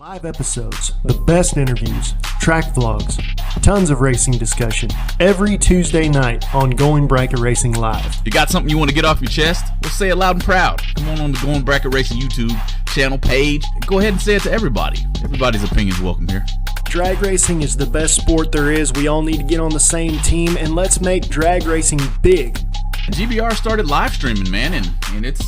Live episodes, the best interviews, track vlogs, tons of racing discussion, every Tuesday night on Going Bracket Racing Live. You got something you want to get off your chest? Well, say it loud and proud. Come on the Going Bracket Racing YouTube channel page. Go ahead and say it to everybody. Everybody's opinion's welcome here. Drag racing is the best sport there is. We all need to get on the same team, and let's make drag racing big. GBR started live streaming, man, and it's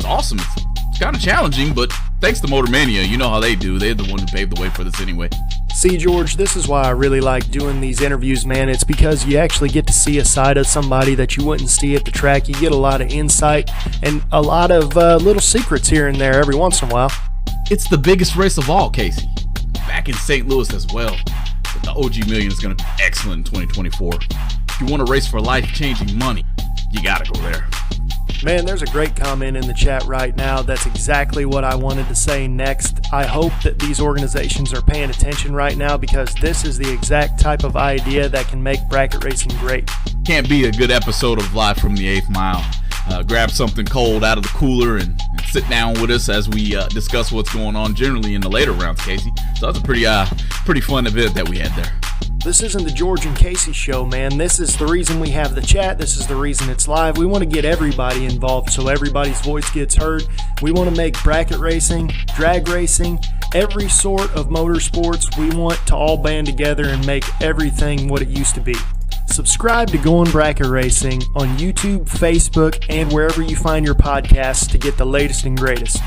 awesome. It's kind of challenging, but thanks to Motor Mania, you know how they do. They're the one who paved the way for this anyway. See, George, this is why I really like doing these interviews, man. It's because you actually get to see a side of somebody that you wouldn't see at the track. You get a lot of insight and a lot of little secrets here and there every once in a while. It's the biggest race of all, Casey. Back in St. Louis as well. But the OG Million is going to be excellent in 2024. If you want to race for life-changing money, you got to go there. Man, there's a great comment in the chat right now. That's exactly what I wanted to say next. I hope that these organizations are paying attention right now because this is the exact type of idea that can make bracket racing great. Can't be a good episode of Live from the 8th Mile. Grab something cold out of the cooler and sit down with us as we discuss what's going on generally in the later rounds, Casey. So that's a pretty fun event that we had there. This isn't the George and Casey show, man. This is the reason we have the chat. This is the reason it's live. We want to get everybody involved so everybody's voice gets heard. We want to make bracket racing, drag racing, every sort of motorsports. We want to all band together and make everything what it used to be. Subscribe to Going Bracket Racing on YouTube, Facebook, and wherever you find your podcasts to get the latest and greatest.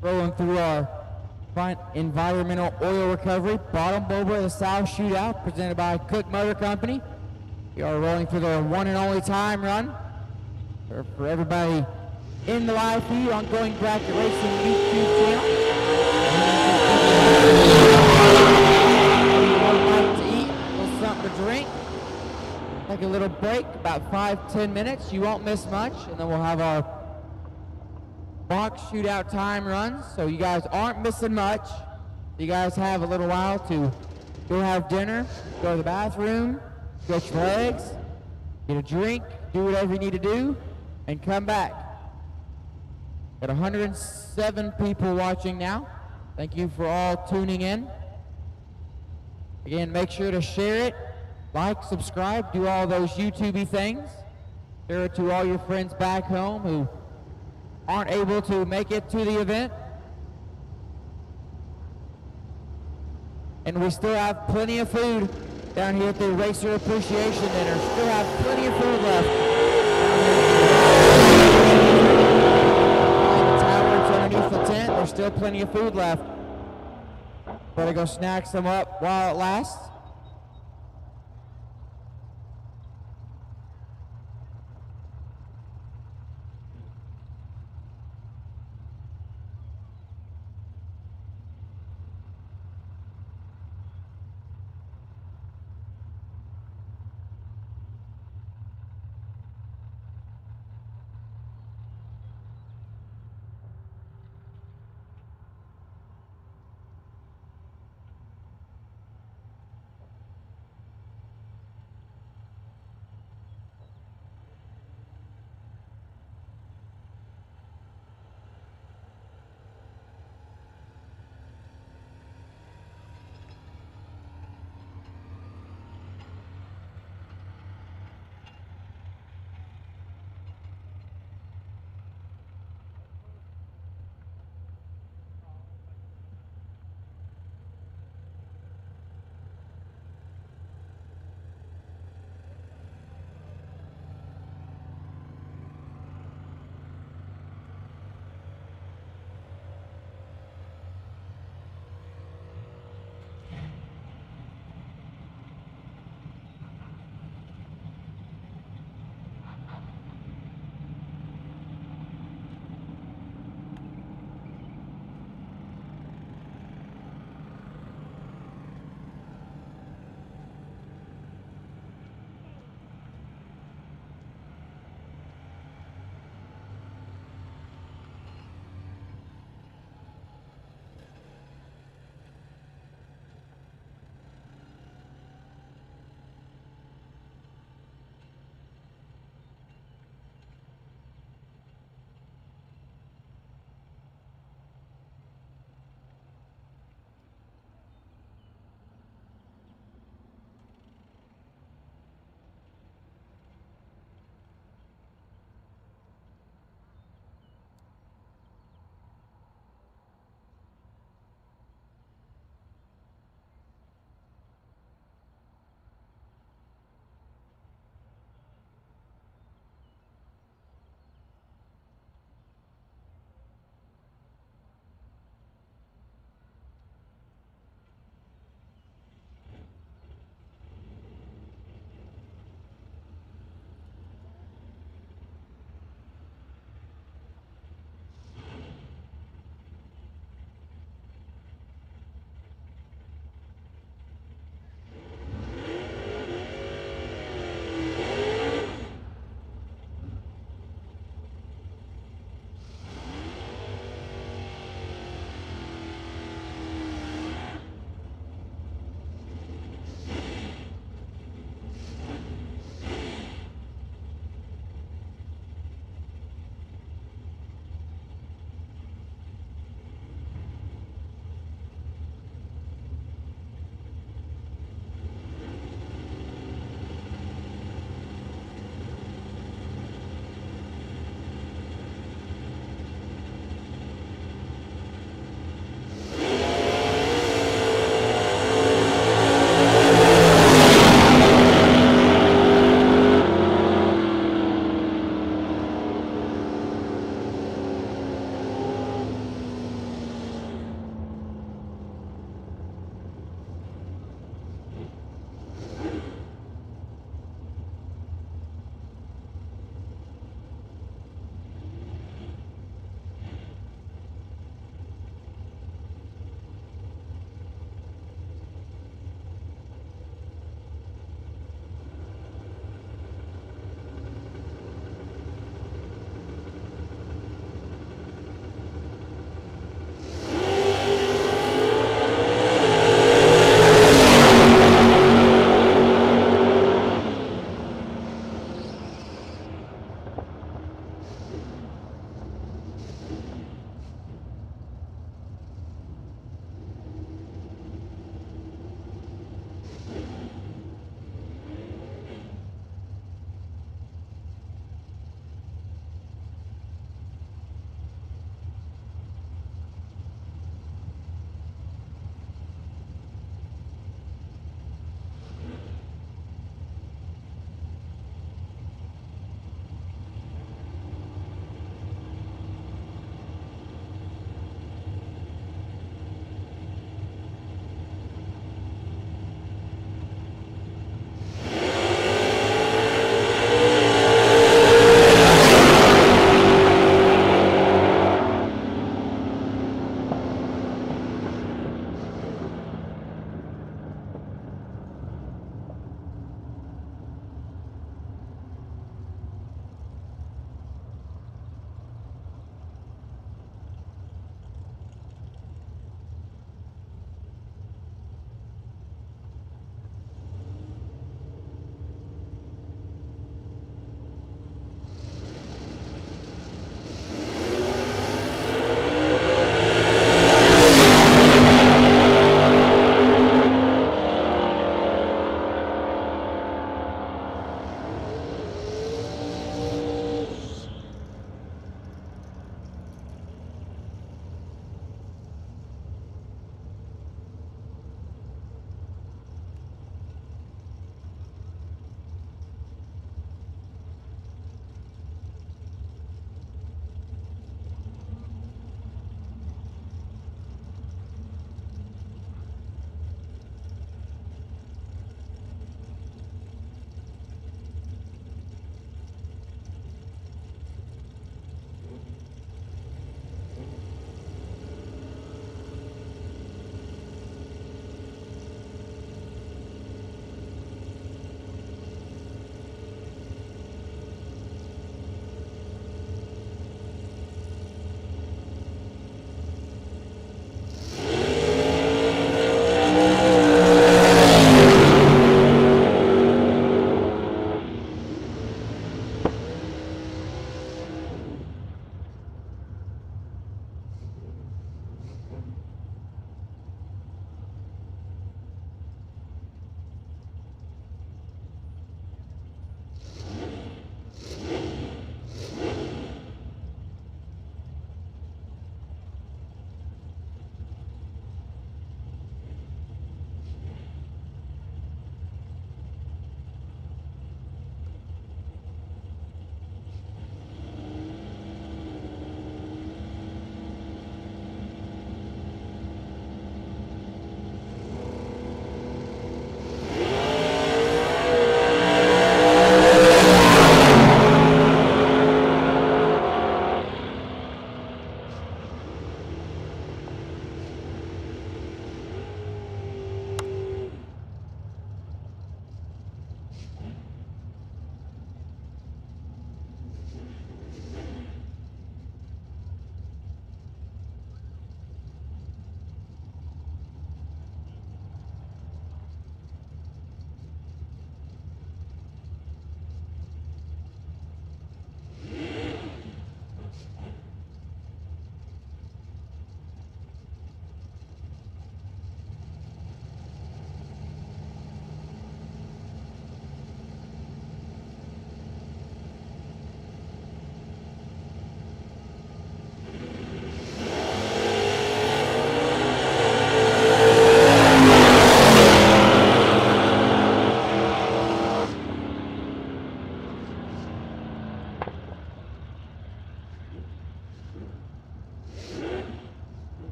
Rolling through our front environmental oil recovery, bottom boba of the South Shootout, presented by Cook Motor Company. We are rolling through the one and only time run. For everybody in the live feed on Going Bracket Racing YouTube channel. To eat, a little something to drink. Take a little break, about 5-10 minutes. You won't miss much, and then we'll have our box shootout time runs. So you guys aren't missing much. You guys have a little while to go have dinner, go to the bathroom, stretch your legs, get a drink, do whatever you need to do, and come back. Got 107 people watching now. Thank you for all tuning in. Again, make sure to share it, like, subscribe, do all those YouTube-y things. Share it to all your friends back home who aren't able to make it to the event. And we still have plenty of food down here at the Racer Appreciation Dinner. Still have plenty of food left. The towers underneath the tent, there's still plenty of food left. Better go snack some up while it lasts.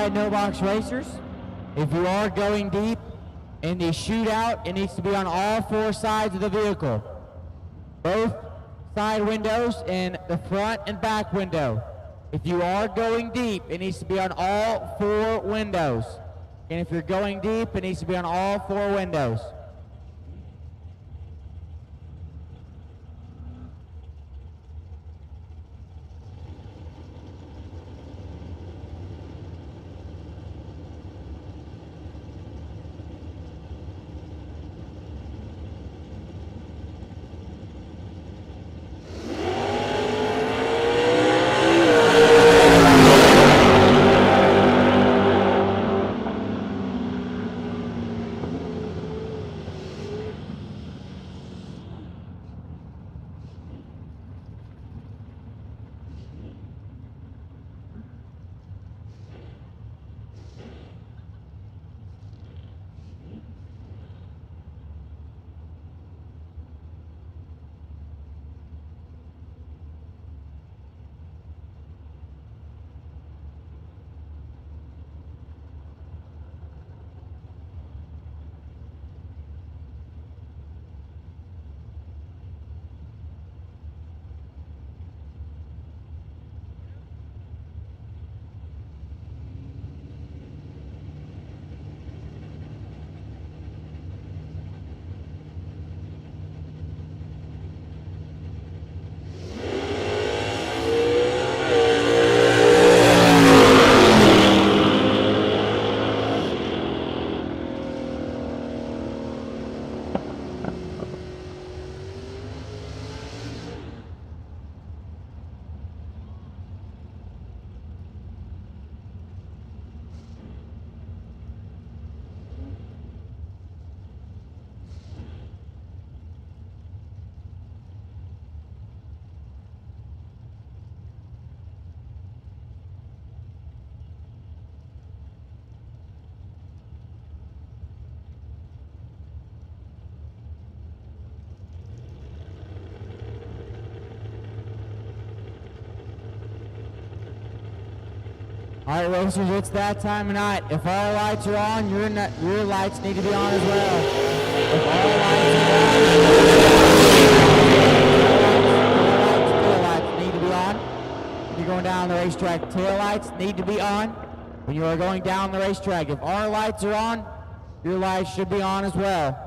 right, no box racers. If you are going deep in the shootout, it needs to be on all 4 sides of the vehicle. Both side windows and the front and back window. If you are going deep, it needs to be on all 4 windows. And if you're going deep, it needs to be on all 4 windows. All right, racers, it's that time of night. If our lights are on, your lights need to be on as well. If our lights are on, tail lights need to be on. When you're going down the racetrack, tail lights need to be on. When you are going down the racetrack, if our lights are on, your lights should be on as well.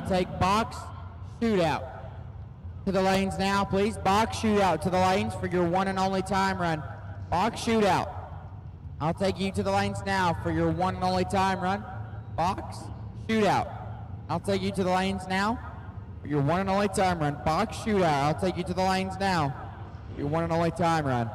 take box shootout. To the lanes now, please. Box shootout to the lanes for your one and only time run. Box shootout. I'll take you to the lanes now for your one and only time run. Box shootout. I'll take you to the lanes now for your one and only time run. Box shootout. I'll take you to the lanes now for your one and only time run.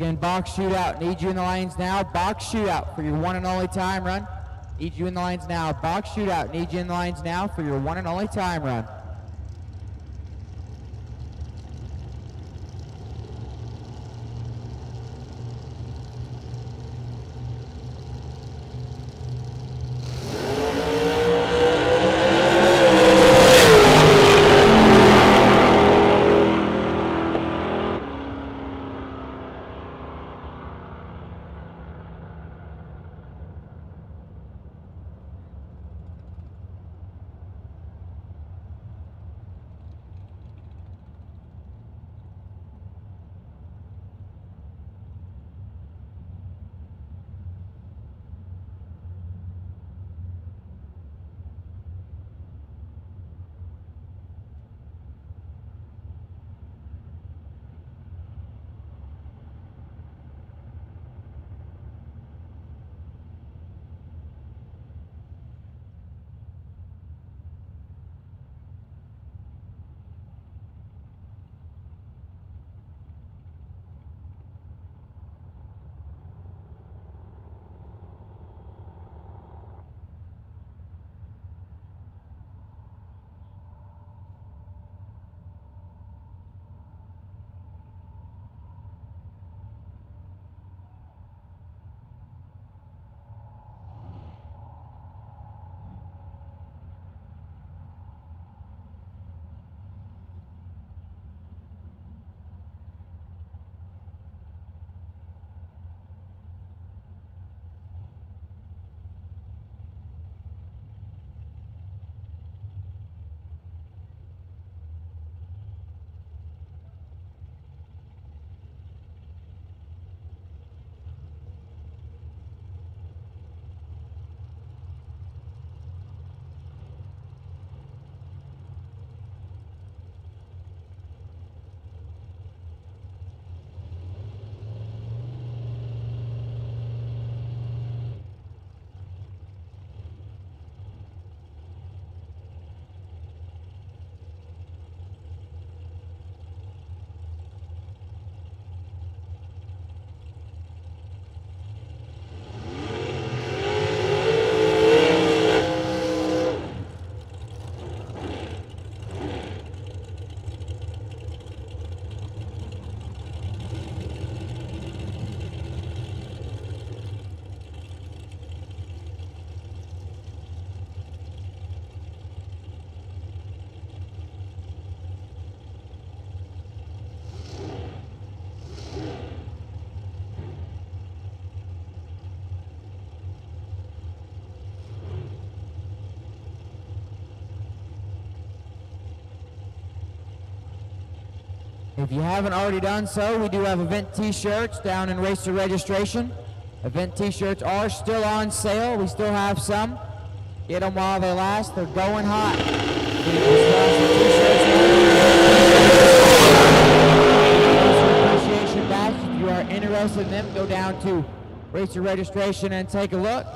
Again, box shootout. Need you in the lanes now. Box shootout for your one and only time run. Need you in the lanes now. Box shootout. Need you in the lanes now for your one and only time run. If you haven't already done so, we do have event t-shirts down in racer registration. Event t-shirts are still on sale. We still have some. Get them while they last. They're going hot. Appreciation badge. If you are interested in them, go down to racer registration and take a look.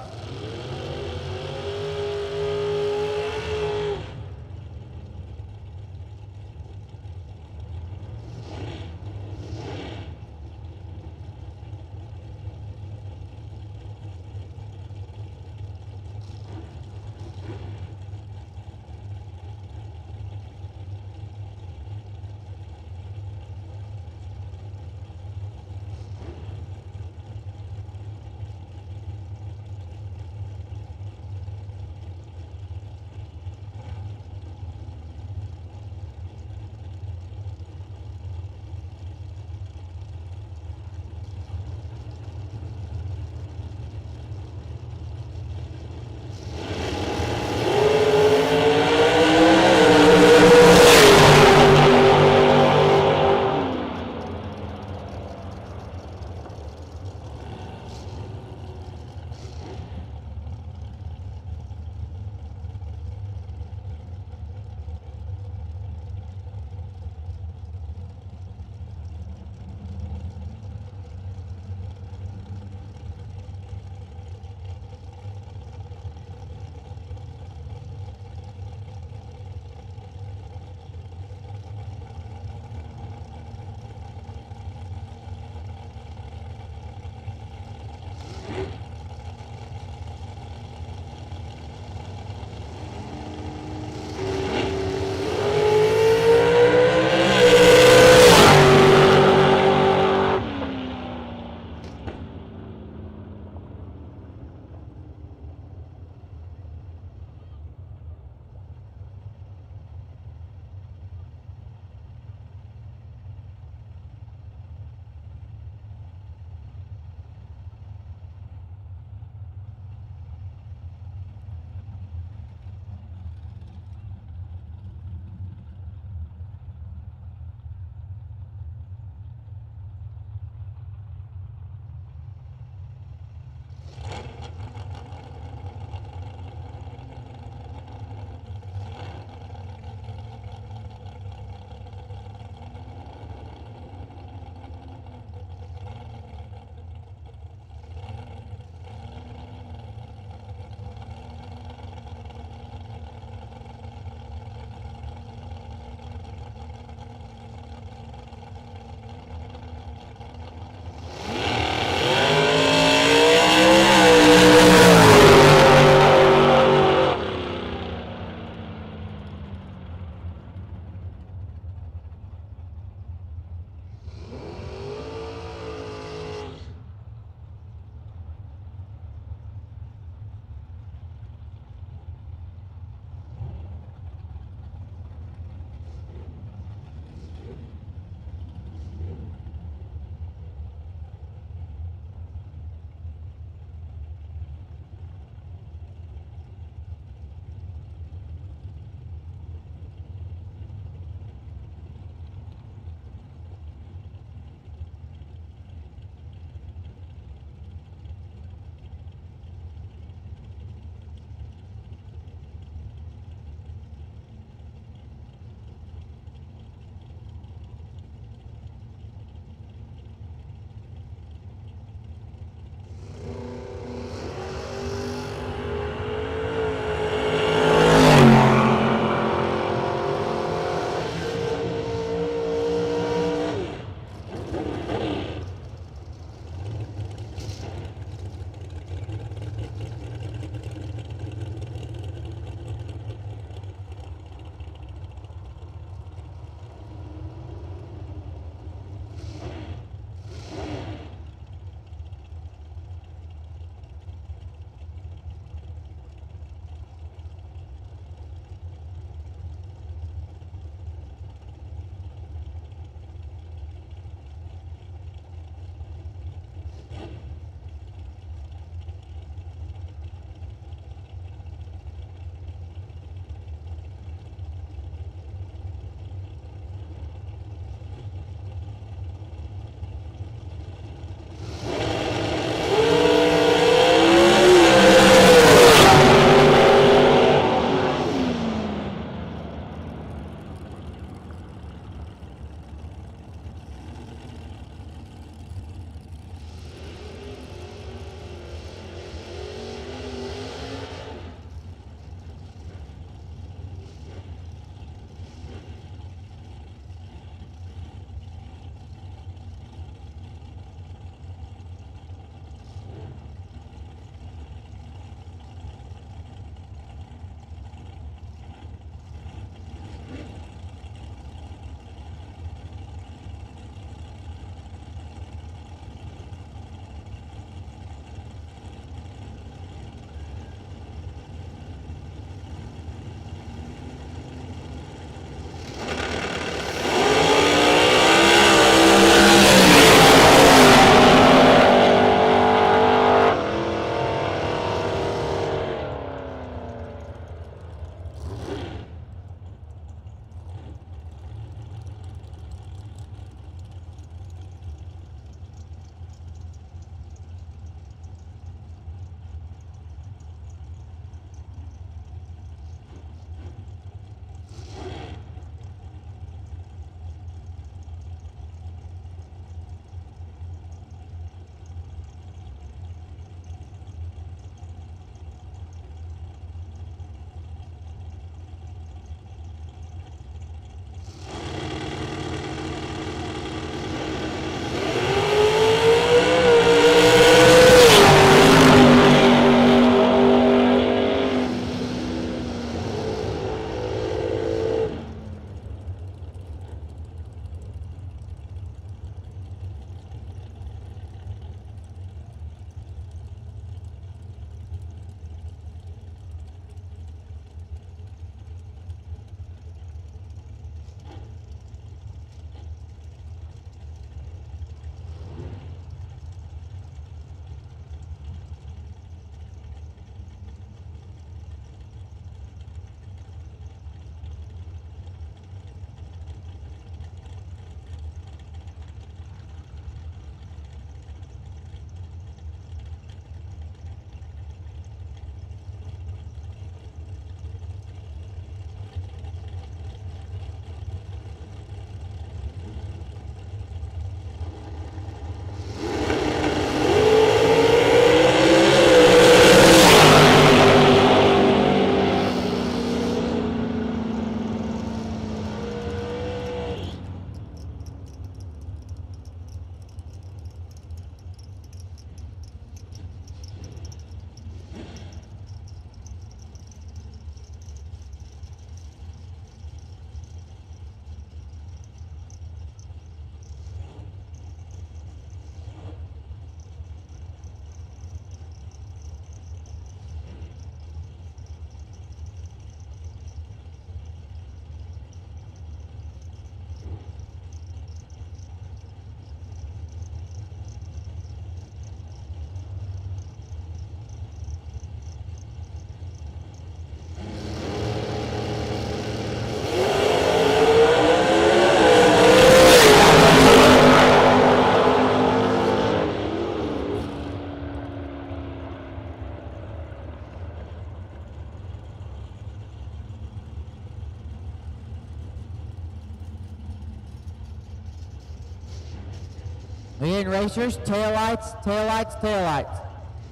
Again, racers, taillights, taillights, taillights.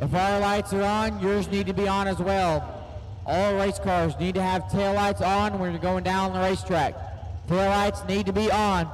If our lights are on, yours need to be on as well. All race cars need to have taillights on when you're going down the racetrack. Taillights need to be on.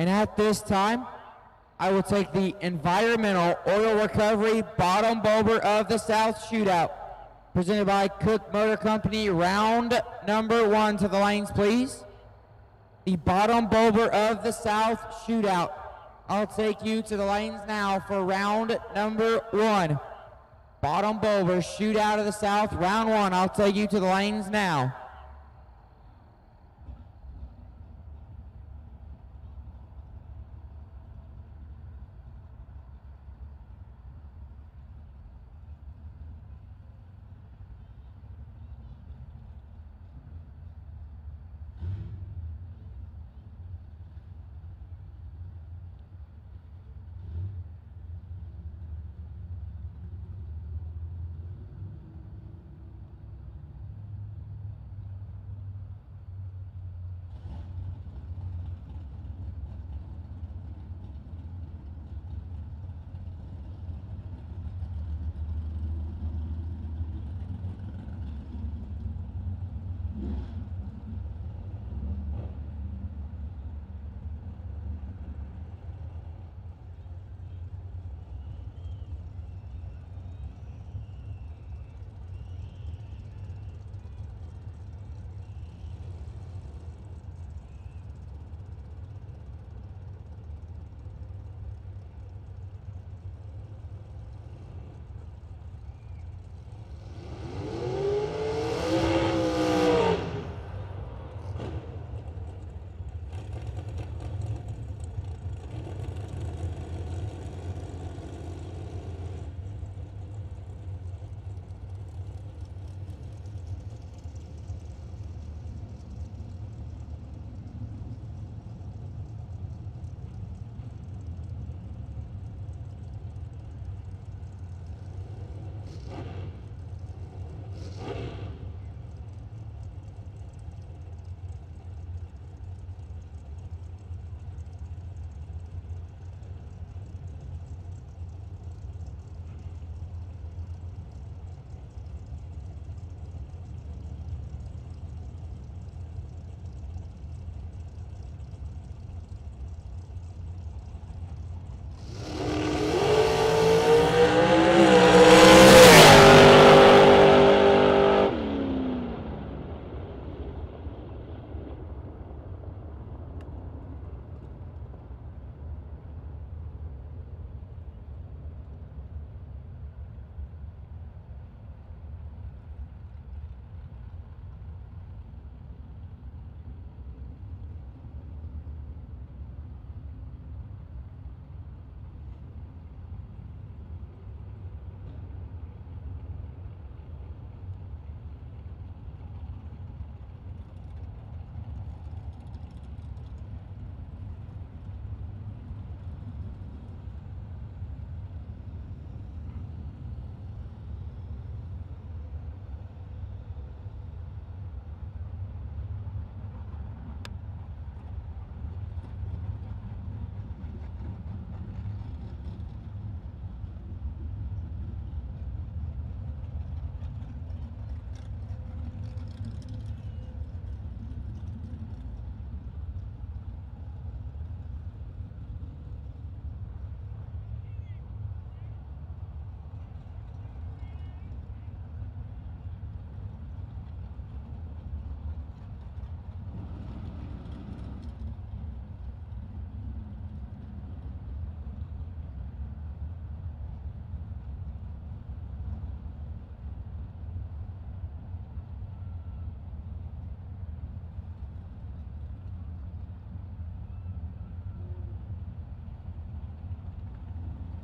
And at this time, I will take the environmental oil recovery bottom bulber of the South Shootout, presented by Cook Motor Company, round number 1 to the lanes, please. The bottom bulber of the South Shootout. I'll take you to the lanes now for round number 1. Bottom bulber, Shootout of the South, round 1. I'll take you to the lanes now.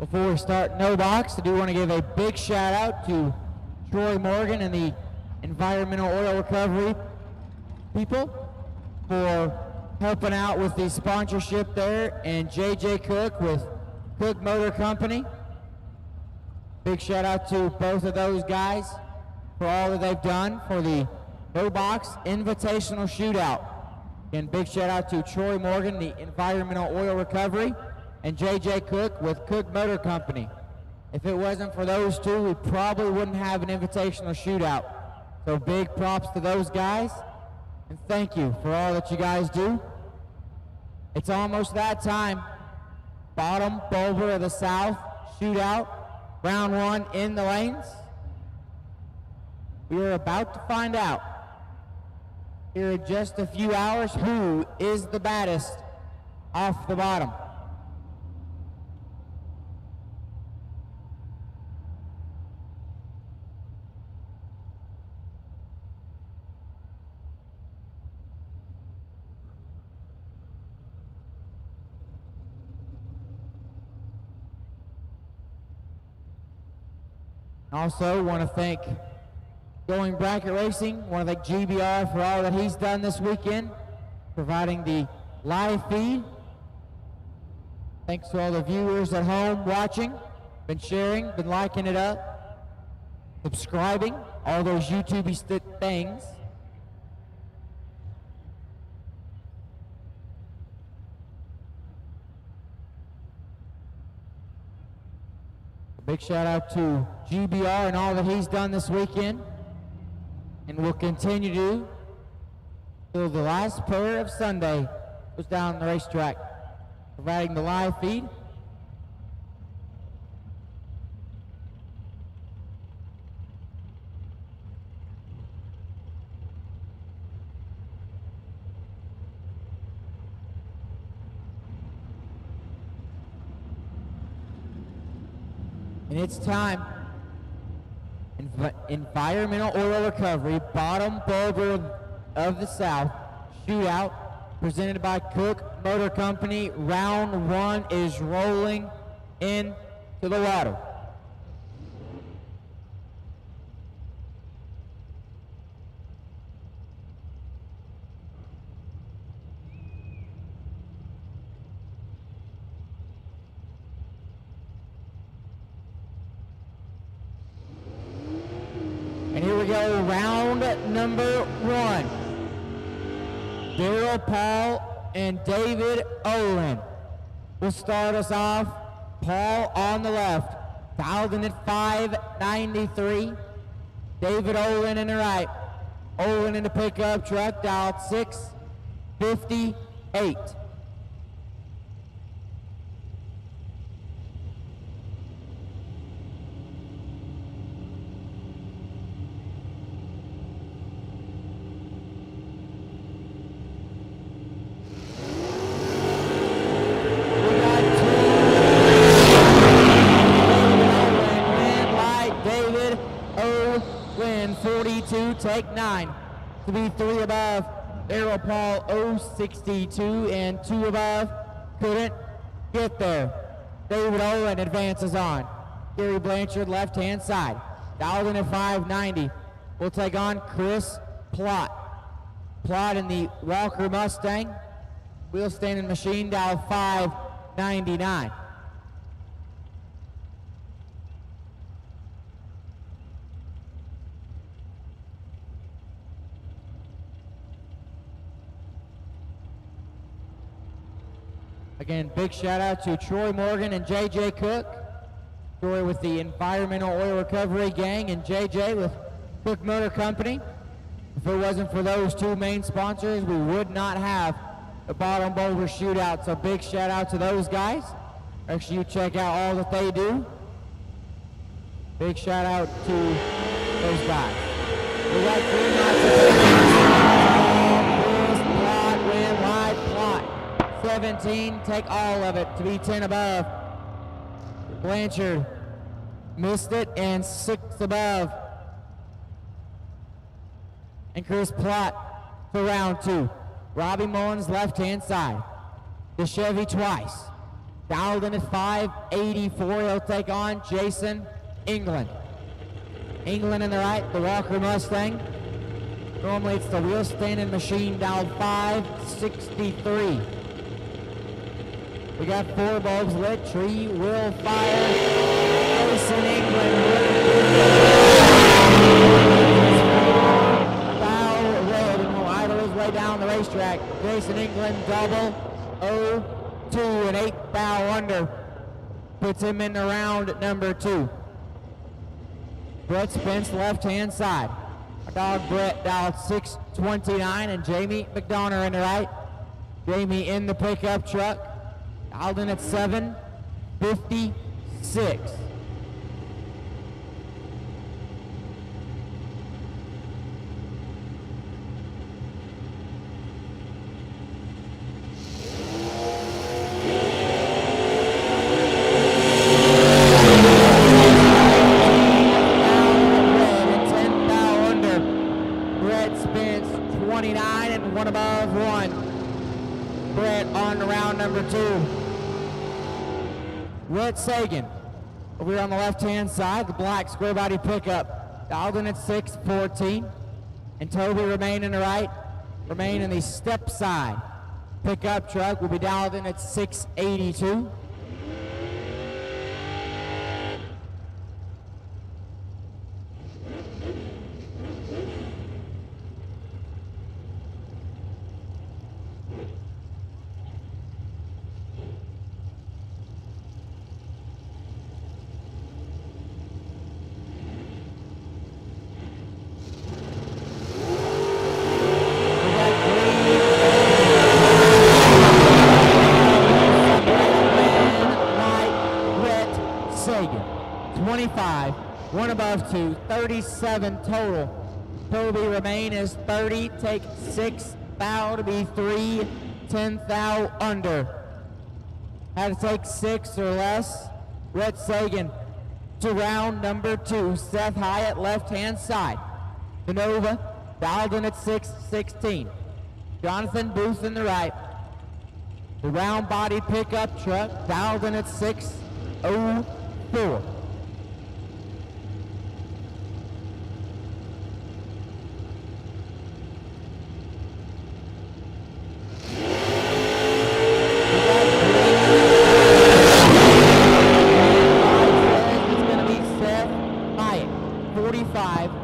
Before we start No Box, I do want to give a big shout out to Troy Morgan and the environmental oil recovery people for helping out with the sponsorship there, and JJ Cook with Cook Motor Company. Big shout out to both of those guys for all that they've done for the No Box Invitational Shootout. And big shout out to Troy Morgan, the environmental oil recovery, and JJ Cook with Cook Motor Company. If it wasn't for those two, we probably wouldn't have an invitational shootout. So big props to those guys, and thank you for all that you guys do. It's almost that time. Bottom Boulder of the South, shootout, round 1 in the lanes. We are about to find out here in just a few hours who is the baddest off the bottom. Also want to thank Going Bracket Racing, want to thank GBR for all that he's done this weekend, providing the live feed. Thanks to all the viewers at home watching, been sharing, been liking it up, subscribing, all those YouTube-y things. A big shout out to GBR and all that he's done this weekend, and will continue to till the last player of Sunday goes down the racetrack, providing the live feed. And it's time. Environmental Oil Recovery, Bottom Boulder of the South, shootout, presented by Cook Motor Company. Round 1 is rolling into the water. And here we go, round number 1. Daryl Paul and David Olin will start us off. Paul on the left, dialed in at 593. David Olin in the right. Olin in the pickup truck, dialed 658. Take 9 to be 3 above. Daryl Paul 062 and 2 above. Couldn't get there. David Olin advances on. Gary Blanchard left hand side. Dialed in at 590. We'll take on Chris Plott. Plott in the Walker Mustang. Wheel standing machine, dial 599. Again, big shout out to Troy Morgan and JJ Cook. Troy with the Environmental Oil Recovery Gang and JJ with Cook Motor Company. If it wasn't for those two main sponsors, we would not have the Bottom Boulder Shootout. So big shout out to those guys. Make sure you check out all that they do. Big shout out to those guys. We got 3 Plott, win wide, Plott. 17, take all of it to be 10 above. Blanchard missed it and 6 above. And Chris Plott for round 2. Robbie Mullins left hand side. The Chevy twice. Dialed in at 584. He'll take on Jason England. England in the right, the Walker Mustang. Normally it's the wheel standing machine, dialed 563. We got 4 bulbs lit, tree, will, fire. Jason England. Foul red and will idle his way down the racetrack. Jason England double 0-2 and 8 foul under. Puts him in the round number 2. Brett Spence left hand side. Our dog Brett dialed 629 and Jamie McDonough in the right. Jamie in the pickup truck, dialed in at 7:56. Sagan. Over here on the left-hand side, the black square body pickup, dialed in at 6:14. And Toby remain in the right, remain in the step side. Pickup truck will be dialed in at 6:82. One above 2, 37 total. Toby remain is 30, take 6 thou to be 3, 10 thou under. Had to take 6 or less. Rhett Sagan to round number 2. Seth Hyatt left-hand side. Genova dialed in at 6:16. Jonathan Booth in the right. The round body pickup truck dialed in at 6:04.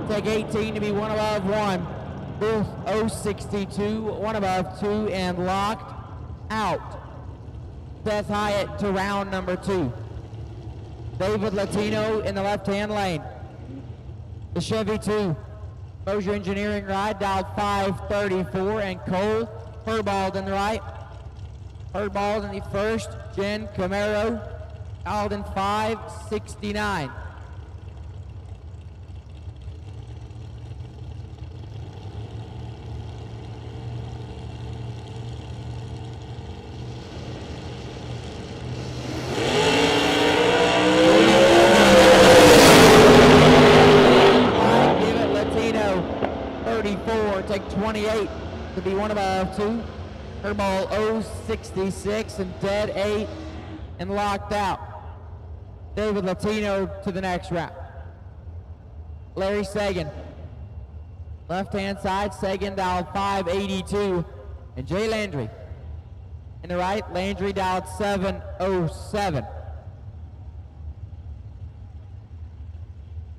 Take 18 to be 1 above 1. Booth 062, 1 above 2, and locked out. Seth Hyatt to round number 2. David Latino in the left-hand lane. The Chevy 2. Mosier Engineering ride, dialed 534, and Cole Herbald in the right. Herbald in the first gen Camaro, dialed in 569. Take 28 to be 1 above 2. Herball 066 and dead 8 and locked out. David Latino to the next round. Larry Sagan. Left-hand side, Sagan dialed 582. And Jay Landry. In the right, Landry dialed 707.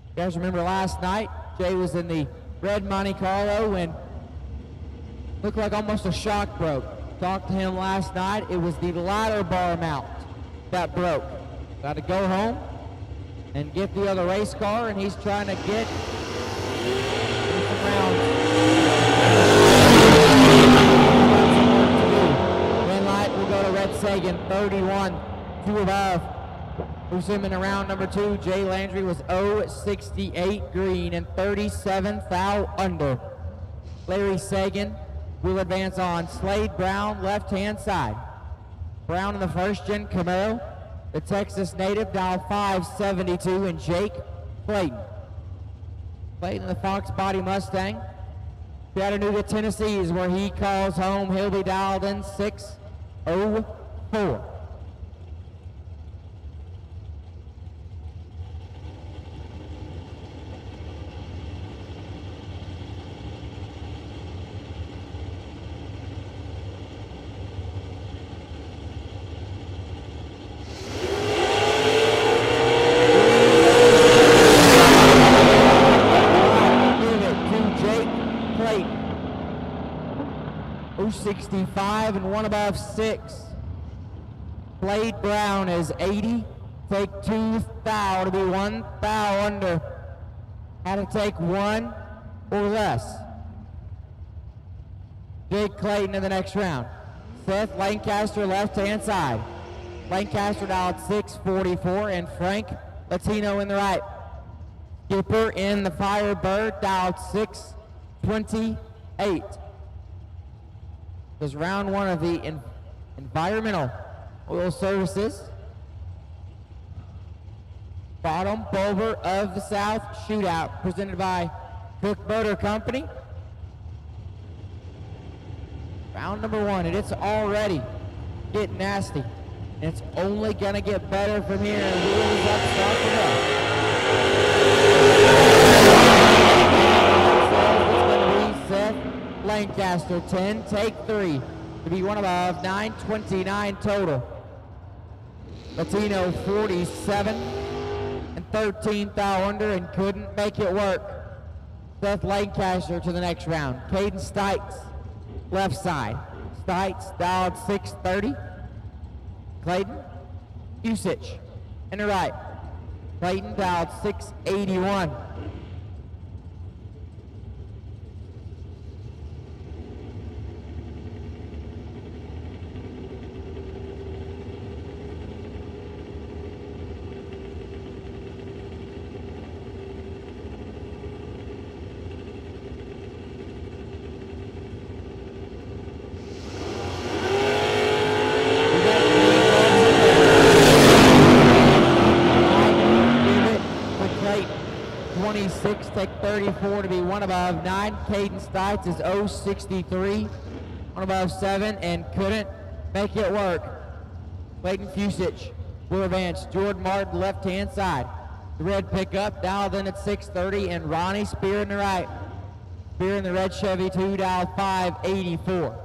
You guys remember last night, Jay was in the red Monte Carlo and looked like almost a shock broke. Talked to him last night. It was the ladder bar mount that broke. Got to go home and get the other race car, and he's trying to get some rounds. Green light will go to Red Sagan, 31, 2 above. Moves him in round number 2. Jay Landry was 068 green and 37 thou under. Larry Sagan will advance on. Slade Brown, left-hand side. Brown in the first-gen Camaro. The Texas native, dial 572, and Jake Clayton. Clayton in the Fox Body Mustang. Chattanooga, Tennessee is where he calls home. He'll be dialed in 604. Clayton. 065 and 1 above 6. Blade Brown is 80. Take 2 thou to be 1 thou under. Had to take 1 or less. Jake Clayton in the next round. Seth Lancaster, left-hand side. Lancaster dialed 644, and Frank Latino in the right. Skipper in the Firebird dialed 628. This is round one of the environmental oil services. Bottom Boulder of the South Shootout, presented by Cook Motor Company. Round number one, and it's already getting nasty. And it's only gonna get better from here. And wheels up, start to go. It's gonna be Seth Lancaster, 10, take 3, to be one above, 929 total. Latino 47 and 13th thou under, and couldn't make it work. Seth Lancaster to the next round. Caden Stites, left side. Stites dialed 630. Clayton Usich in the right. Clayton dialed 681. Take 34 to be one above 9. Caden Stites is 063, one above 7, and couldn't make it work. Clayton Fusich will advance. Jordan Martin, left-hand side. The red pickup dialed in at 630, and Ronnie Spear in the right. Spear in the red Chevy 2 dialed 584.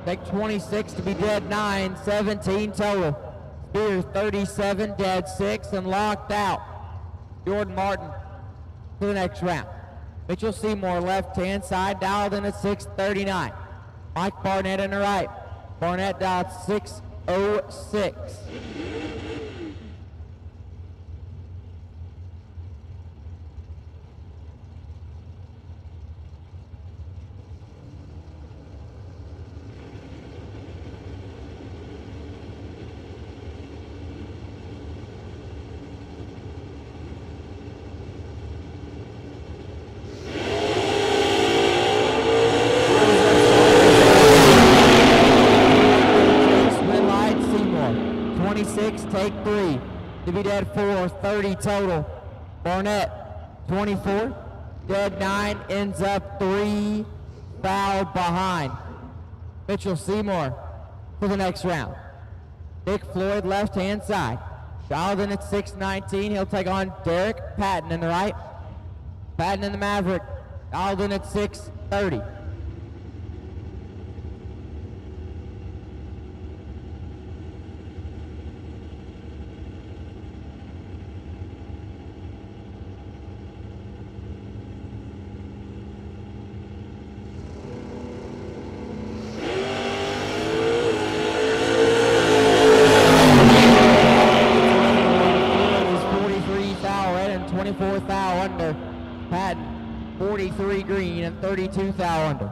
Take 26 to be dead 9, 17 total. Spears 37, dead 6, and locked out. Jordan Martin to the next round. Mitchell Seymour, left-hand side, dialed in at 639. Mike Barnett in the right. Barnett dialed 606. Take 3 to be dead 4, 30 total. Barnett 24, dead 9, ends up 3, fouled behind. Mitchell Seymour for the next round. Nick Floyd, left-hand side. Dialed in at 619. He'll take on Derek Patton in the right. Patton in the Maverick, dialed in at 630. Patton, 43 green and 32 thou under.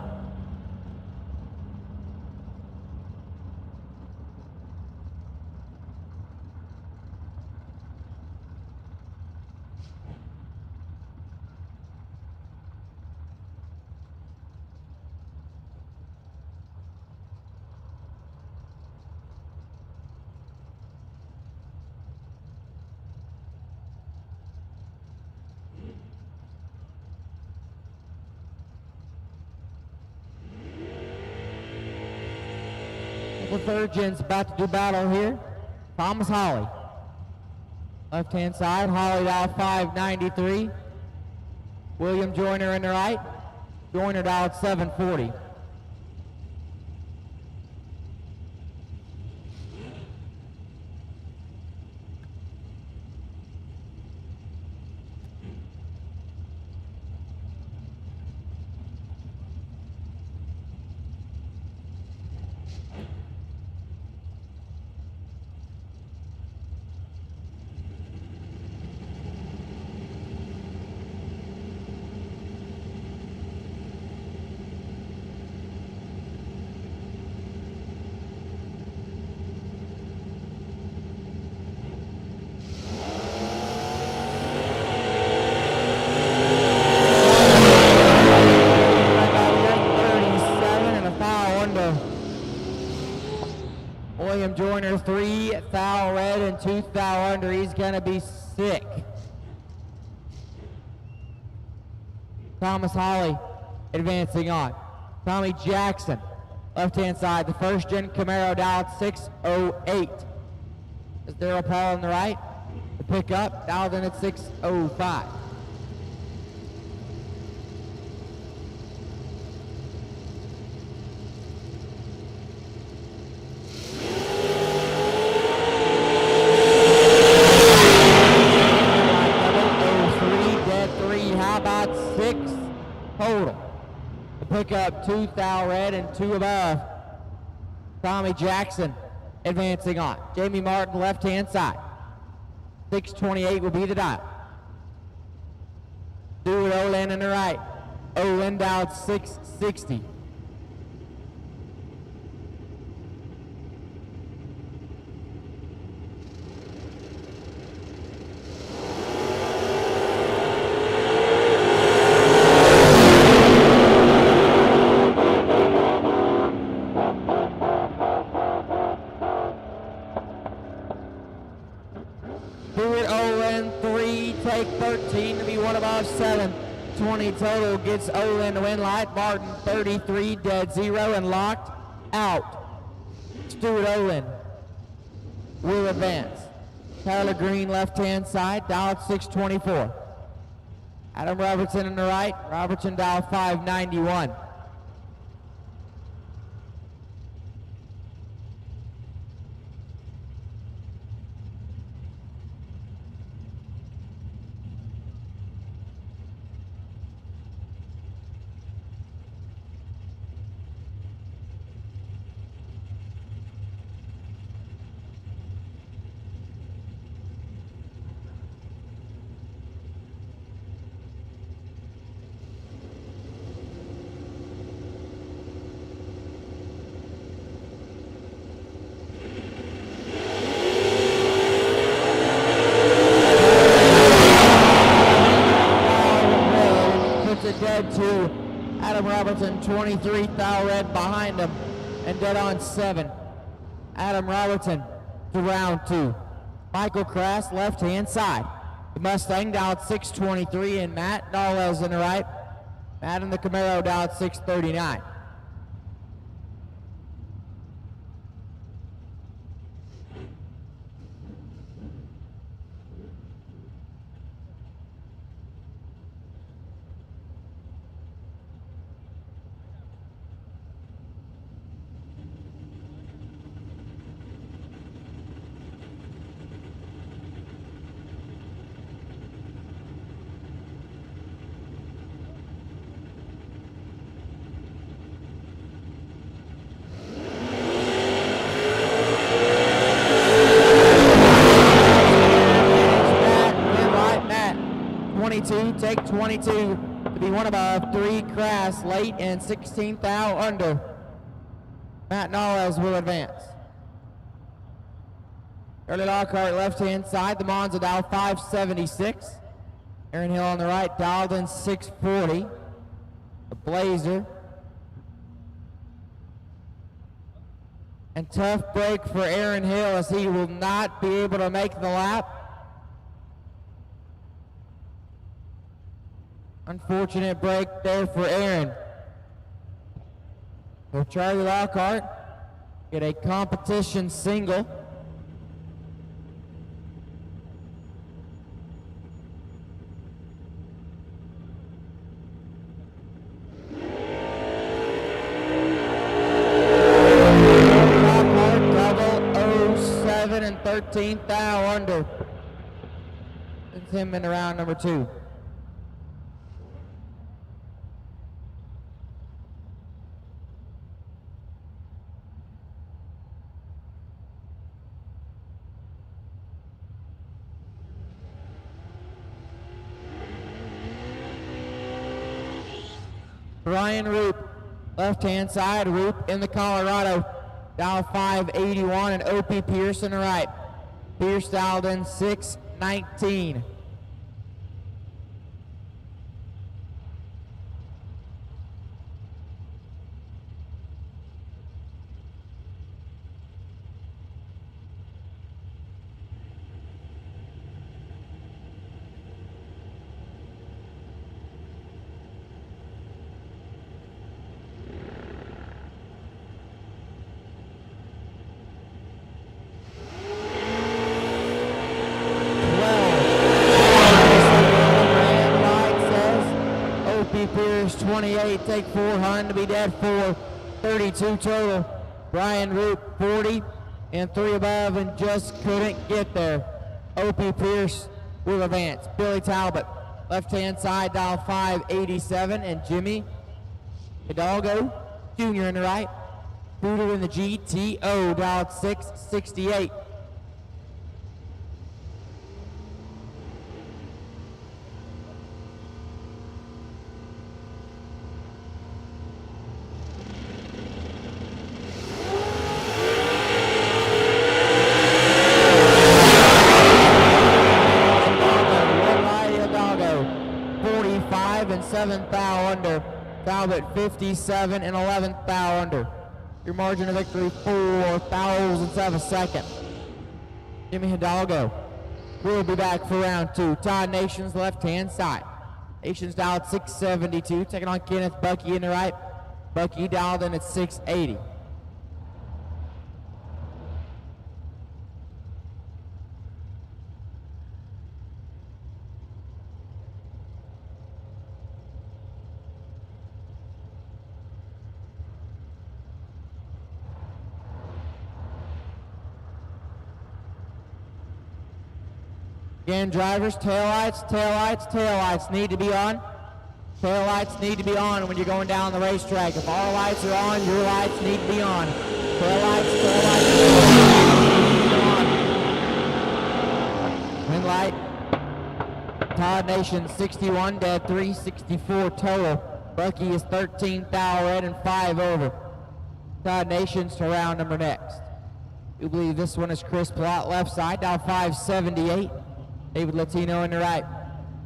The third gen's about to do battle here. Thomas Holly. Left-hand side, Holly dialed 593. William Joyner in the right. Joyner dialed 740. red and 2 thou under. He's gonna be sick. Thomas Holly advancing on. Tommy Jackson, left-hand side. The first-gen Camaro dialed 608. Is Daryl Paul on the right? The pickup dialed in at 605. Total. The pickup 2 thou red and 2 above. Tommy Jackson advancing on. Jamie Martin left-hand side. 628 will be the dial. Stuart Olin on the right. Olin dialed 660. Take 13 to be 1 above 7. 20 total gets Olin to win light. Martin 33 dead 0 and locked out. Stuart Olin will advance. Tyler Green left-hand side, dialed 624. Adam Robertson on the right. Robertson dialed 591. Dead 2. Adam Robertson 23 thou red behind him and dead on 7. Adam Robertson to round 2. Michael Krass left hand side. The Mustang dialed 623 and Matt Darwell's in the right. Matt in the Camaro dialed 639. Take 22 to be 1 above 3 Crass late and 16 thou under. Matt Knowles will advance. Early Lockhart left hand side. The Monza dial 576. Aaron Hill on the right, dialed in 640. The Blazer. And tough break for Aaron Hill as he will not be able to make the lap. Unfortunate break there for Aaron. So Charlie Lockhart get a competition single. Lockhart double 07 and 13 thou under. It's him in round number 2. Ryan Roop, left-hand side. Roop in the Colorado, dial 581, and O.P. Pierce on the right. Pierce dialed in 619. 28, take 400 to be dead 4, 32 total. Brian Root 40 and 3 above and just couldn't get there. Opie Pierce will advance. Billy Talbot, left-hand side, dial 587, and Jimmy Hidalgo Jr. in the right. Booter in the GTO, dial 668. And 7th thou under. Talbot 57 and 11th thou under. Your margin of victory 4 thousandths of a second. Jimmy Hidalgo will be back for round 2. Todd Nations left hand side. Nations dialed 672, taking on Kenneth Bucky in the right. Bucky dialed in at 680. Again, drivers, taillights need to be on. Taillights need to be on when you're going down the racetrack. If our lights are on, your lights need to be on. Taillights. Green light. Todd Nation 61, dead 3, 64 total. Bucky is 13 thou red and 5 over. Todd Nations to round number next. We believe this one is Chris Plott, left side, dial 578. David Latino in the right.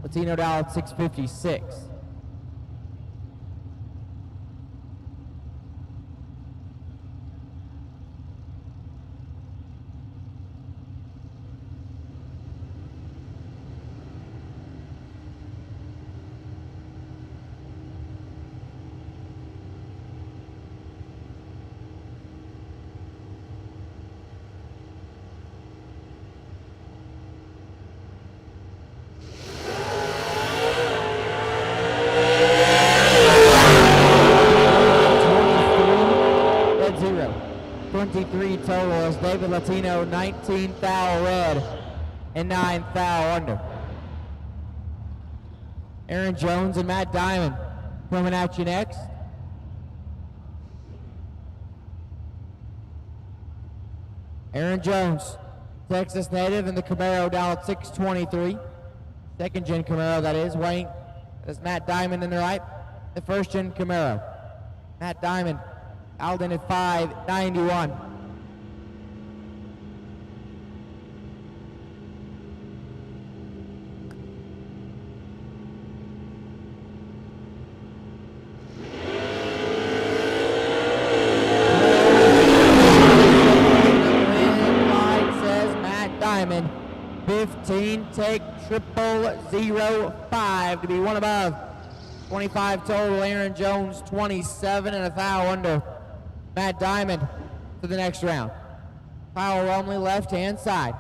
Latino dial 656. Total as David Latino 19 thou red and 9 thou under. Aaron Jones and Matt Diamond coming at you next. Aaron Jones, Texas native in the Camaro down at 623. Second gen Camaro that is. Wayne, that's Matt Diamond in the right. The first gen Camaro. Matt Diamond out in at 591. Diamond, 15, take 0005 to be one above. 25 total, Aaron Jones, 27 and a thou under. Matt Diamond to the next round. Kyle Rumley, left-hand side.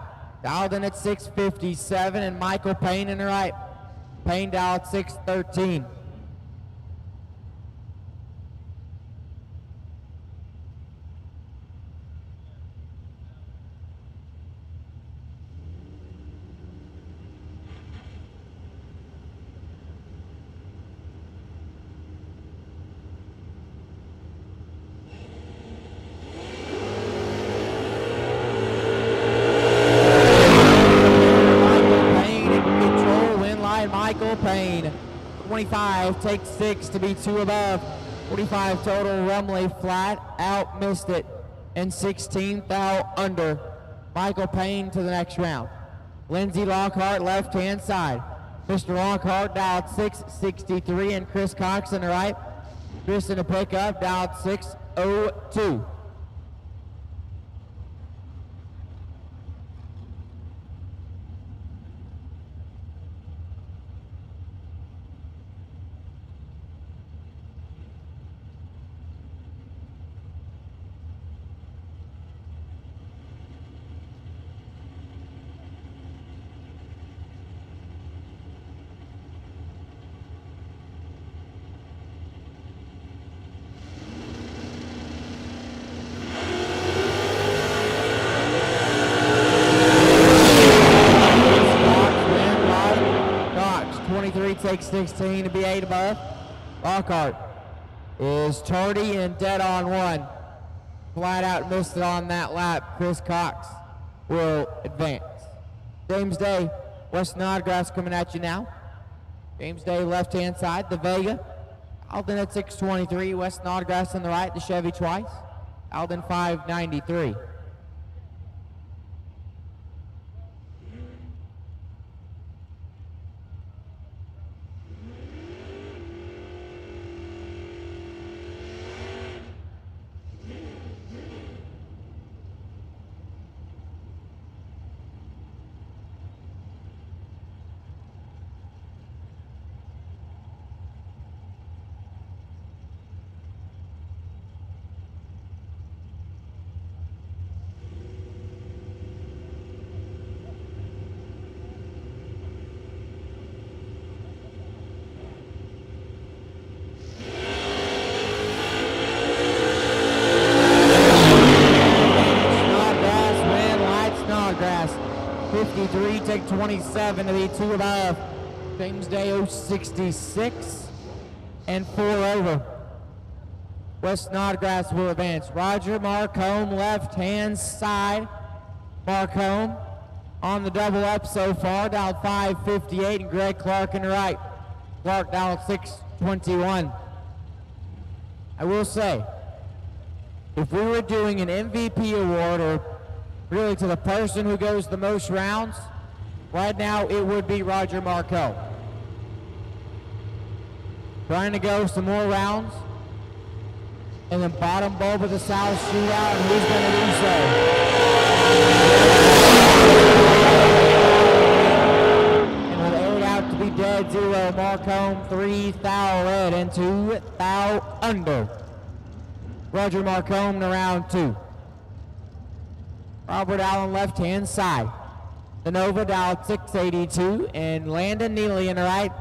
Dialed in at 657, and Michael Payne in the right. Payne dialed 613. Michael Payne, 25, take 6 to be 2 above. 45 total, Rumley flat out, missed it, and 16 thou under. Michael Payne to the next round. Lindsey Lockhart, left-hand side. Mr. Lockhart dialed 663, and Chris Cox in the right. Chris in the pickup, dialed 602. takes 16 to be 8 above. Lockhart is tardy and dead on one. Flat out missed it on that lap. Chris Cox will advance. James Day, West Snodgrass coming at you now. James Day left-hand side, the Vega. Alden at 623, West Snodgrass on the right, the Chevy twice. Alden 593. Take 27 to be 2 above. James Day 66 and 4 over. West Snodgrass will advance. Roger Marcombe left-hand side. Marcombe on the double up so far, dialed 558, and Greg Clark in the right. Clark dialed 621. I will say, if we were doing an MVP award, or really to the person who goes the most rounds, right now it would be Roger Marcombe. Trying to go some more rounds. And then bottom bulb of the South Shootout, and who's going to do so? And with 8 out to be dead, 0, Marcombe 3 thou red and 2 thou under. Roger Marcombe to round 2. Robert Allen left-hand side. The Nova dialed 682, and Landon Neely in the right.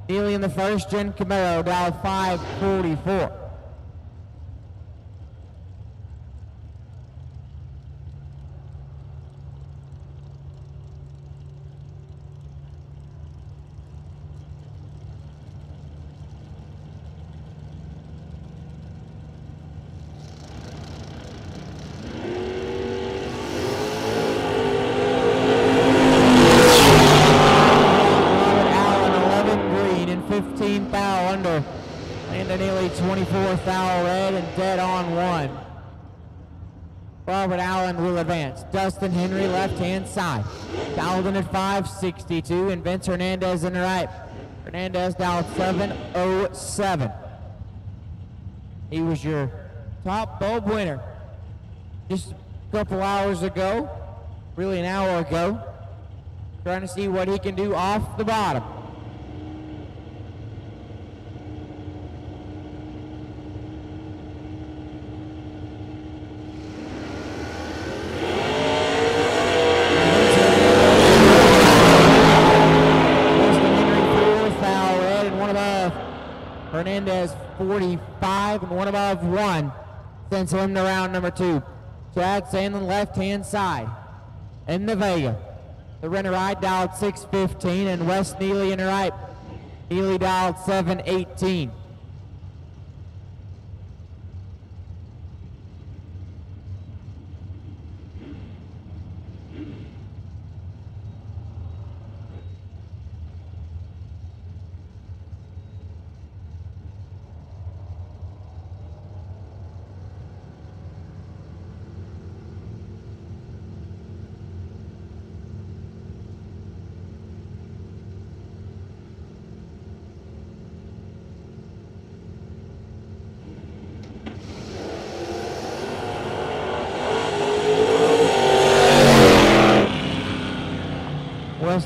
Neely in the first, Jen Camaro dialed 544. Robert Allen will advance. Dustin Henry left-hand side. Alden at 562, and Vince Hernandez in the right. Hernandez dialed 707. He was your top bulb winner just a couple hours ago, really an hour ago. Trying to see what he can do off the bottom. Hernandez 45 and 1 above 1 sends him to round number 2. Chad Sandlin left-hand side in the Vega. The runner right dialed 615, and Wes Neely in the right. Neely dialed 718.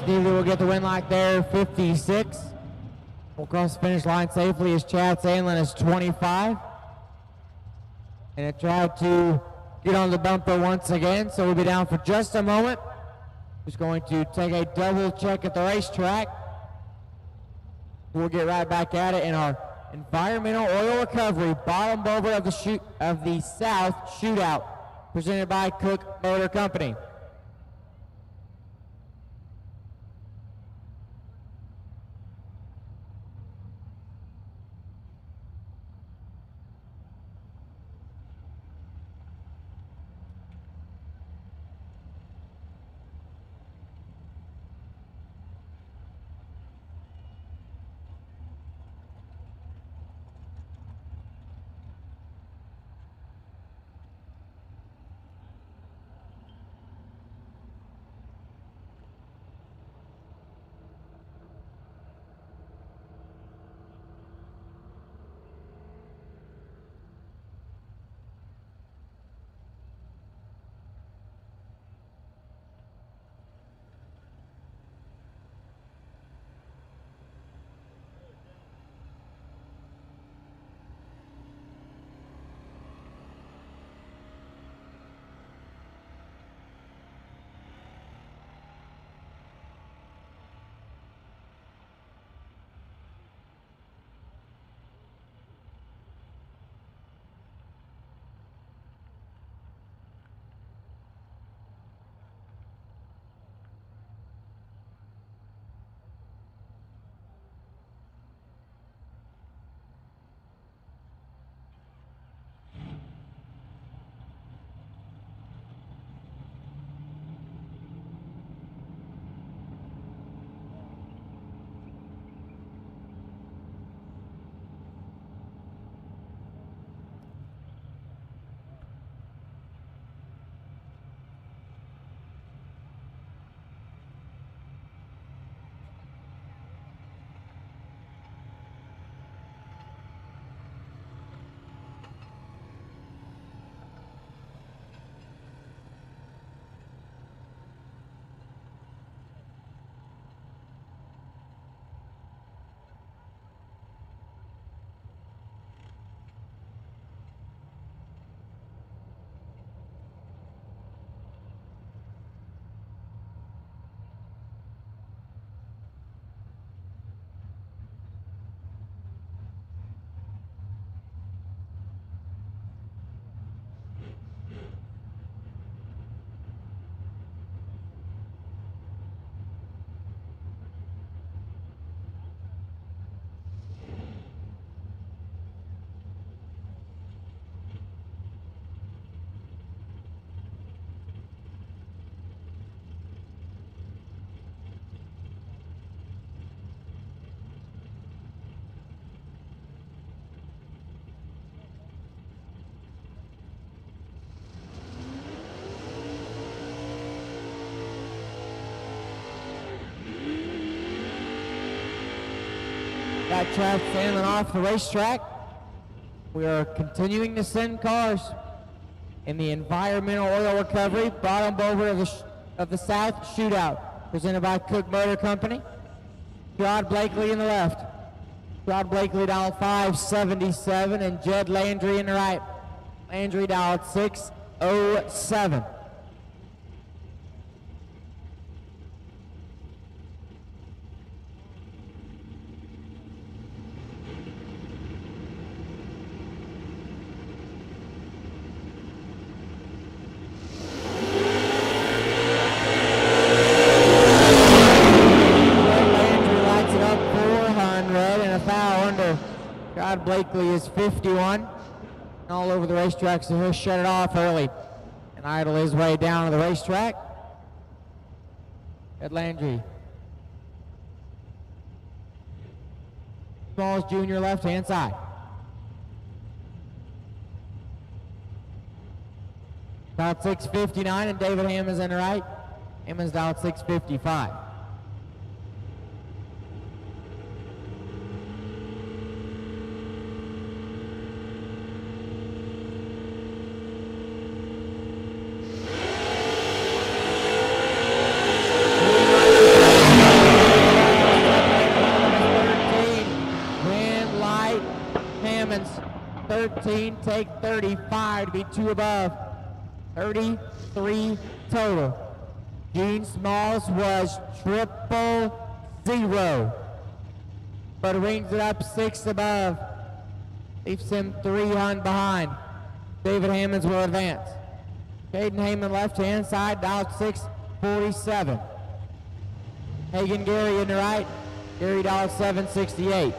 Neely will get the win like there, 56. Will cross the finish line safely as Chad Sandlin is 25. And it tried to get on the bumper once again, so we'll be down for just a moment. Just going to take a double check at the racetrack. We'll get right back at it in our environmental oil recovery bottom bulber of the South Shootout, presented by Cook Motor Company. Got Trav Sandlin off the racetrack. We are continuing to send cars in the environmental oil recovery bottom boulder of the South Shootout, presented by Cook Motor Company. Rod Blakely in the left. Rod Blakely dialed 577 and Jed Landry in the right. Landry dialed 607. Rod Blakely is 51. All over the racetrack, so he'll shut it off early and idle his way down to the racetrack. Ed Landry. Smalls Jr. left-hand side. Dialed 659 and David Hammond's in the right. Hammond's dialed 655. Take 35 to be 2 above. 33 total. Gene Smalls was 000, but rings it up 6 above. Leaves him 3 on behind. David Hammonds will advance. Caden Heyman left-hand side, dialed 647. Hagan Gary in the right. Gary dialed 768.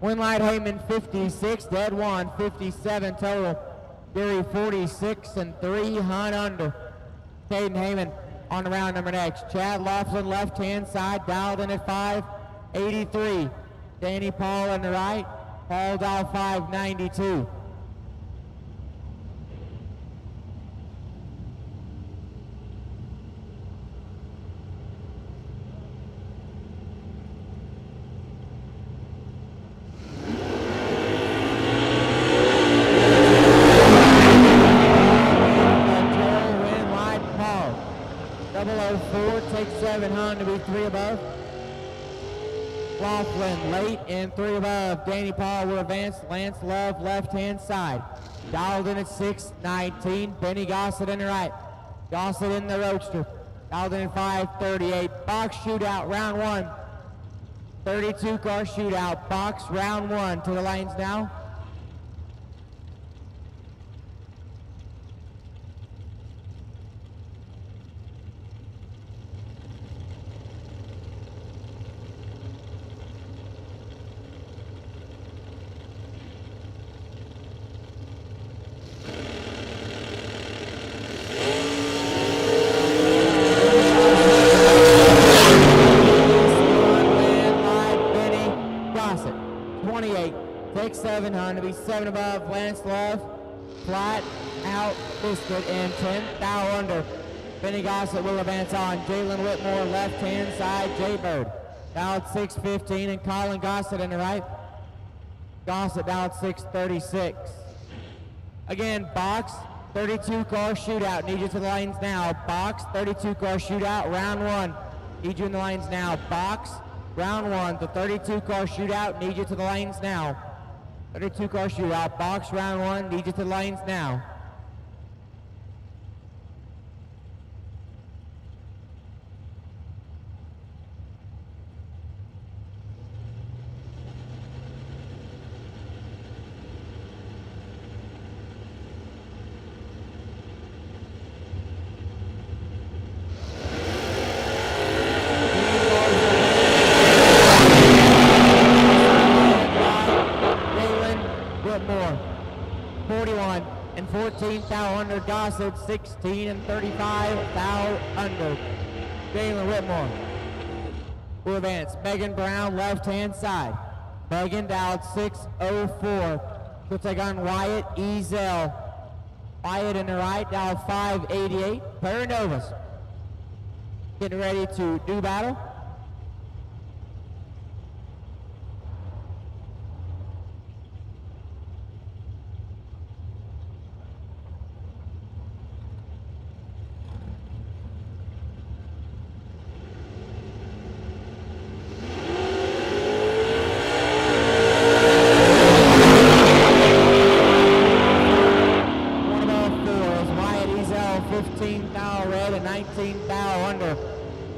Winlight Heyman 56, dead 1, 57 total. Gary 46 and 3, Hunt under. Caden Heyman on the round number next. Chad Laughlin left-hand side, dialed in at 583. Danny Paul on the right, Paul dialed 592. To be 3 above. Laughlin late and 3 above. Danny Paul will advance. Lance Love left-hand side. Dialed in at 619. Benny Gossett in the right. Gossett in the Roadster. Dialed in at 538. Box shootout, round 1. 32 car shootout. Box round 1 to the lanes now. Take 700 to be 7 above. Lance Love, flat out, biscuit, and 10 thou under. Benny Gossett will advance on. Jalen Whitmore left-hand side. Jay Bird dialed 615 and Colin Gossett in the right. Gossett dialed 636. Again, box 32 car shootout. Need you to the lanes now. Box 32 car shootout, round 1. Need you in the lanes now. Box round 1. The 32 car shootout. Need you to the lanes now. 32 car shootout. Box round 1. Need you to the lanes now. and 14 thou under. Gossett 16 and 35 thou under. Jalen Whitmore will advance. Megan Brown, left-hand side. Megan dialed 604. She'll take on Wyatt Ezel. Wyatt in the right, dialed 588. Claire Novus getting ready to do battle.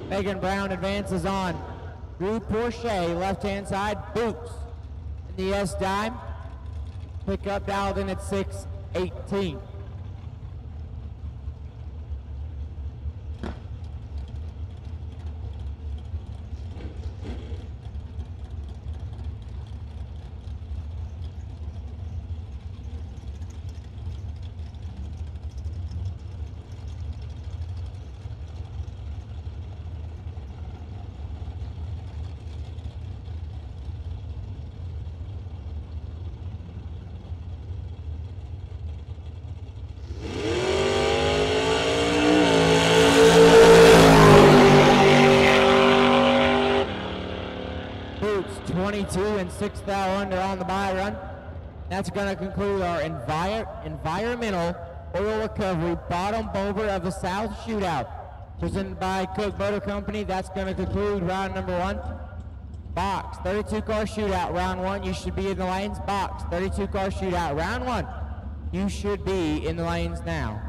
Megan Brown advances on. Drew Porche, left-hand side, boots in the S dime. Pick up dialed in at 618. And 6 thou under on the buy run. That's going to conclude our environmental oil recovery bottom boulder of the South Shootout, presented by Cook Motor Company. That's going to conclude round number 1. Box 32 car shootout round 1. You should be in the lanes. Box 32 car shootout round 1. You should be in the lanes now.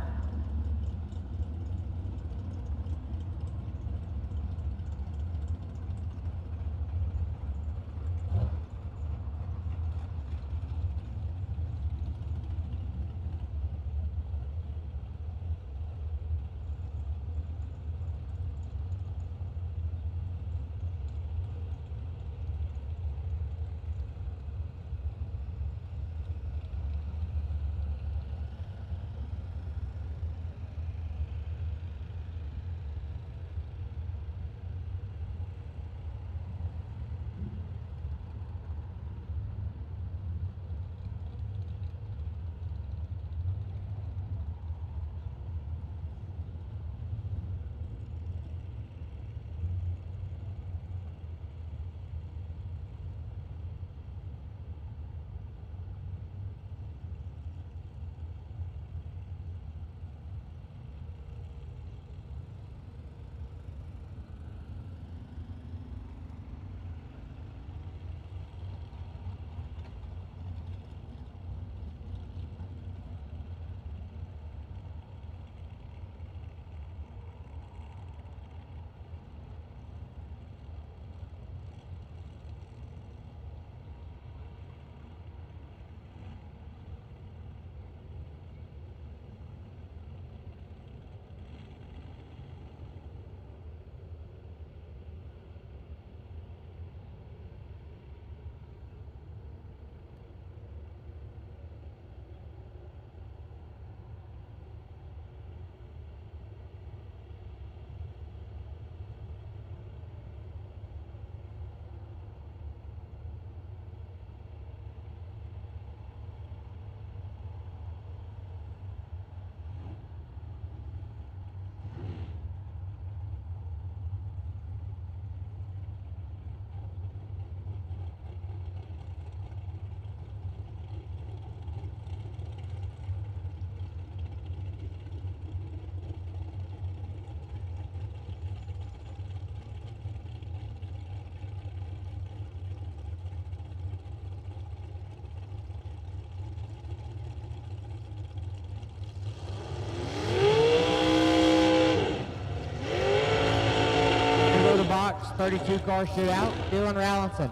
Box 32 car shootout. Dylan Rallinson,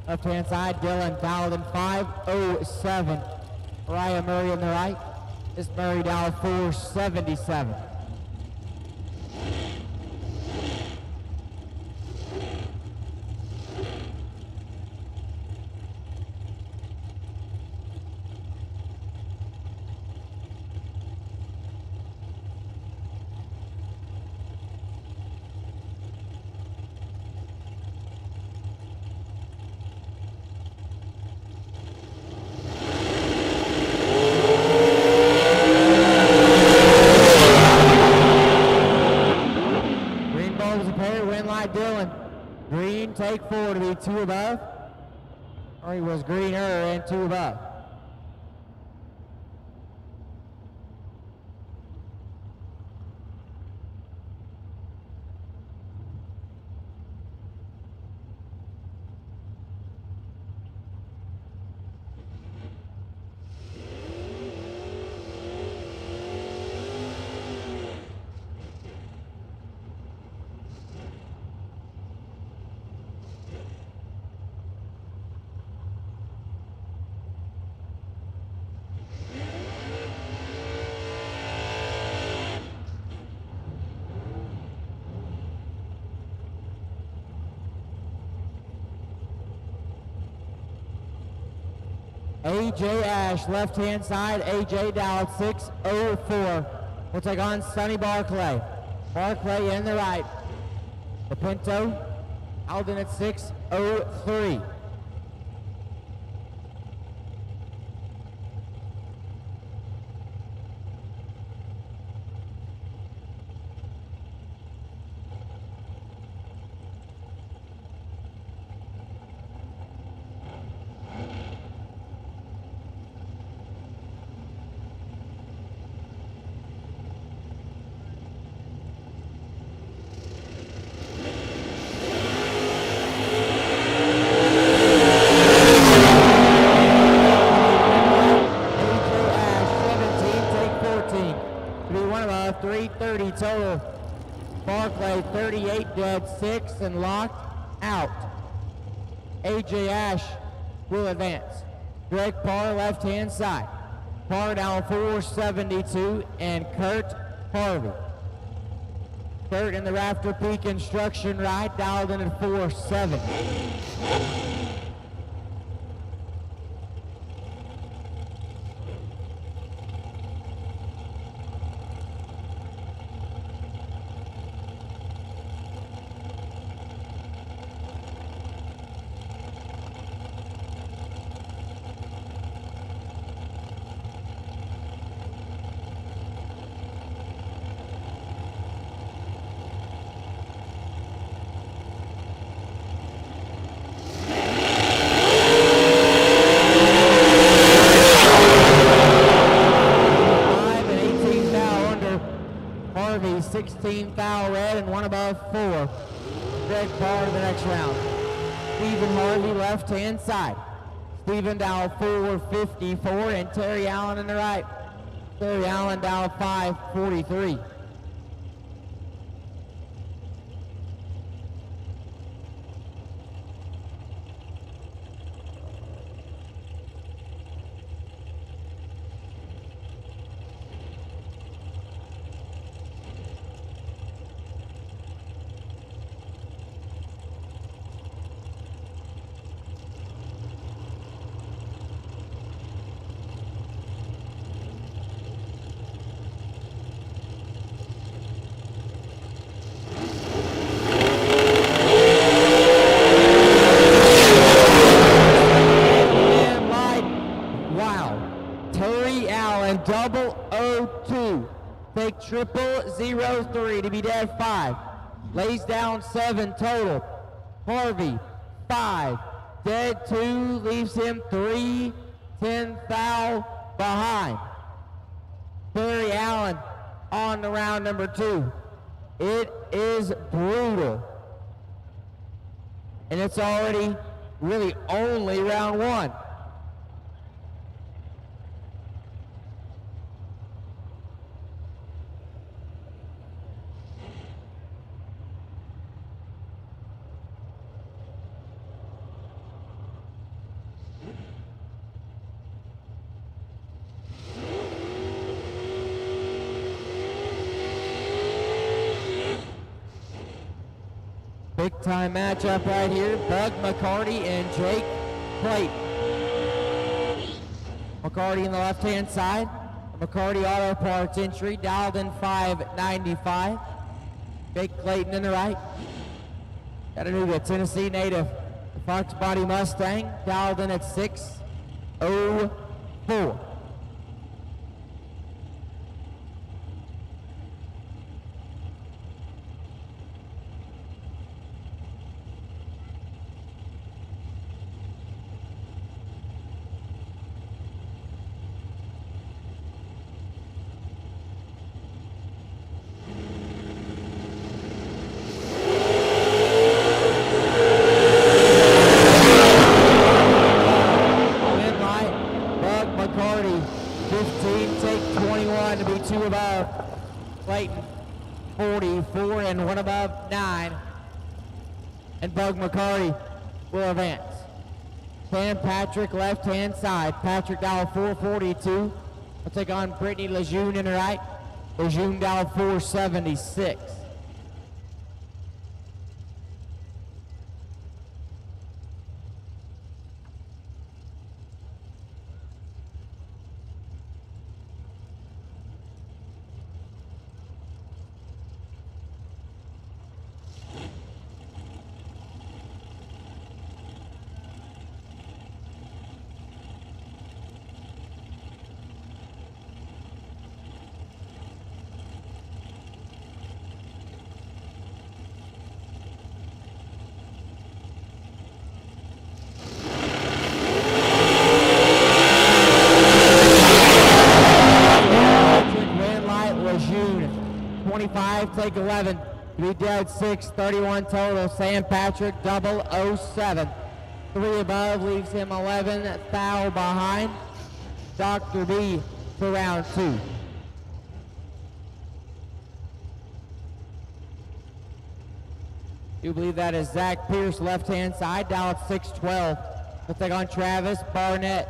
left-hand side. Dylan dialed in 507. Mariah Murray on the right. Miss Murray dialed 477. brake forward to be 2 above. Or he was greener and 2 above. AJ Ash, left-hand side. AJ dialed 604. We'll take on Sonny Barclay. Barclay in the right. The Pinto, Alden at 603. Total. Barclay 38 dead, 6 and locked out. AJ Ash will advance. Greg Parr left hand side. Parr down 472 and Kurt Harvey. Kurt in the Rafter Peak instruction ride, dialed in at 4-7. Harvey, 16 foul red and 1 above 4. Greg Parr to the next round. Stephen Harvey, left-hand side. Stephen Dow 454 and Terry Allen in the right. Terry Allen Dow 543. Take 0003 to be dead 5. Lays down 7 total. Harvey 5. Dead 2 leaves him 3. 10 foul behind. Terry Allen on to round number 2. It is brutal. And it's already really only round 1. Big time matchup right here. Bug McCarty and Jake Clayton. McCarty in the left hand side. McCarty Auto Parts entry, dialed in 595. Jake Clayton in the right. Chattanooga, Tennessee native. The Fox Body Mustang, dialed in at 604. 15, take 21 to be 2 above. Clayton, 44 and 1 above, 9. And Bug McCarty will advance. Sam Patrick, left-hand side. Patrick dial 442. We'll take on Brittany Lejeune in the right. Lejeune dial 476. Take 11, be dead 6, 31 total. Sam Patrick, 007. 3 above leaves him 11, foul behind. Dr. B for round 2. You believe that is Zach Pierce, left-hand side, dial at 612. We'll take on Travis Barnett.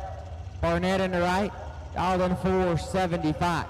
Barnett in the right, dialed in 475.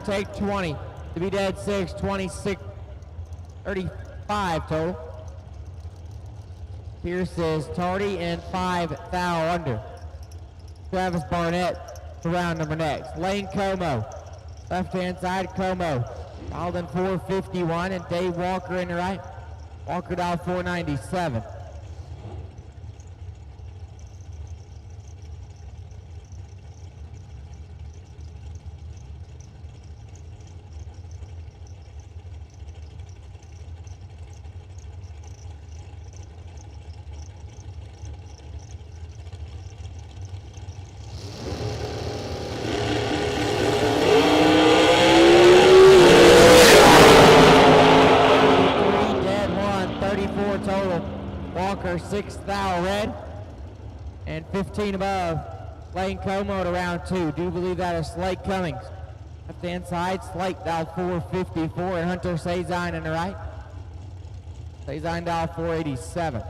Take 20, to be dead 6, 26, 35 total. Pierce is tardy and 5 foul under. Travis Barnett for round number next. Lane Como, left-hand side, Como. Dialed in 451 and Dave Walker in the right. Walker dialed 497. Walker, 6 foul red, and 15 above. Lane Como to round 2. Do believe that is Slate Cummings. Left-hand side, Slate dial 454, and Hunter Sazine in the right. Sazine dial 487.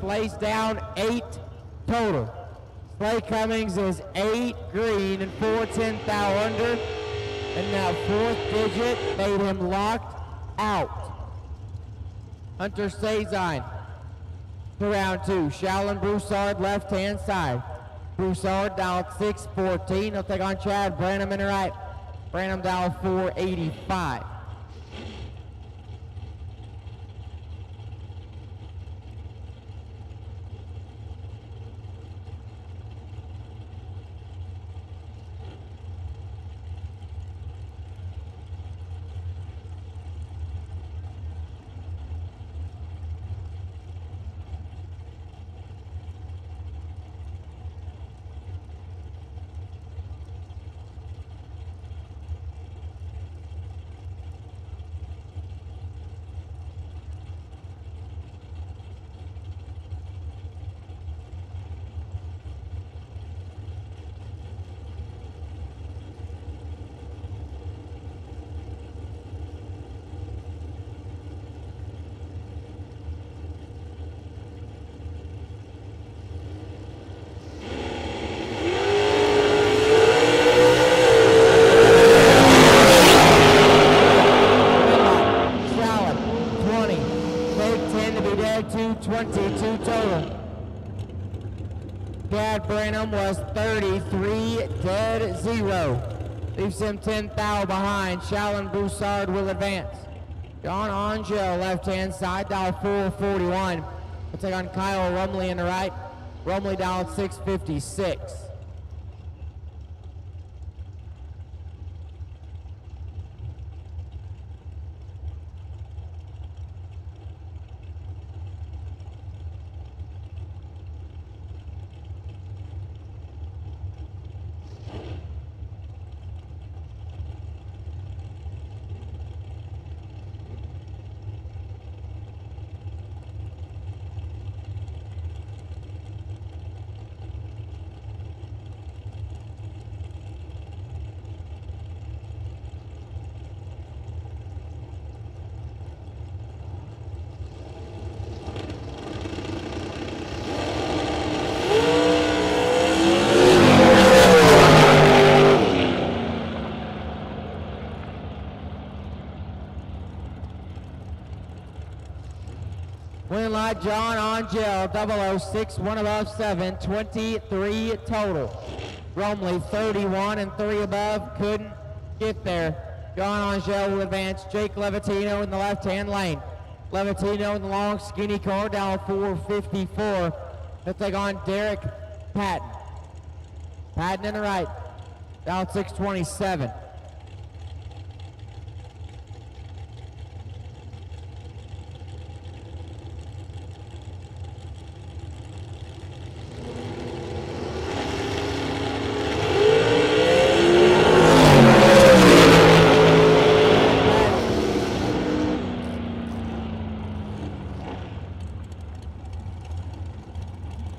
Lays down 8 total. Slate Cummings is 8 green and 410 foul under, and that 4th digit made him locked out. Hunter Sazine to round 2. Shallon Broussard, left-hand side. Broussard dialed 614. He'll take on Chad Branham in the right. Branham dialed 485. Brenham was 33-0. Leaves him 10 thou behind. Shallon Broussard will advance. John Angel, left-hand side, dial 441. We'll take on Kyle Rumley in the right. Rumley dialed 656. Win light, John Angel, 006, 1 above 7, 23 total. Rumley, 31 and 3 above, couldn't get there. John Angel will advance. Jake Levatino in the left-hand lane. Levatino in the long, skinny car, down 454. He'll take on Derek Patton. Patton in the right, down 627.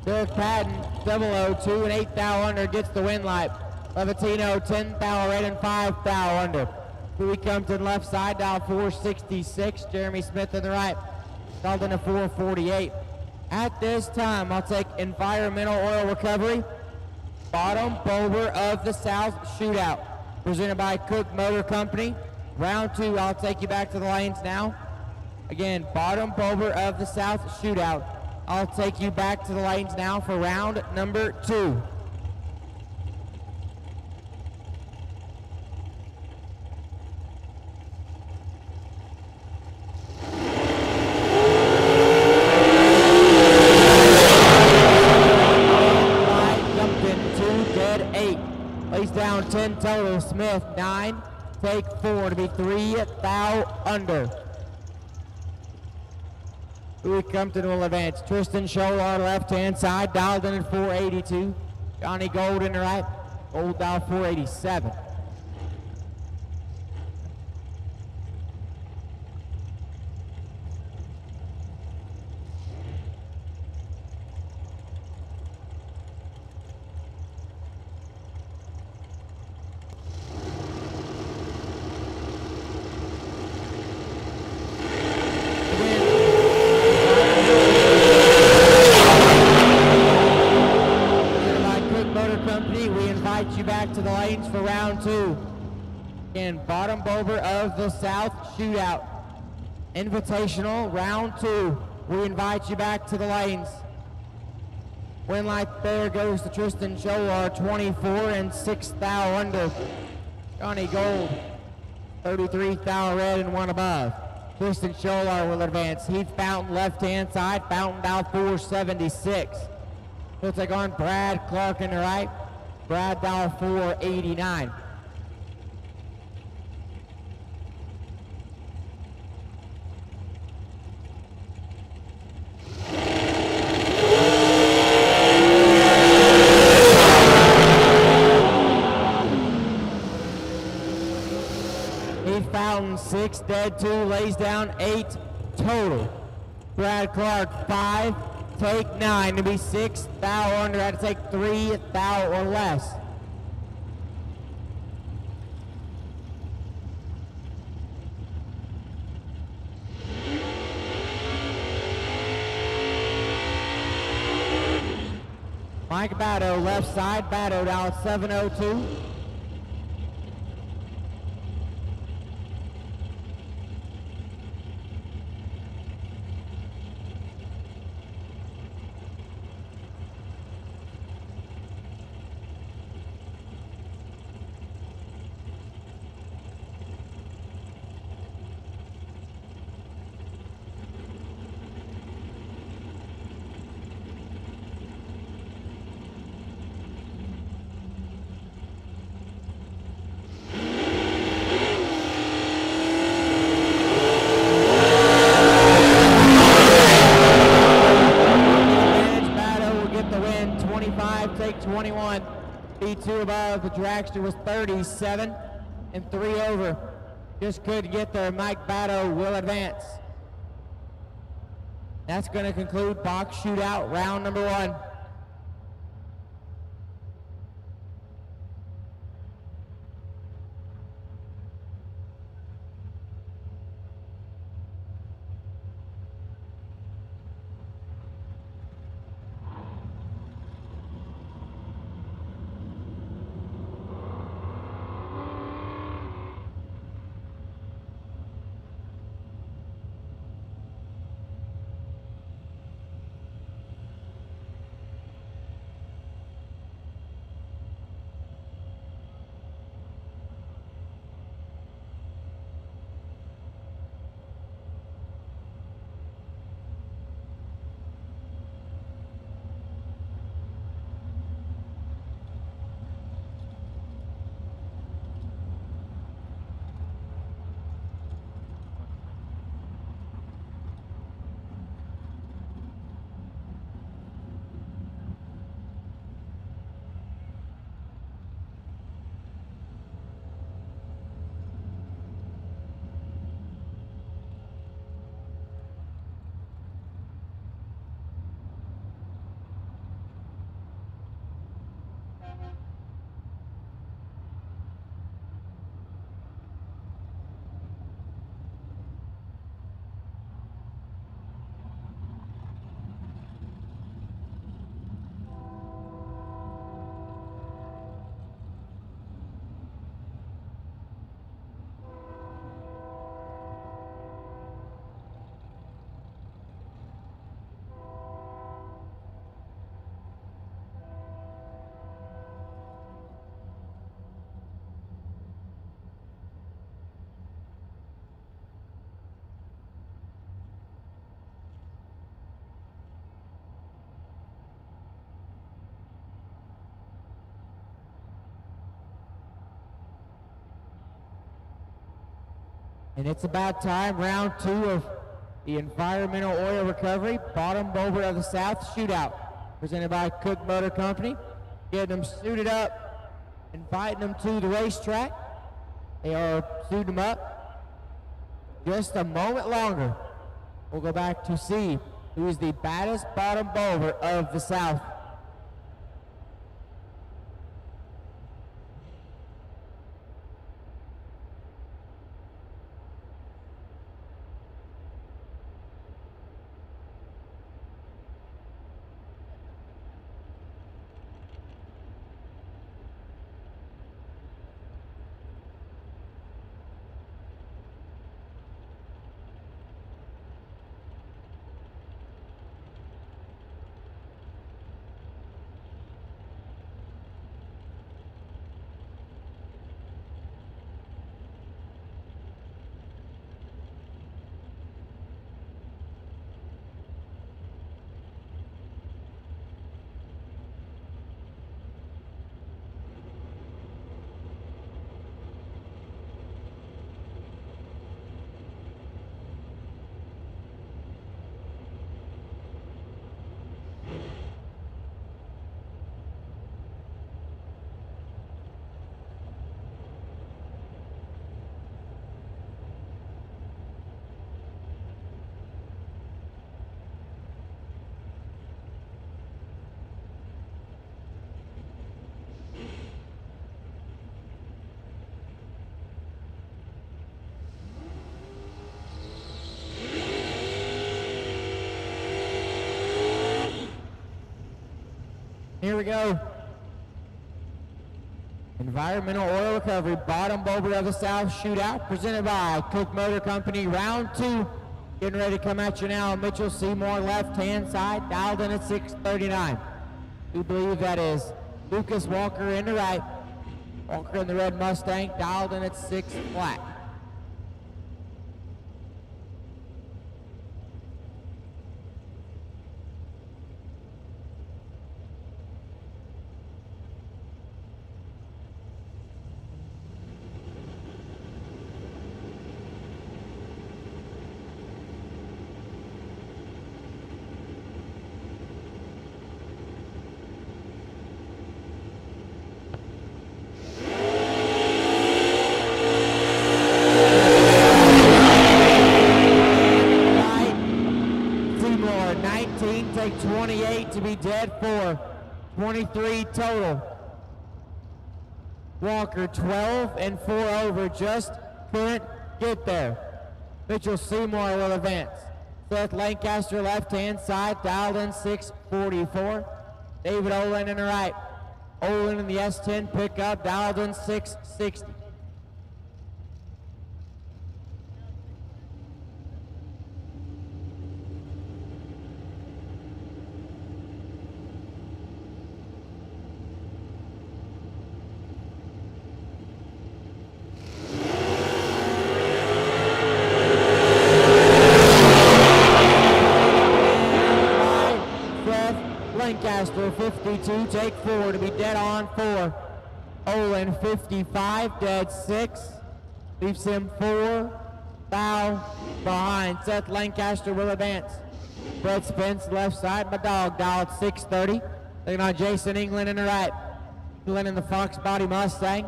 Derek Patton, 002 and 8 thou under, gets the win light. Levatino, 10 thou red and 5 thou under. Louis comes in left side, dial 466. Jeremy Smith in the right, dialed in a 448. At this time, I'll take Environmental Oil Recovery, bottom boulder of the South Shootout, presented by Cook Motor Company. Round 2, I'll take you back to the lanes now. Again, bottom boulder of the South Shootout. I'll take you back to the lanes now for round number 2. Jumped in 2, dead 8. Lays down 10 total. Smith, 9. Take 4 to be 3 thou under. Louis Compton will advance. Tristan Scholar, left-hand side, dialed in at 482. Johnny Gold in the right, Gold dial 487. You back to the lanes for round 2. Again, bottom boulder of the South Shootout. Invitational, round 2. We invite you back to the lanes. Win light there goes to Tristan Scholar, 24 and 6 thou under. Johnny Gold, 33 thou red and 1 above. Tristan Scholar will advance. Heath Fountain, left-hand side, Fountain dial 476. He'll take on Brad Clark in the right. Brad dial 489. Heath Fountain, 6, dead 2, lays down 8 total. Brad Clark, 5. Take 9 to be 6 thou under. Had to take 3 thou or less. Mike Batto, left side. Batto down 702. two above. The dragster was 37 and 3 over. Just couldn't get there. Mike Batto will advance. That's going to conclude box shootout round number 1. And it's about time, round 2 of the Environmental Oil Recovery Bottom Boulder of the South Shootout, presented by Cook Motor Company. Getting them suited up, inviting them to the racetrack. They are suiting them up. Just a moment longer, we'll go back to see who is the baddest bottom boulder of the South. Here we go. Environmental Oil Recovery Bottom Boulder of the South Shootout, presented by Cook Motor Company. Round 2, getting ready to come at you now. Mitchell Seymour, left-hand side, dialed in at 639. We believe that is Lucas Walker in the right. Walker in the red Mustang, dialed in at 6 flat. 23 total. Walker 12 and 4 over, just couldn't get there. Mitchell Seymour will advance. Seth Lancaster left-hand side, dialed in 644. David Olin in the right. Olin in the S10 pickup, dialed in 660. Lancaster 52, take 4 to be dead on 4. Olin 55, dead 6. Leaves him 4 foul behind. Seth Lancaster will advance. Brett Spence left side, my dog dialed 630. Taking on Jason England in the right. England in the Fox Body Mustang.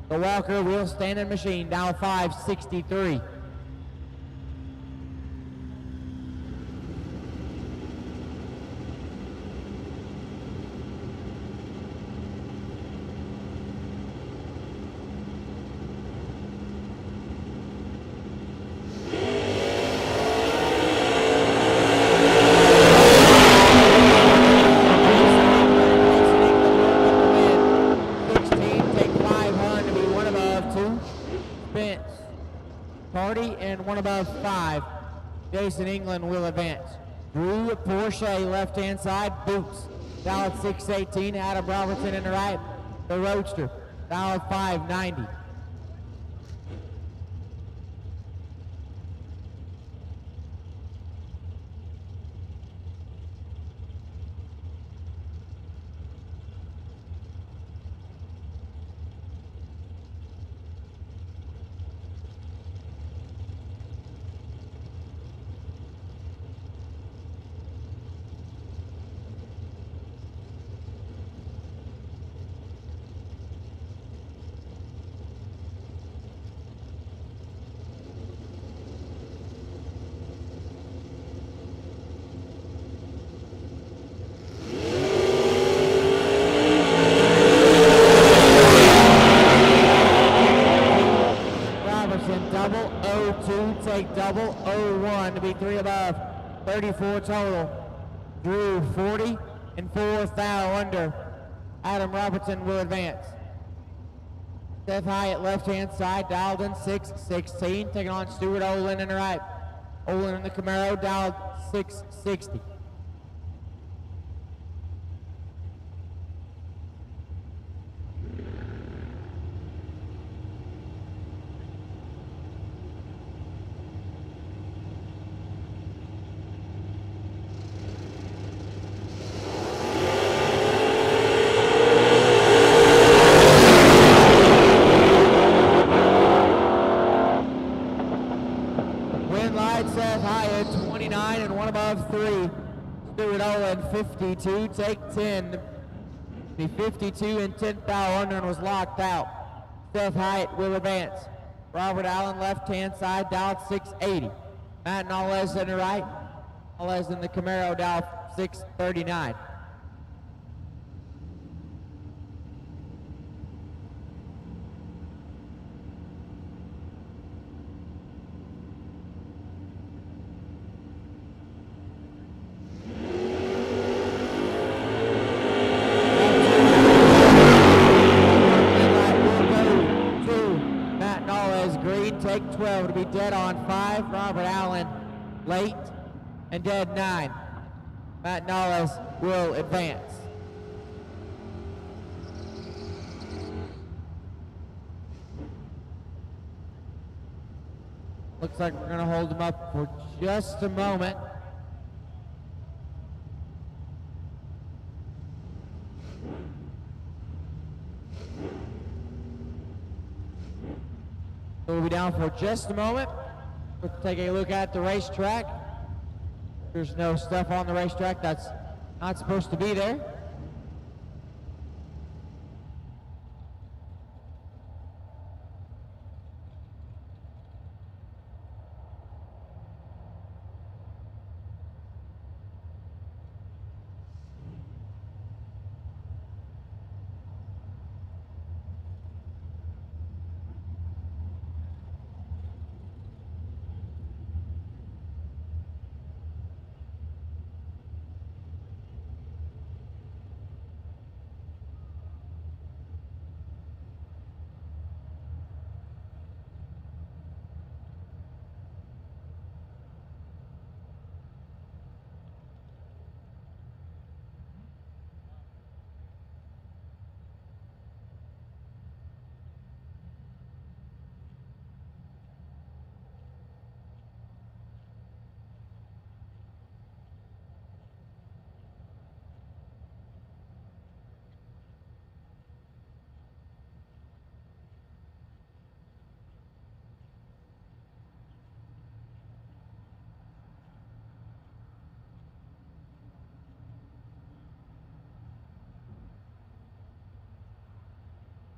The Walker wheel standing machine, dial 563. One above 5. Jason England will advance. Drew Porsche left-hand side, Boots. Dial at 618. Adam Robertson in the right. The Roadster. Dial at 590. Double 01 to be 3 above, 34 total. Drew 40 and 4 foul under. Adam Robertson will advance. Seth Hyatt left-hand side, dialed in 616, taking on Stuart Olin in the right. Olin in the Camaro, dialed 660. Seth Hyatt 29 and 1 above 3. Stuart Olin 52, take 10. The 52 and 10 foul under and was locked out. Seth Hyatt will advance. Robert Allen left-hand side, dialed 680. Matt Nolles in the right. Nolles in the Camaro, dialed 639. Take 12 to be dead on 5. Robert Allen late and dead 9. Matt Nolles will advance. Looks like we're going to hold him up for just a moment. We'll be down for just a moment. We'll take a look at the racetrack. There's no stuff on the racetrack that's not supposed to be there.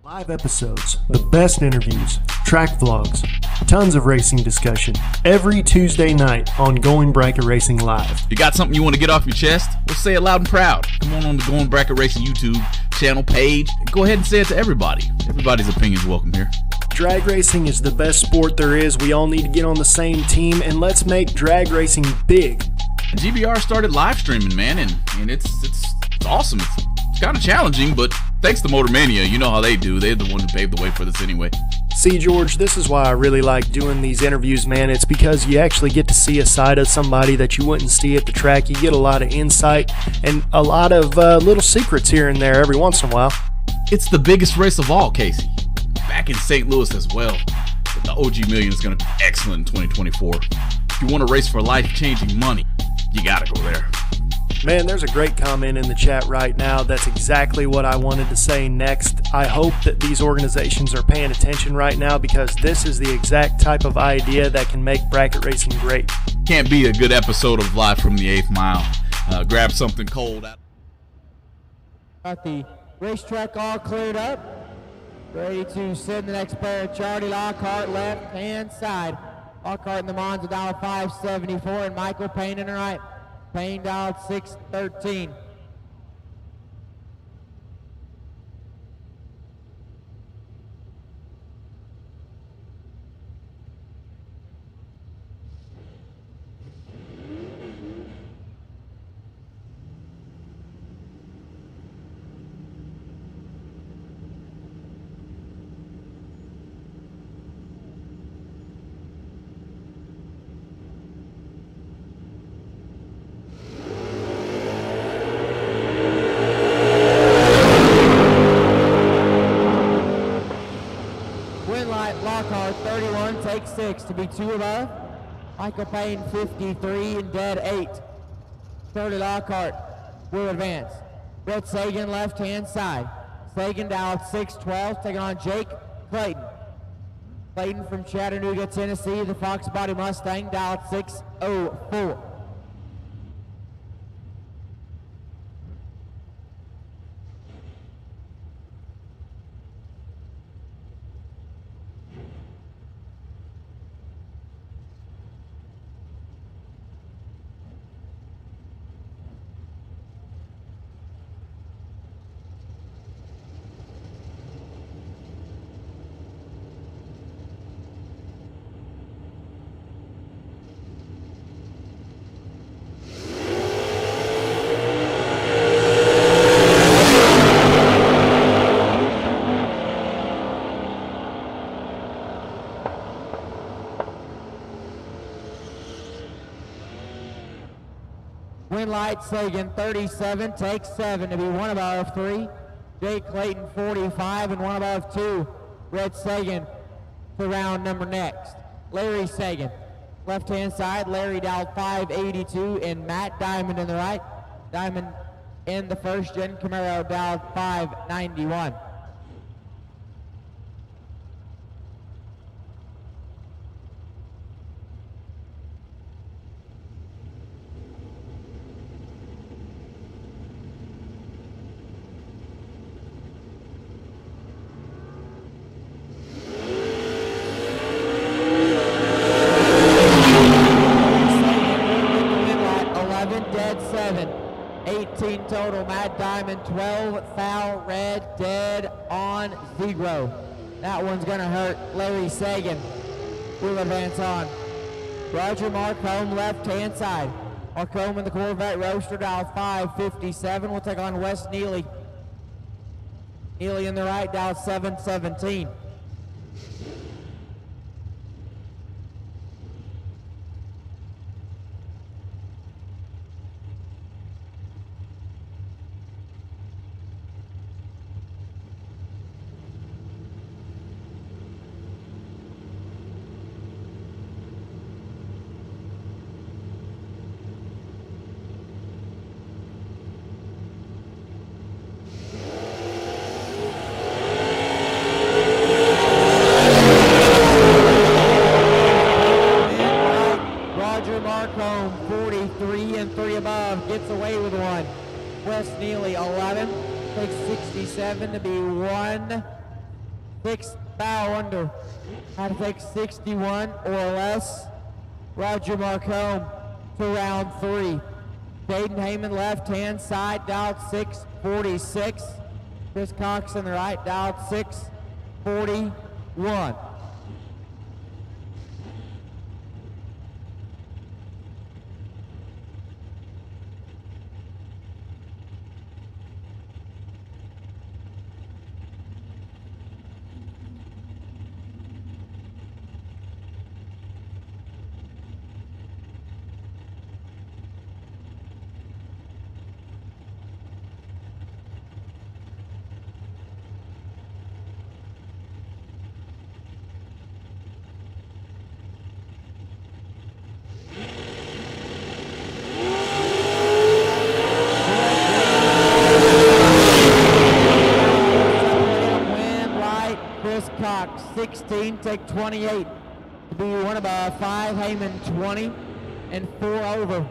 Live episodes, the best interviews, track vlogs, tons of racing discussion, every Tuesday night on Going Bracket Racing Live. You got something you want to get off your chest? Well, say it loud and proud. Come on the Going Bracket Racing YouTube channel page. Go ahead and say it to everybody. Everybody's opinion's welcome here. Drag racing is the best sport there is. We all need to get on the same team, and let's make drag racing big. GBR started live streaming, man, and it's awesome. It's kind of challenging, but thanks to Motor Mania, you know how they do. They're the one who paved the way for this anyway. See, George, this is why I really like doing these interviews, man. It's because you actually get to see a side of somebody that you wouldn't see at the track. You get a lot of insight and a lot of little secrets here and there every once in a while. It's the biggest race of all, Casey. Back in St. Louis as well. But the OG Million is going to be excellent in 2024. If you want to race for life-changing money, you got to go there. Man, there's a great comment in the chat right now. That's exactly what I wanted to say next. I hope that these organizations are paying attention right now because this is the exact type of idea that can make bracket racing great. Can't be a good episode of Live from the 8th Mile. Grab something cold out. Got the racetrack all cleared up. Ready to send the next player. Charlie Lockhart, left-hand side. Lockhart in the Monza, dial 574, and Michael Payne in the right. Payne dialed 613. Lockhart 31, take 6 to be 2 above. Michael Payne 53 and dead 8. Charlie Lockhart will advance. Brett Sagan left hand side. Sagan dialed 612, taking on Jake Clayton. Clayton from Chattanooga, Tennessee, the Fox Body Mustang, dialed 604. Light Sagan 37, take 7 to be 1 above 3. Jake Clayton 45 and 1 above 2. Brett Sagan for round number next. Larry Sagan, left hand side. Larry dialed 582 and Matt Diamond in the right. Diamond in the first gen Camaro dialed 591. Total, Matt Diamond 12, foul, red, dead on 0. That one's gonna hurt. Larry Sagan will advance on. Roger Marcombe, left hand side. Marcombe in the Corvette Roadster, dial 557. We'll take on Wes Neely. Neely in the right, dial 717. 6 foul under. Had to take 61 or less. Roger Marcombe to round 3. Jaden Heyman left hand side, dialed 646. Chris Cox on the right, dialed 641. Chris Cox, 16, take 28 to be one above 5. Heyman, 20 and 4 over.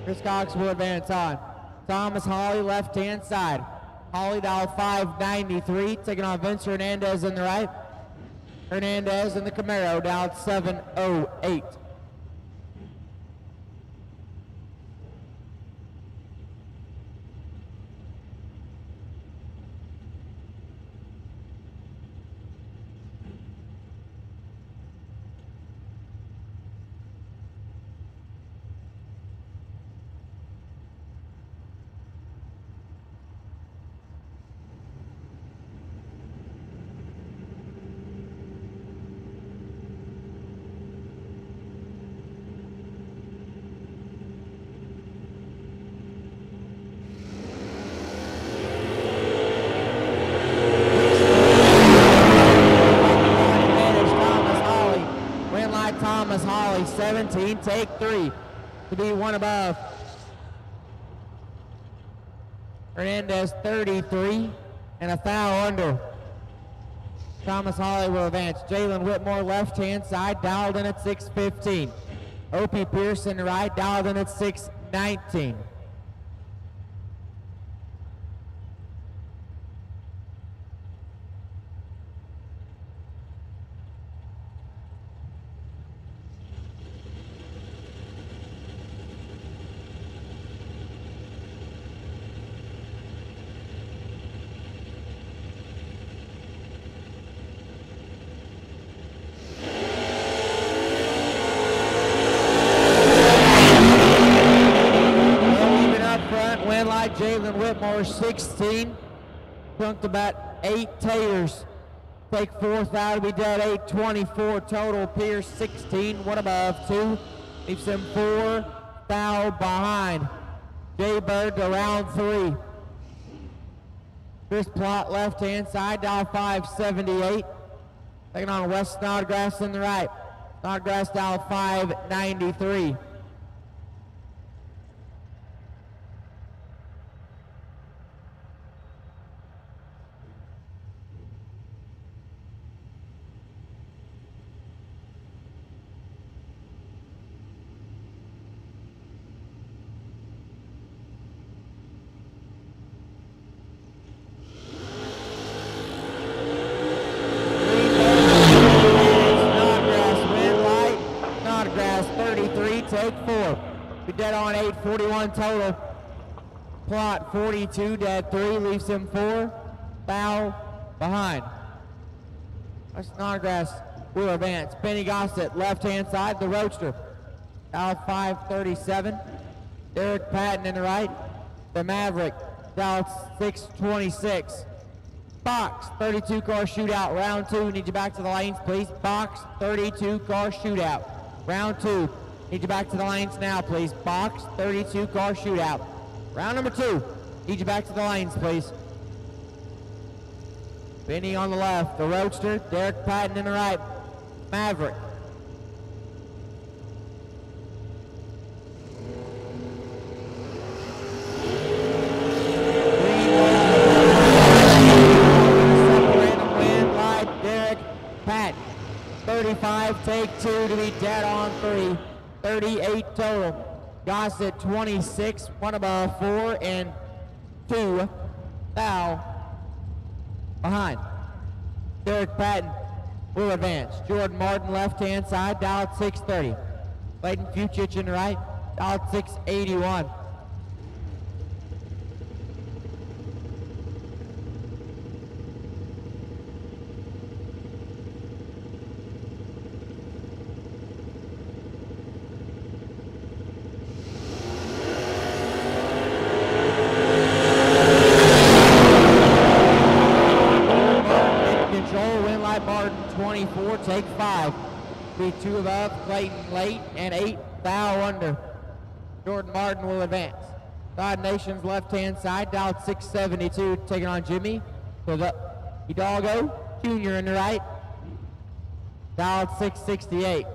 Chris Cox will advance on. Thomas Hawley, left hand side. Hawley dial 593, taking on Vince Hernandez in the right. Hernandez in the Camaro, dialed 708. Thomas Hawley, 17, take 3 to be one above. Hernandez, 33 and a foul under. Thomas Hawley will advance. Jalen Whitmore, left hand side, dialed in at 615. Opie Pearson, right, dialed in at 619. Jalen Whitmore, 16, dunked about 8 taters. Take 4th out, to be dead 824 total. Pierce, 16, one above 2. Leaves him 4 foul behind. Jay Bird to round 3. Chris Plott, left hand side, dial 578. Taking on Wes Snodgrass in the right. Snodgrass dial 593. Take 4. Be dead on 841 total. Plot 42, dead 3, leaves him 4 foul behind. Snodgrass will advance. Benny Gossett, left hand side, the Roadster. Dial 537. Derek Patton in the right. The Maverick, dial 626. Box 32 car shootout, round 2. Need you back to the lanes, please. Box 32 car shootout, round 2. Need you back to the lanes now, please. Box 32 car shootout. Round number 2. Need you back to the lanes, please. Benny on the left. The Roadster. Derek Patton in the right. Maverick. Random win by Derek Patton. 35, take 2 to be dead on 3. 38 total. Gossett 26, one above 4 and 2 foul behind. Derek Patton will advance. Jordan Martin, left-hand side, dialed 630. Clayton Fuchich in the right, dialed 681. Take 5. Be 2 above, Clayton late, and 8 foul under. Jordan Martin will advance. God Nation's left-hand side, dialed 672, taking on Jimmy. So the Hidalgo Jr. in the right, dialed 668.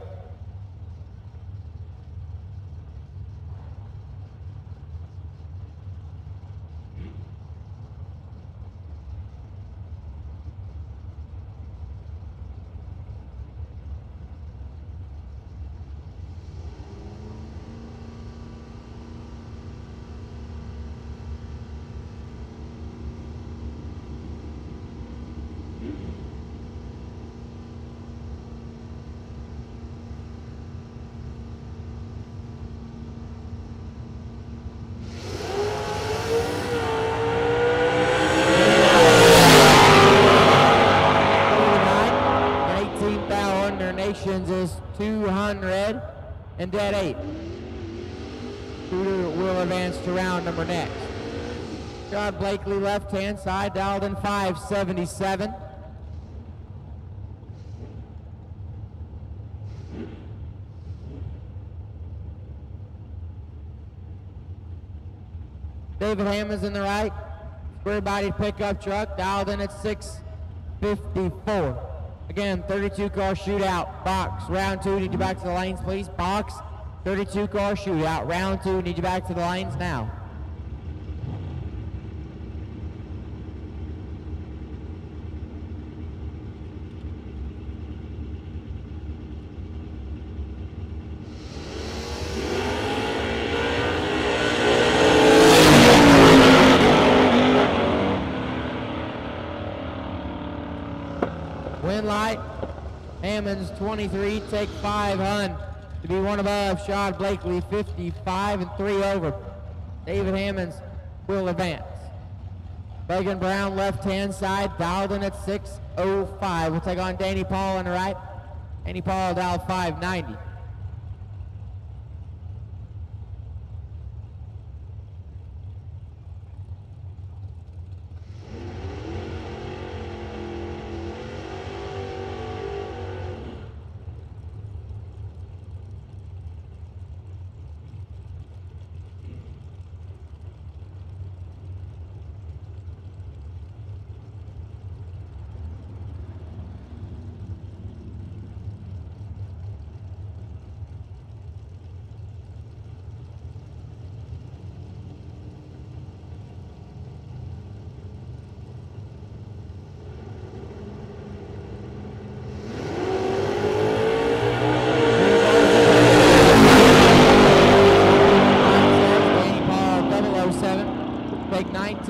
Is 200 and dead 8. Shooter will advance to round number next. John Blakely, left-hand side, dialed in 577. David Hammonds in the right. Square-bodied pickup truck, dialed in at 654. Again, 32-car shootout. Box, round 2, need you back to the lanes, please. Box, 32-car shootout. Round 2, need you back to the lanes now. Win light, Hammonds 23, take 5 hun. To be 1 above, Sean Blakely 55 and 3 over. David Hammonds will advance. Megan Brown, left-hand side, dialed in at 605. We'll take on Danny Paul on the right. Danny Paul dialed 590.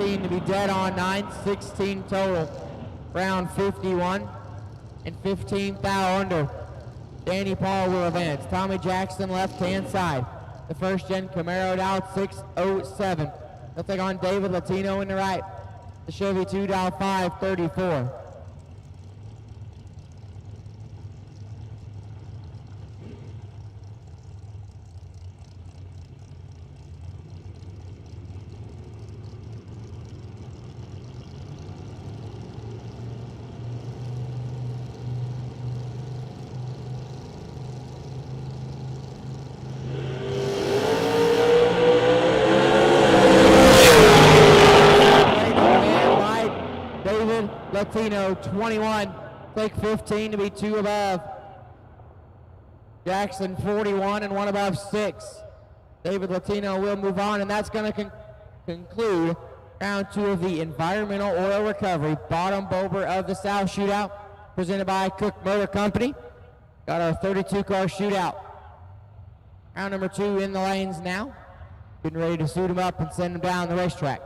To be dead on 9, 16 total. Round 51 and 15 foul under. Danny Paul will advance. Tommy Jackson, left-hand side. The first-gen Camaro dialed 607. He'll take on David Latino in the right. The Chevy 2 dialed 534. Latino 21, take 15 to be 2 above. Jackson 41 and 1 above 6. David Latino will move on, and that's going to conclude round 2 of the Environmental Oil Recovery Bottom Bober of the South Shootout, presented by Cook Motor Company. Got our 32-car shootout. Round number 2 in the lanes now. Getting ready to suit them up and send them down the racetrack.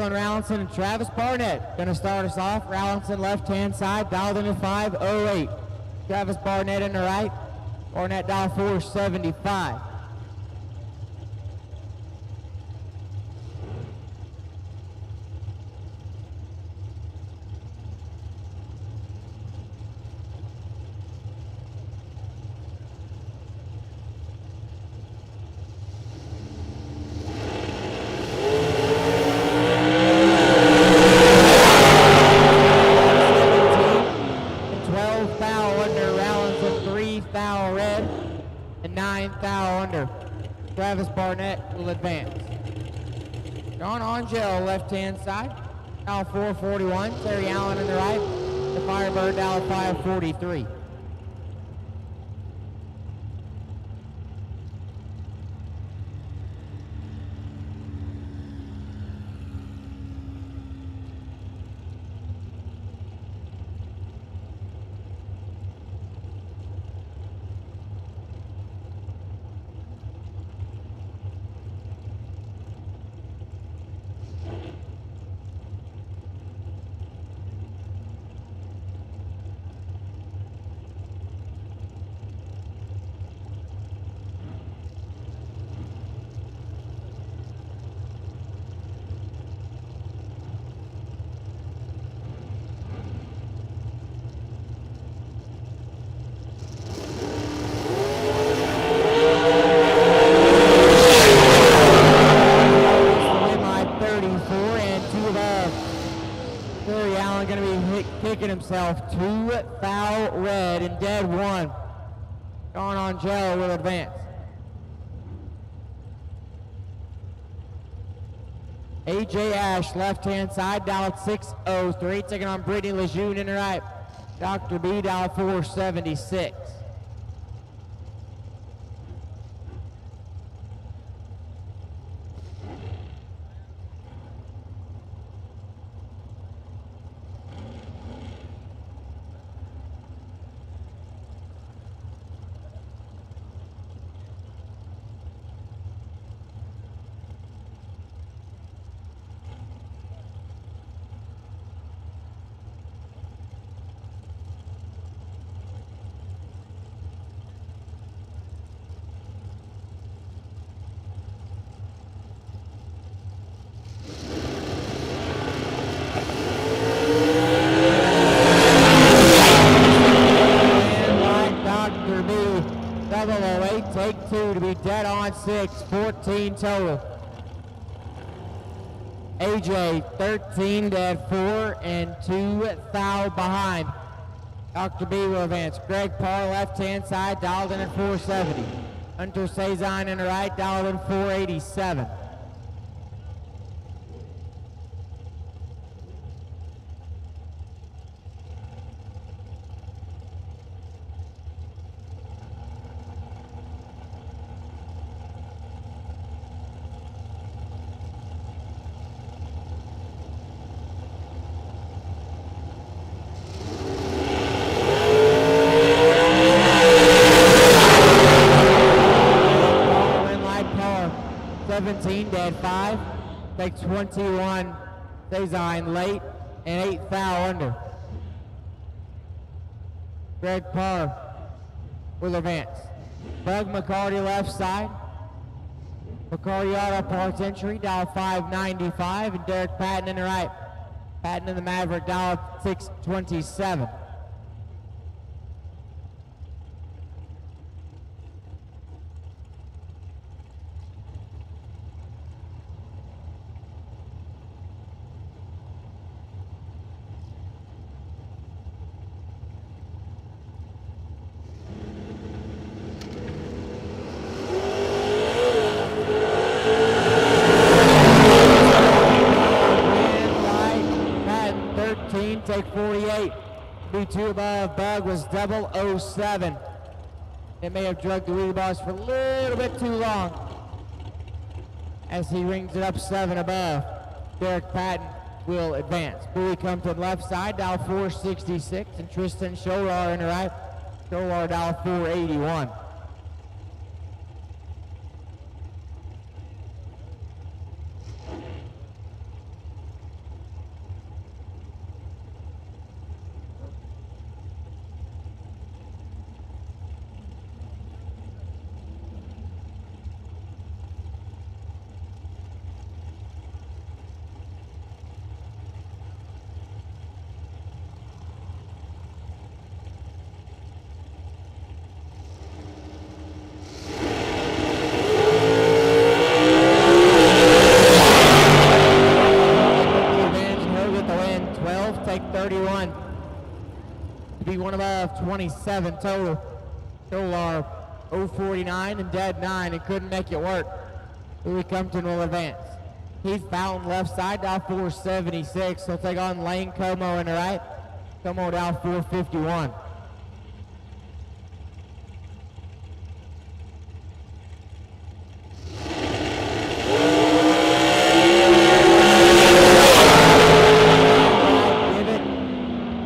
Dylan Rallinson and Travis Barnett gonna start us off. Rallinson left-hand side, dialed in at 5:08. Travis Barnett in the right. Barnett dialed 4:75. Travis Barnett will advance. John Angel, left-hand side, dial 441. Terry Allen in the right. The Firebird, dial 543. Himself 2 foul red and dead 1. John Angelo will advance. AJ Ash, left-hand side, dialed 603, taking on Brittany Lejeune in the right. Dr. B, dialed 476. Take 2 to be dead on 6, 14 total. AJ 13 dead 4 and 2 foul behind. Dr. B will advance. Greg Parr, left-hand side, dialed in at 470. Hunter Cezanne in the right, dialed in 487. Dead 5, take 21, Cezanne late, and 8 foul under. Greg Parr will advance. Bug McCarty left side. McCarty auto parts entry, dial 595, and Derek Patton in the right. Patton in the Maverick, dial 627. Take 48, B2 above. Bug was 007. It may have drugged the wheelie bars for a little bit too long as he rings it up 7 above. Derek Patton will advance. Bowie comes to the left side, dial 466, and Tristan Scholar in the right. Scholar dial 481. both take 31 to be one above 27 total. Total are 049 and dead 9 and couldn't make it work. Louis Compton will advance. Heath Fountain left side, dial 476. He'll take on Lane Como in the right. Como dial 451.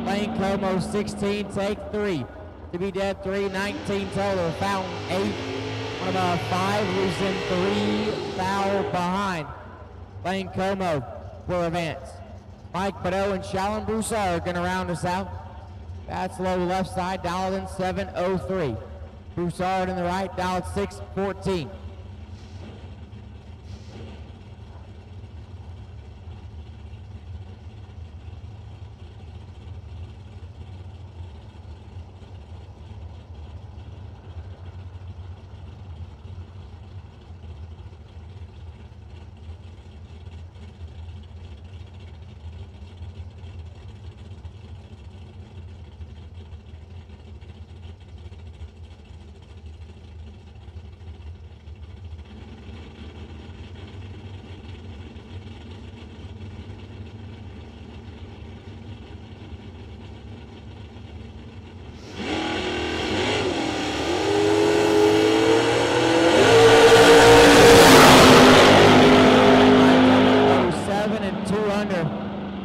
Lane Como 16, take 3. To be dead 3, 19 total. Fountain 8, one above 5, losing 3, foul behind. Lane Como will advance. Mike Badeau and Shalon Broussard are going to round us out. That's low left side, dialed in 703. Broussard in the right, dialed 614.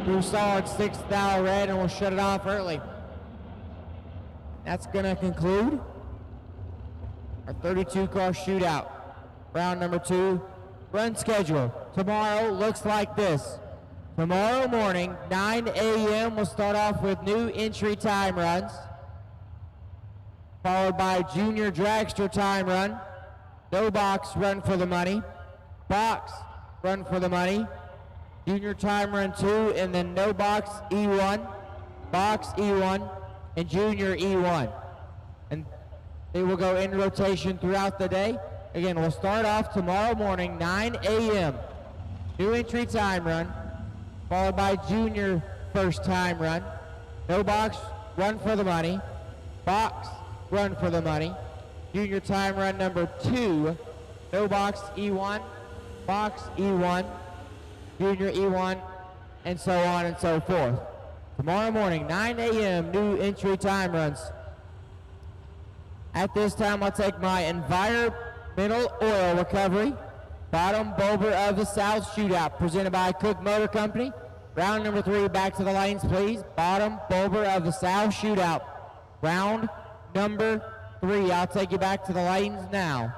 Broussard 6th thou red, and we'll shut it off early. That's going to conclude our 32-car shootout. Round number 2 run schedule. Tomorrow looks like this. Tomorrow morning, 9 a.m., we'll start off with new entry time runs, followed by junior dragster time run, no box run for the money, box run for the money, junior time run 2, and then no box E1, box E1, and junior E1. And they will go in rotation throughout the day. Again, we'll start off tomorrow morning, 9 a.m. New entry time run, followed by junior first time run, no box run for the money, box run for the money, junior time run number 2, no box E1, box E1, junior E1, and so on and so forth. Tomorrow morning, 9 a.m., new entry time runs. At this time, I'll take my environmental oil recovery, bottom bulber of the South shootout, presented by Cook Motor Company. Round number 3, back to the lanes, please. Bottom bulber of the South shootout. Round number 3, I'll take you back to the lanes now.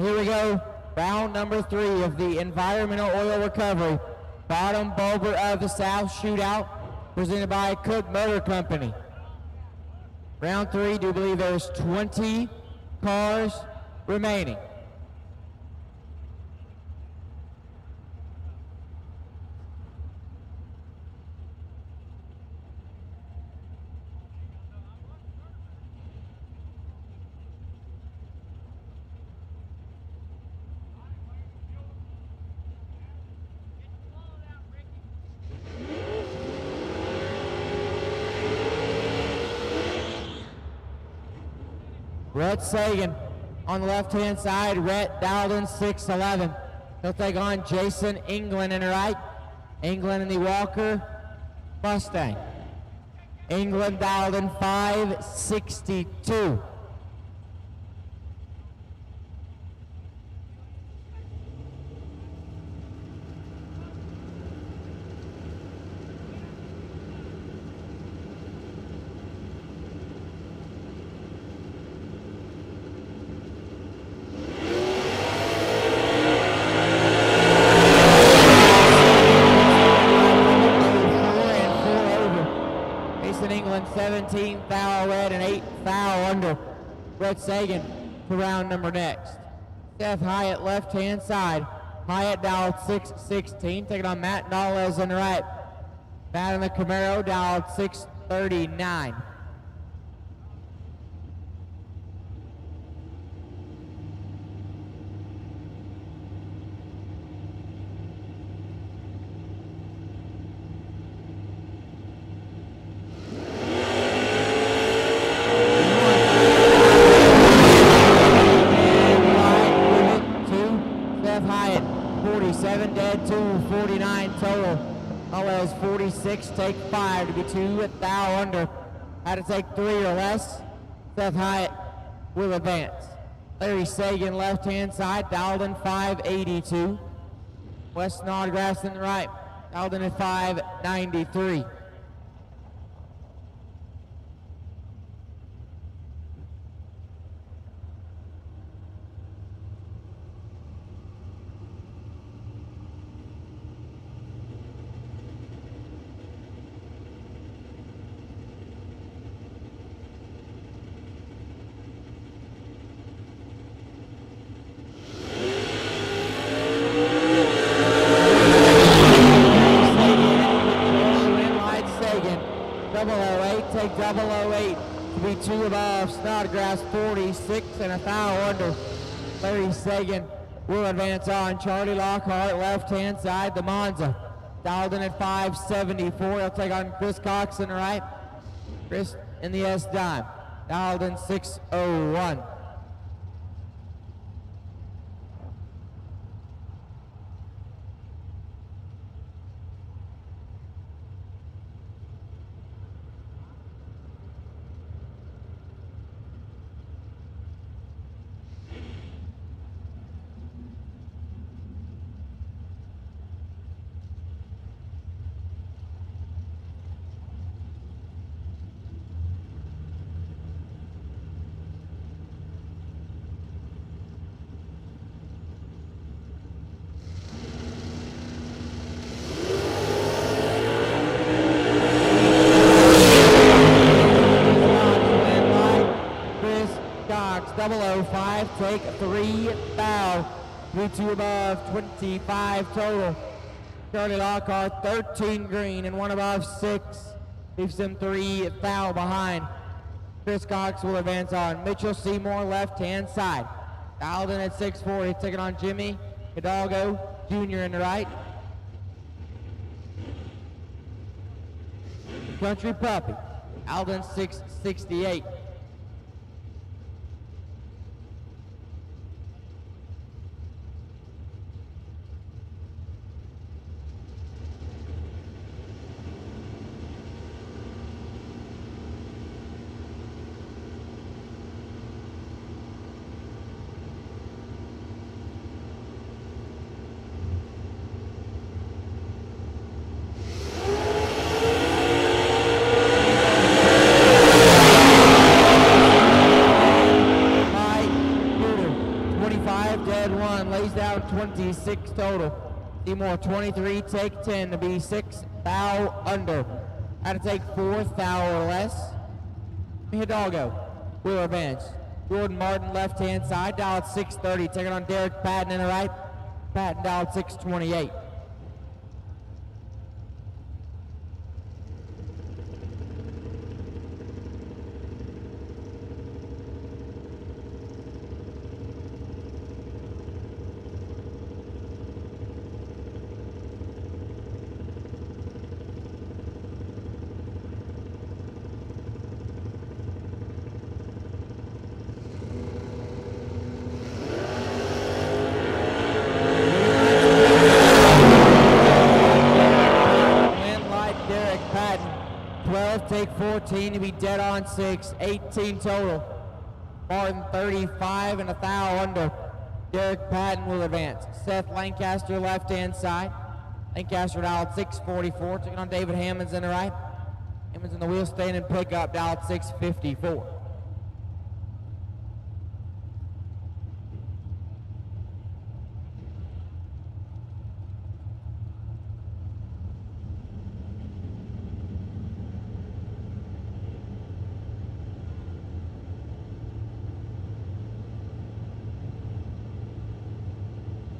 Here we go. Round number 3 of the environmental oil recovery. Bottom bulber of the South Shootout, presented by Cook Motor Company. Round 3, do believe there's 20 cars remaining. Rhett Sagan on the left-hand side. Rhett dialed in 6'11". He'll take on Jason England in the right. England in the Walker Mustang. England dialed in 5'62". England 17 foul red and 8 foul under. Rhett Sagan to round number next. Seth Hyatt left-hand side. Hyatt dialed 6'16", taking on Matt Nales on the right. Matt in the Camaro dialed 6'39". Dead 249 total. Nales 46, take 5 to be 2 foul under. Had to take 3 or less. Seth Hyatt will advance. Larry Sagan left-hand side, dialed in 582. Wes Snodgrass in the right, dialed in at 593. Take 008 to be 2 above. Snodgrass 46 and a foul under. Larry Sagan will advance on. Charlie Lockhart left-hand side, the Monza. Dialed in at 574. He'll take on Chris Cox in the right. Chris in the S-Dime. Dialed in 601. Cox, 005, take 3 foul. 3-2 above, 25 total. Charlie Lockhart, 13 green and 1 above, 6. Leaves them 3 foul behind. Chris Cox will advance on. Mitchell Seymour, left-hand side. Dialed in at 6'4", he's taking on Jimmy Hidalgo Jr. in the right. Country Puppy, Alden 668. 35, dead 1, lays down 26 total. Seymour 23, take 10 to be 6 thou under. Had to take 4 thou or less. Hidalgo, wheel advantage. Jordan Martin, left-hand side, dial at 630, taking on Derek Patton in the right. Patton dial at 628. Take 14 to be dead on 6, 18 total. Martin 35 and a thou under. Derek Patton will advance. Seth Lancaster, left-hand side. Lancaster dial at 644, taking on David Hammonds in the right. Hammonds in the wheel stand and pickup, dial at 654.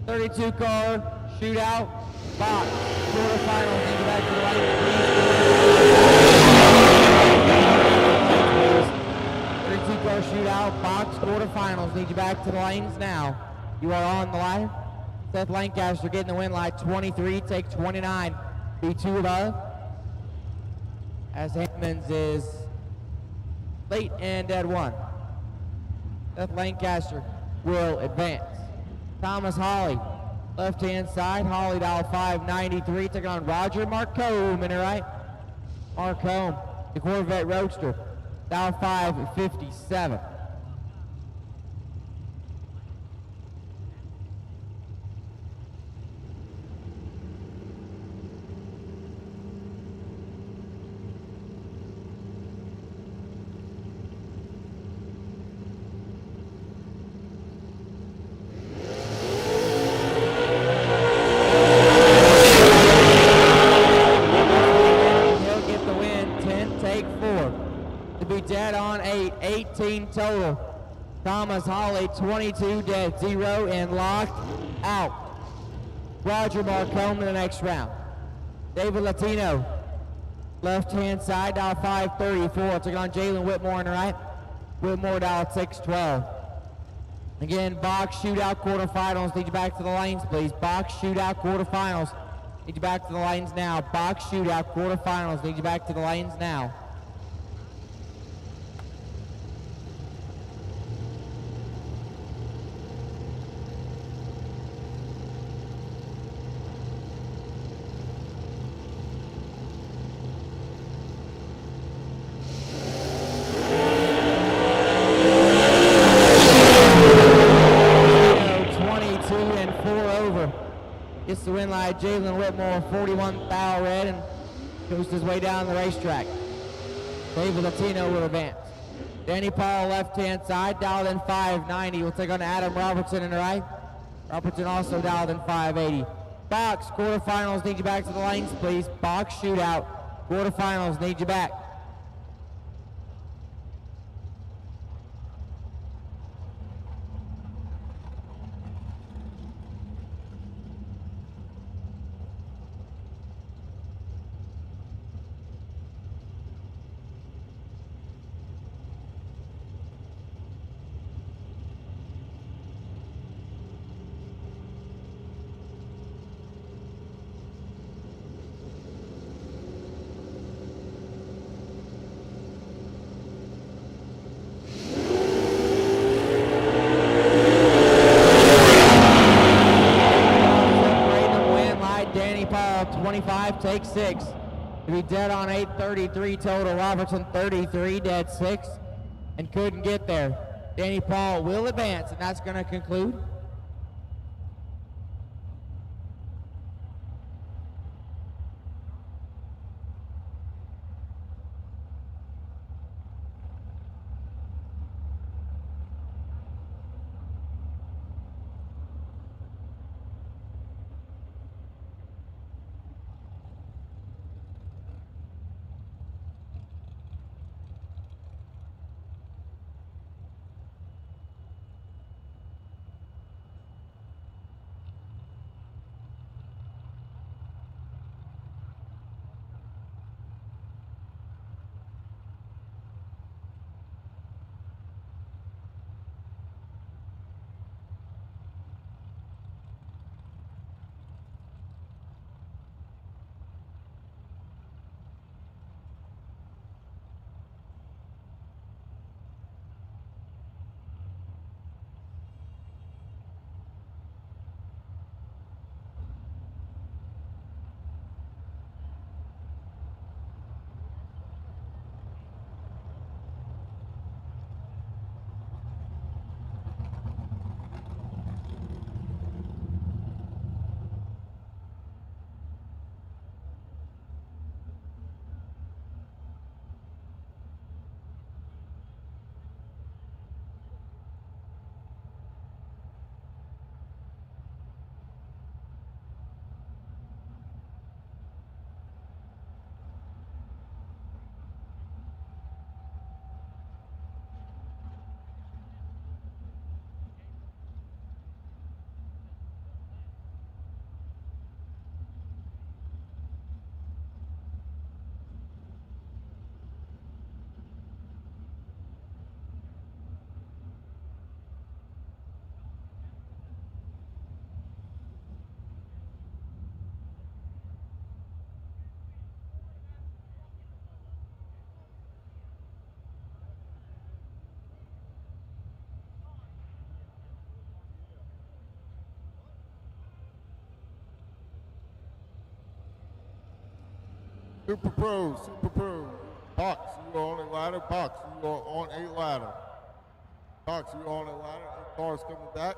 .32 car, shootout, box, quarterfinals, into back to the line, please. 32 car shootout, box, quarterfinals, need you back to the lanes now. You are on the line. Seth Lancaster getting the win light, 23, take 29, B2 above. As Hammonds is late and dead 1. Seth Lancaster will advance. Thomas Hawley, left-hand side. Hawley dial 593, taking on Roger Marcombe in the right. Marcombe, the Corvette Roadster, dial 557. Dead on 8, 18 total. Thomas Hawley 22 dead, 0 and locked out. Roger Marcombe in the next round. David Latino, left-hand side, dial 534, taking on Jalen Whitmore in the right. Whitmore dial 612. Again, box shootout quarterfinals. Need you back to the lanes, please. Box shootout quarterfinals. Need you back to the lanes now. Box shootout quarterfinals. Need you back to the lanes now. Gets the win line, Jalen Whitmore, 41 thou red, and goes his way down the racetrack. David Latino will advance. Danny Paul, left-hand side, dialed in 590. Will take on Adam Robertson in the right. Robertson also dialed in 580. Box, quarterfinals, need you back to the lanes, please. Box shootout, quarterfinals, need you back. Take 6. To be dead on 8, 33 total. Robertson 33, dead 6, and couldn't get there. Danny Paul will advance, and that's going to conclude. Super Pro, Super Pro. Box, you are on a ladder. Box, you are on a ladder. Box, you are on a ladder. 8 cars coming back.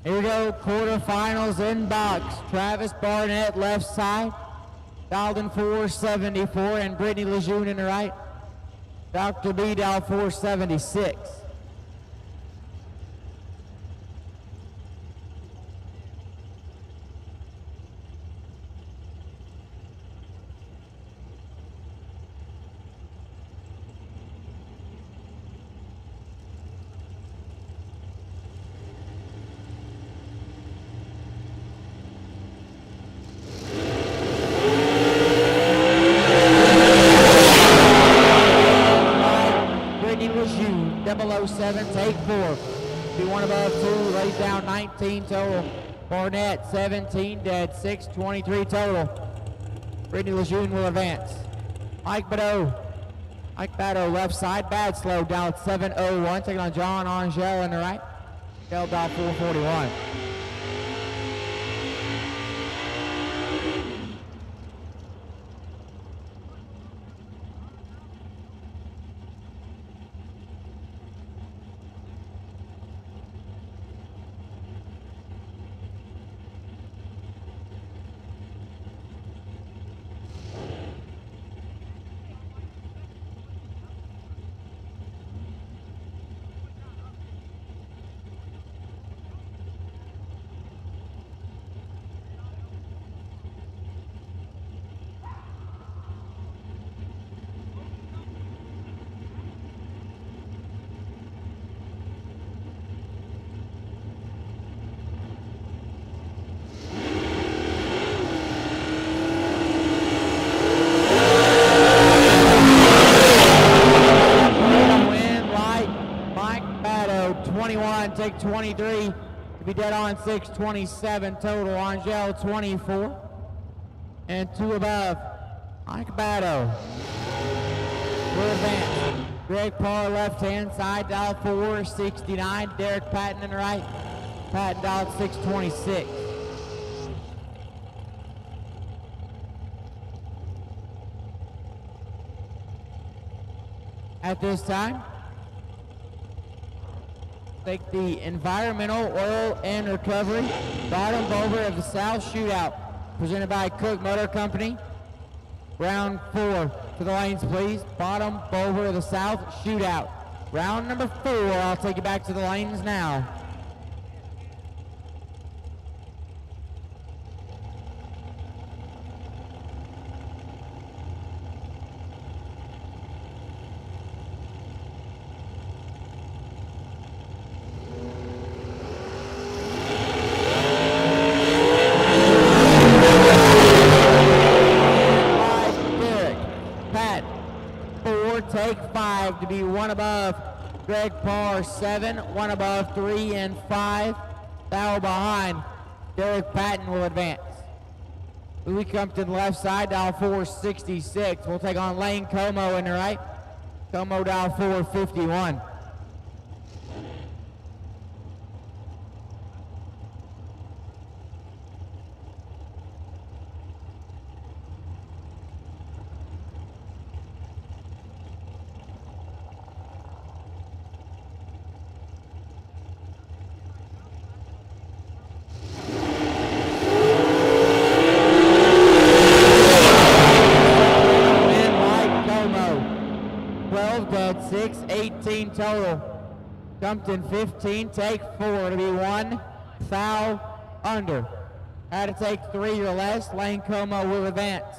Here we go, quarterfinals in box. Travis Barnett left side, Dalton 474, and Brittany Lejeune in the right. Dr. B Dow 476. Brittany Lejeune, 007, take 4. Be one above 2, lays down 19 total. Barnett 17, dead 6, 23 total. Brittany Lejeune will advance. Mike Badeau left side, bad slow down 701, taking on John Angel in the right. Angel down 441. take 23 to be dead on 6, 27 total. Angel 24. And 2 above, Mike Batto. We're advanced. Greg Parr left hand side, dial 469. Derek Patton in the right. Patton dialed 626. At this time, take the environmental oil and recovery bottom boulder of the South Shootout, presented by Cook Motor Company. Round 4 to the lanes, please. Bottom boulder of the South Shootout. Round number 4, I'll take you back to the lanes now. Take 5 to be 1 above. Greg Parr 7, 1 above 3 and 5. Foul behind. Derek Patton will advance. Louis come to the left side, dial 466. We'll take on Lane Como in the right. Como dial 451. Dead 6, 18 total. Compton 15, take 4 to be 1 foul under. Had to take 3 or less. Lane Como will advance.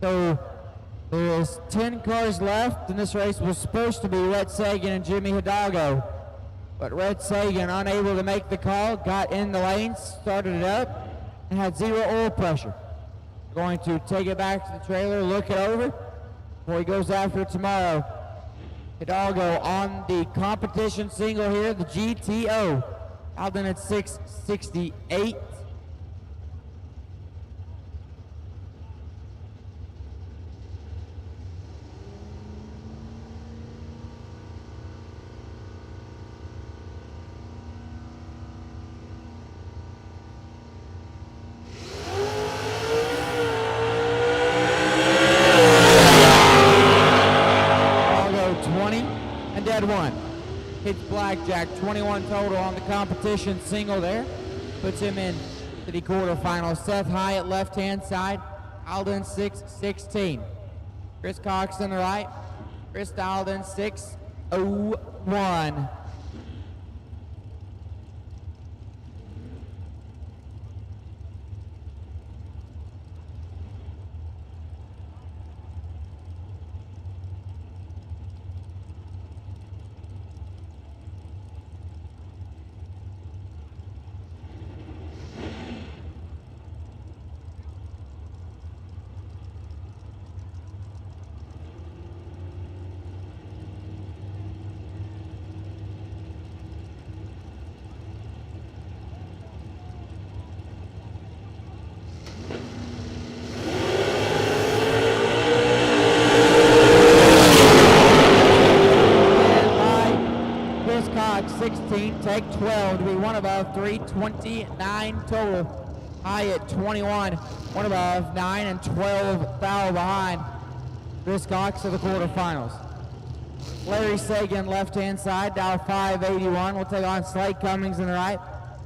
So there is 10 cars left, and this race was supposed to be Rhett Sagan and Jimmy Hidalgo. But Rhett Sagan, unable to make the call, got in the lanes, started it up, and had zero oil pressure. Going to take it back to the trailer, look it over, before he goes after it tomorrow. Hidalgo on the competition single here, the GTO. Out in at 668. Hits blackjack, 21 total on the competition single there. Puts him in to the quarterfinals. Seth Hyatt, left-hand side. Alden 6-16. Chris Cox on the right. Chris Alden 6-0-1. Take 12 to be one above 329 total. Hyatt 21, one above 9 and 12 foul behind. Chris Cox to the quarterfinals. Larry Sagan, left-hand side, dial 581. We'll take on Slade Cummings in the right.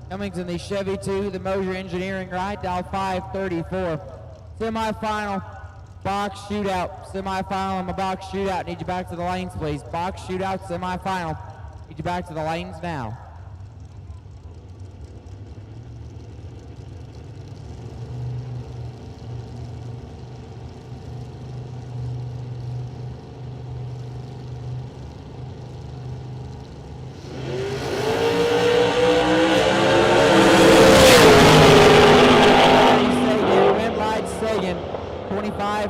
Cummings in the Chevy 2, the Mosier Engineering right, dial 534. Semifinal, box shootout. Semifinal and a box shootout. Need you back to the lanes, please. Box shootout, semifinal. Need you back to the lanes now.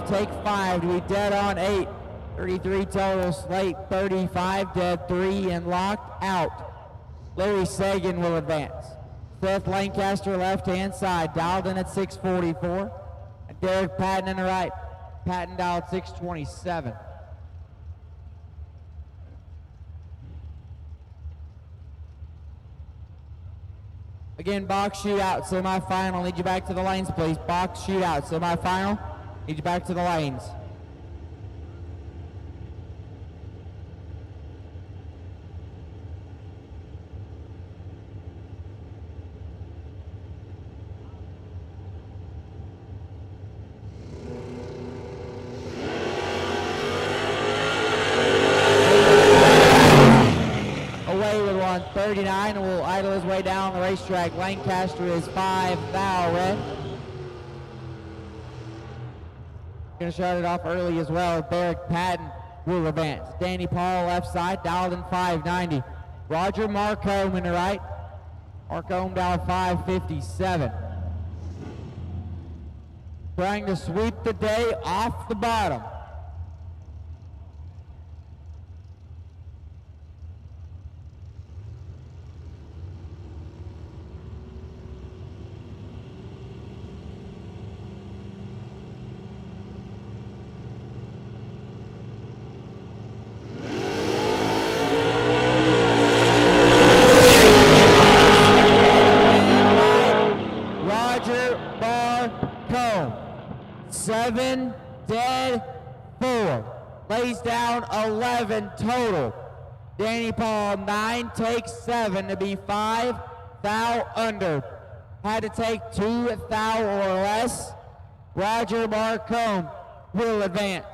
Take 5 to be dead on 8. 33 total, Slate 35, dead 3, and locked out. Larry Sagan will advance. Seth Lancaster, left-hand side, dialed in at 644. And Derek Patton in the right. Patton dialed 627. Again, box shootout, semifinal. Need you back to the lanes, please. Box shootout, semifinal. Need you back to the lanes. Away with 139 and will idle his way down the racetrack. Lancaster is 5 foul red. Going to start it off early as well. Derek Patton will advance. Danny Paul left side, dialed in 590. Roger Marcombe in the right. Marcombe dialed 557. Trying to sweep the day off the bottom. Dead 4. Lays down 11 total. Danny Paul 9 takes 7 to be 5 foul under. Had to take 2 foul or less. Roger Marcombe will advance.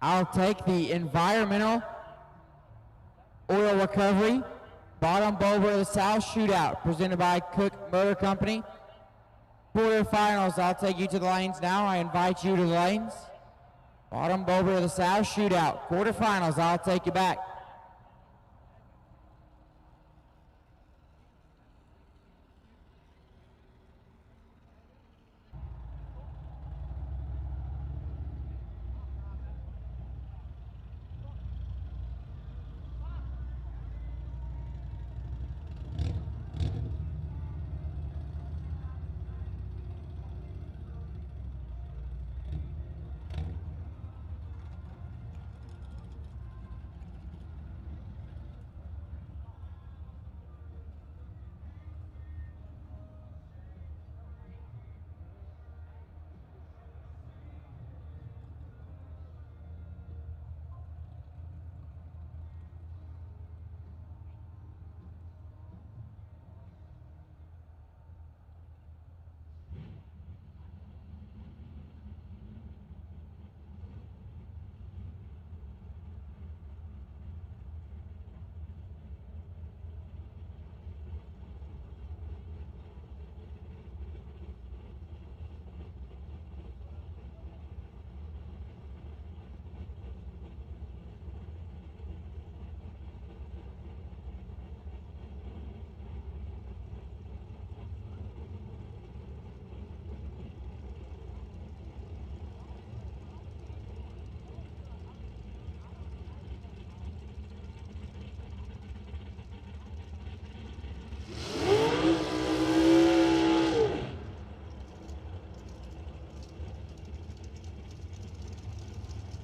I'll take the environmental oil recovery bottom boulder of the South Shootout presented by Cook Motor Company. Quarterfinals, I'll take you to the lanes now. I invite you to the lanes. Bottom boulder of the South Shootout. Quarterfinals, I'll take you back.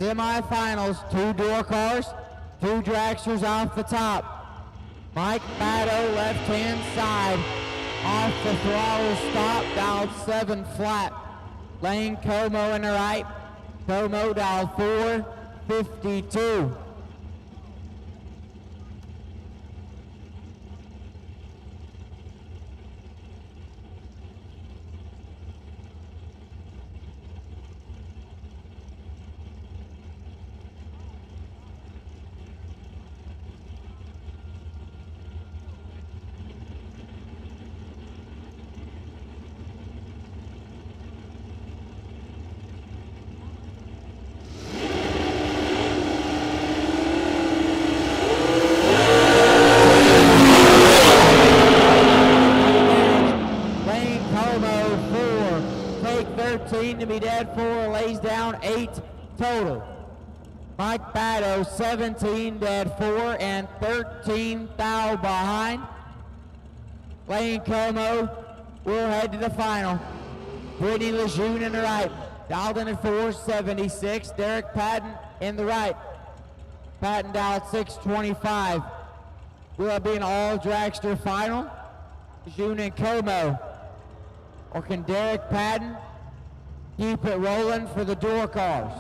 Semifinals, 2 door cars, 2 dragsters off the top. Mike Batto, left-hand side, off the throttle stop, dialed 7 flat. Lane Como in the right, Como dialed 452. To be dead 4, lays down 8 total. Mike Batto 17 dead 4 and 13 thou behind. Lane Como will head to the final. Brittany Lejeune in the right, dialed in at 476. Derek Patton in the right, Patton dialed 625. Will it be an all dragster final? Lejeune and Como, or can Derek Patton keep it rolling for the door cars?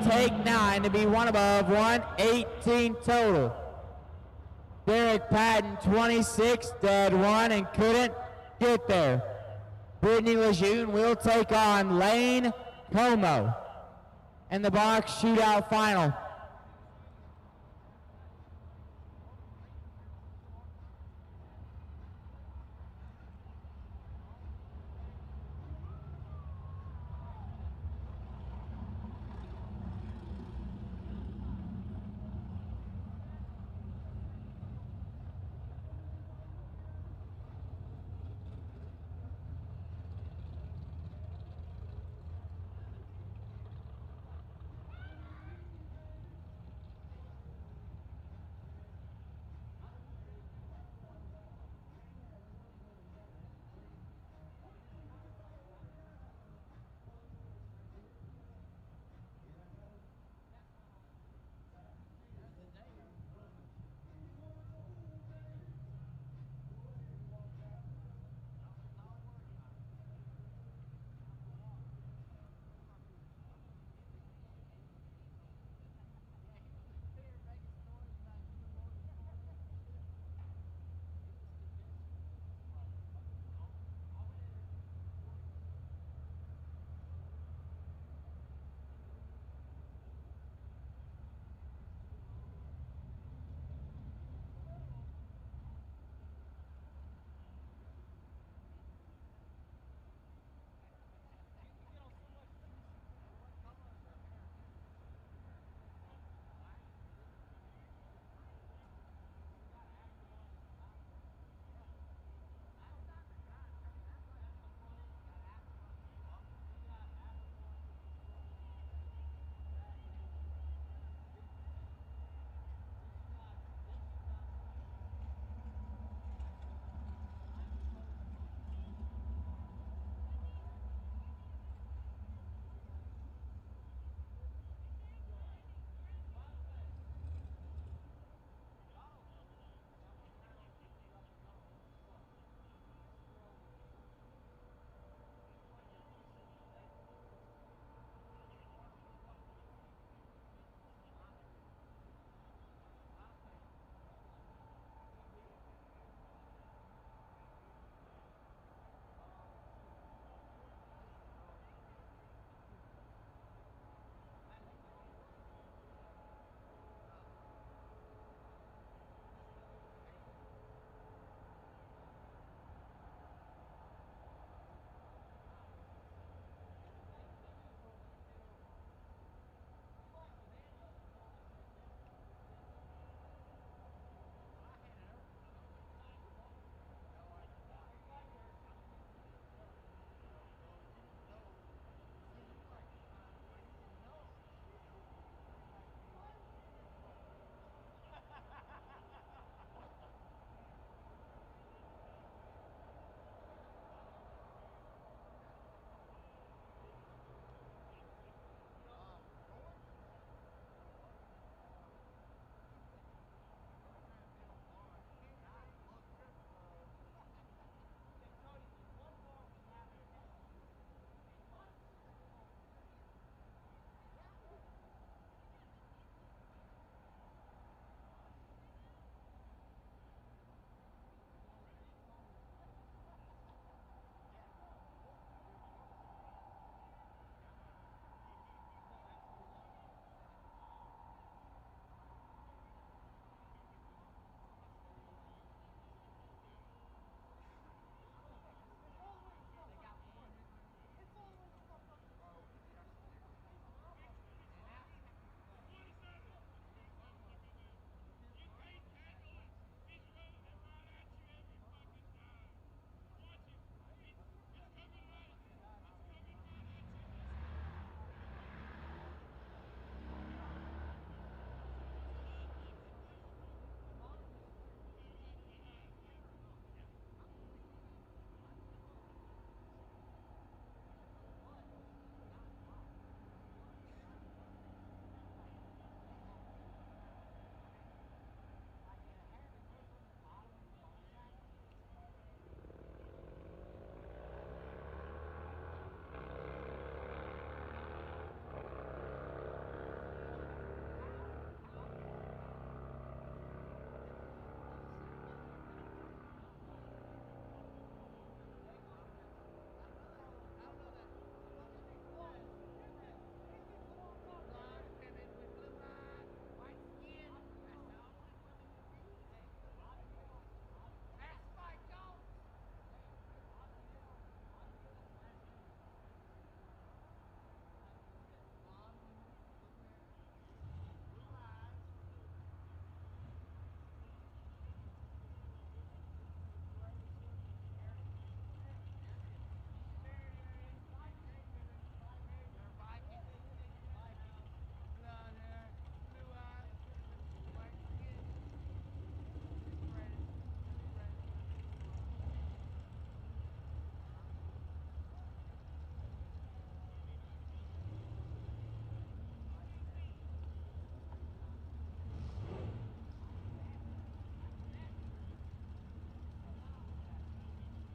Take 9 to be one above, 118 total. Derek Patton 26 dead 1 and couldn't get there. Brittany Lejeune will take on Lane Como in the box shootout final.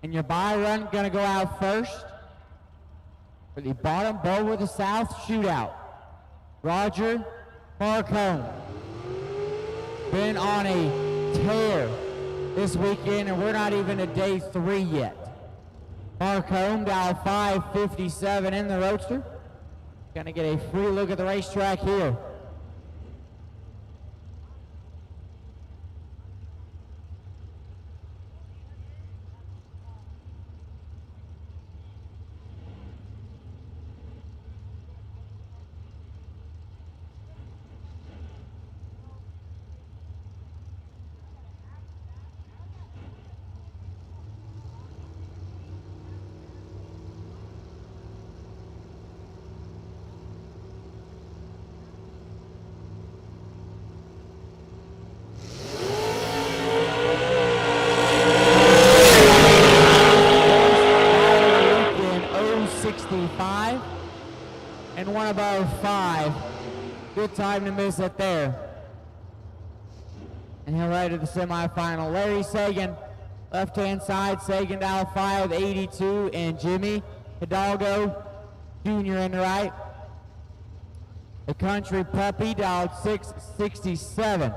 And your bye run gonna go out first for the bottom bowl of the South Shootout. Roger Marcone. Been on a tear this weekend, and we're not even to day 3 yet. Marcone dial 557 in the Roadster. Gonna get a free look at the racetrack here. And 1 above 5. Good time to miss it there. And he'll ride to the semifinal. Larry Sagan, left-hand side. Sagan dial 582, and Jimmy Hidalgo Jr. in the right. The Country Puppy dialed 667.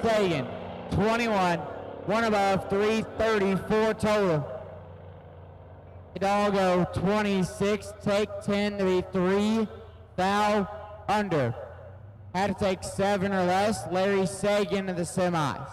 Sagan, 21, 1 above 334 total. Hidalgo, 26, take 10 to be 3 foul under. Had to take 7 or less. Larry Sagan to the semis.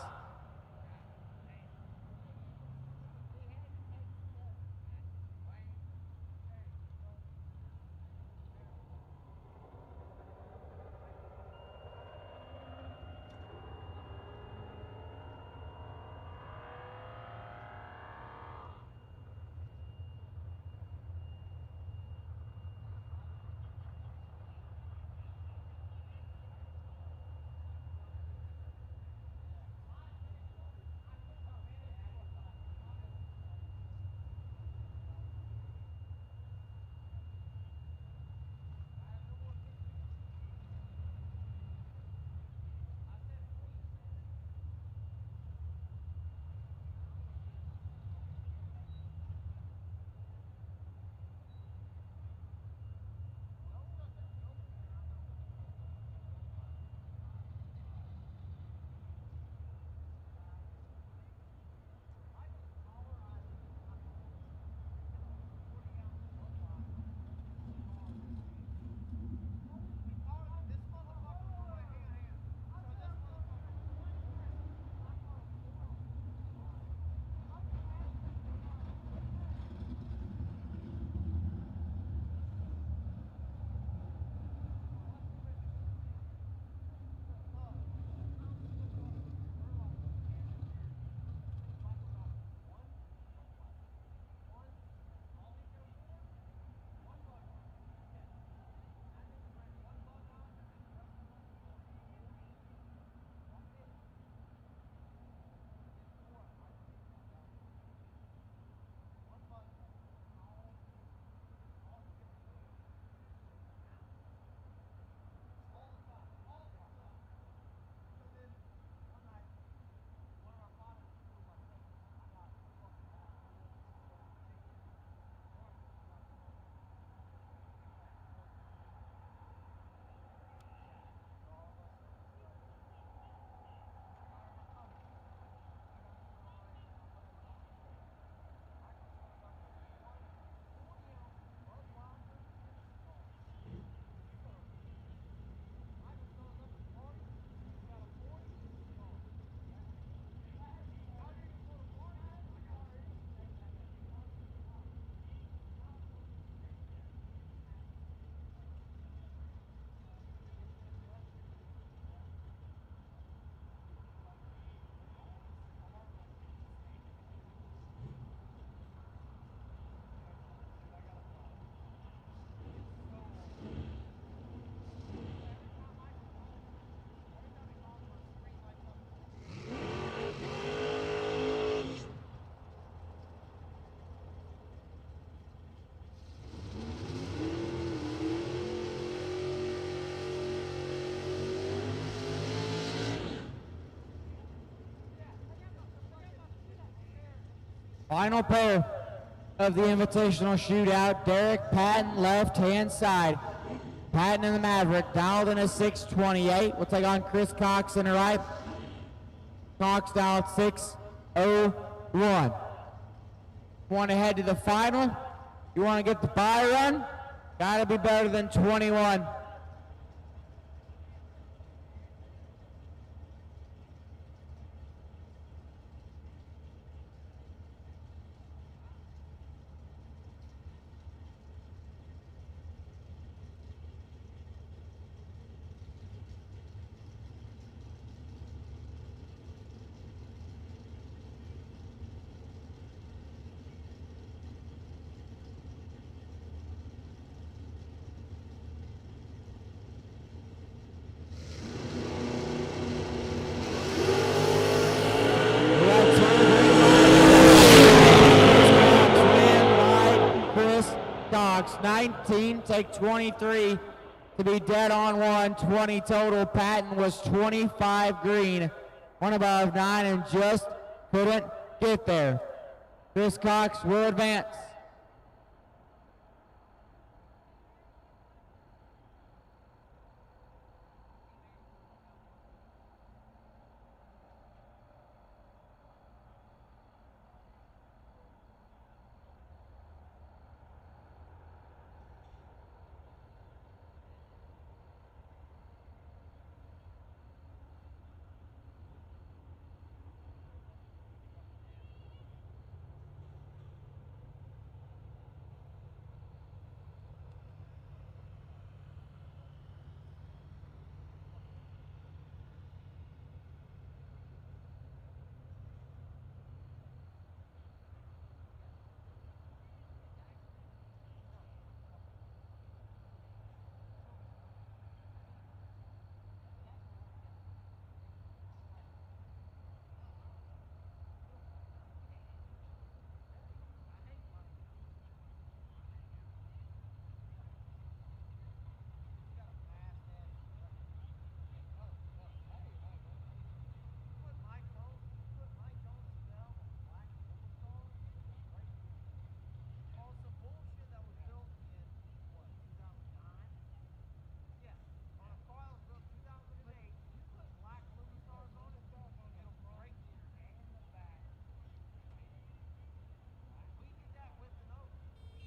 Final pair of the Invitational Shootout. Derek Patton, left-hand side. Patton in the Maverick. Dialed in a 6:28. We'll take on Chris Cox in the right. Cox dialed 6:01. Want to head to the final? You want to get the buy run? Got to be better than 21. Cox, 19, take 23 to be dead on one, 20 total. Patton was 25 green, one above 9, and just couldn't get there. Chris Cox will advance.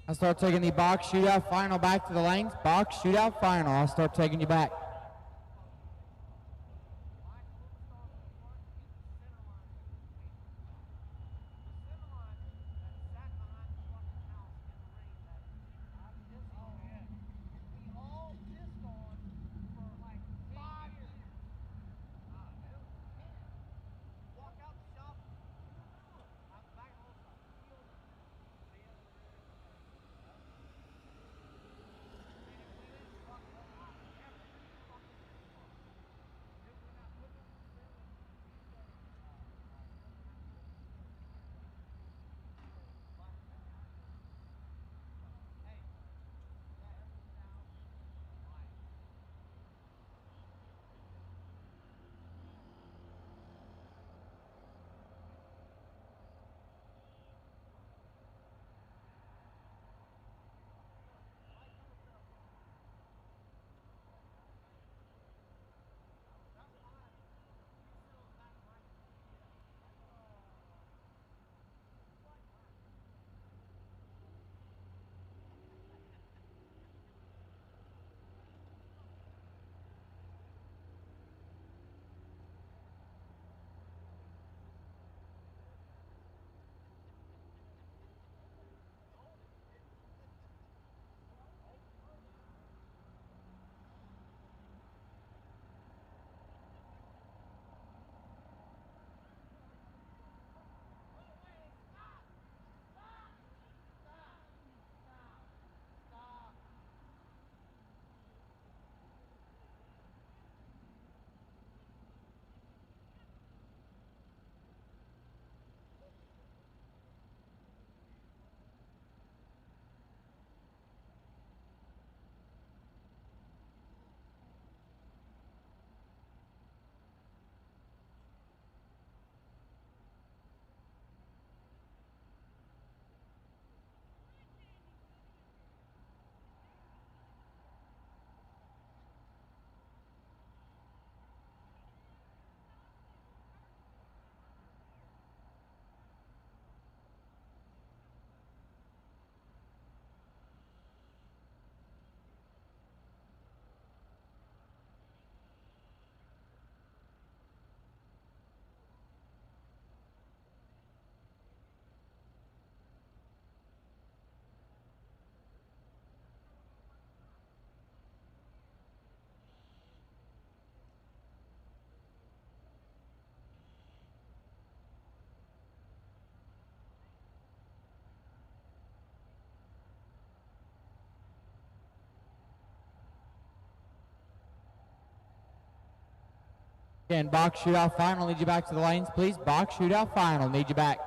I'll start taking the box shootout final back to the lanes. Box shootout final. I'll start taking you back. Again, box shootout final, need you back to the lanes, please. Box shootout final, need you back.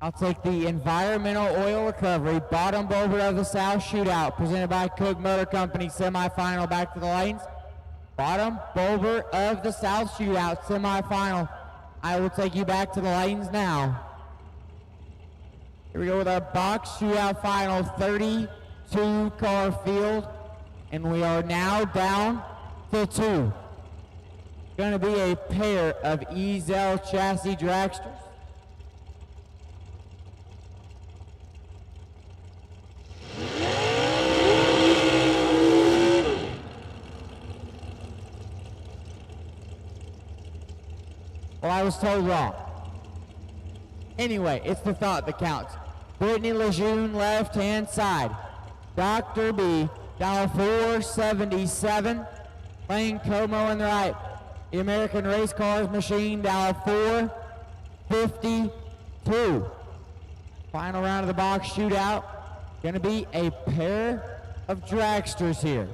I'll take the Environmental Oil Recovery Bottom Boulder of the South Shootout, presented by Cook Motor Company, semifinal, back to the lanes. Bottom Boulder of the South Shootout, semifinal. I will take you back to the lanes now. Here we go with our box shootout final, 32 car field, and we are now down to 2. Going to be a pair of Ezel chassis dragsters. Well, I was told wrong. Anyway, it's the thought that counts. Brittany Lejeune, left-hand side. Dr. B, dial 477. Lane Como on the right. The American Race Cars Machine, dial 452. Final round of the box shootout. Going to be a pair of dragsters here.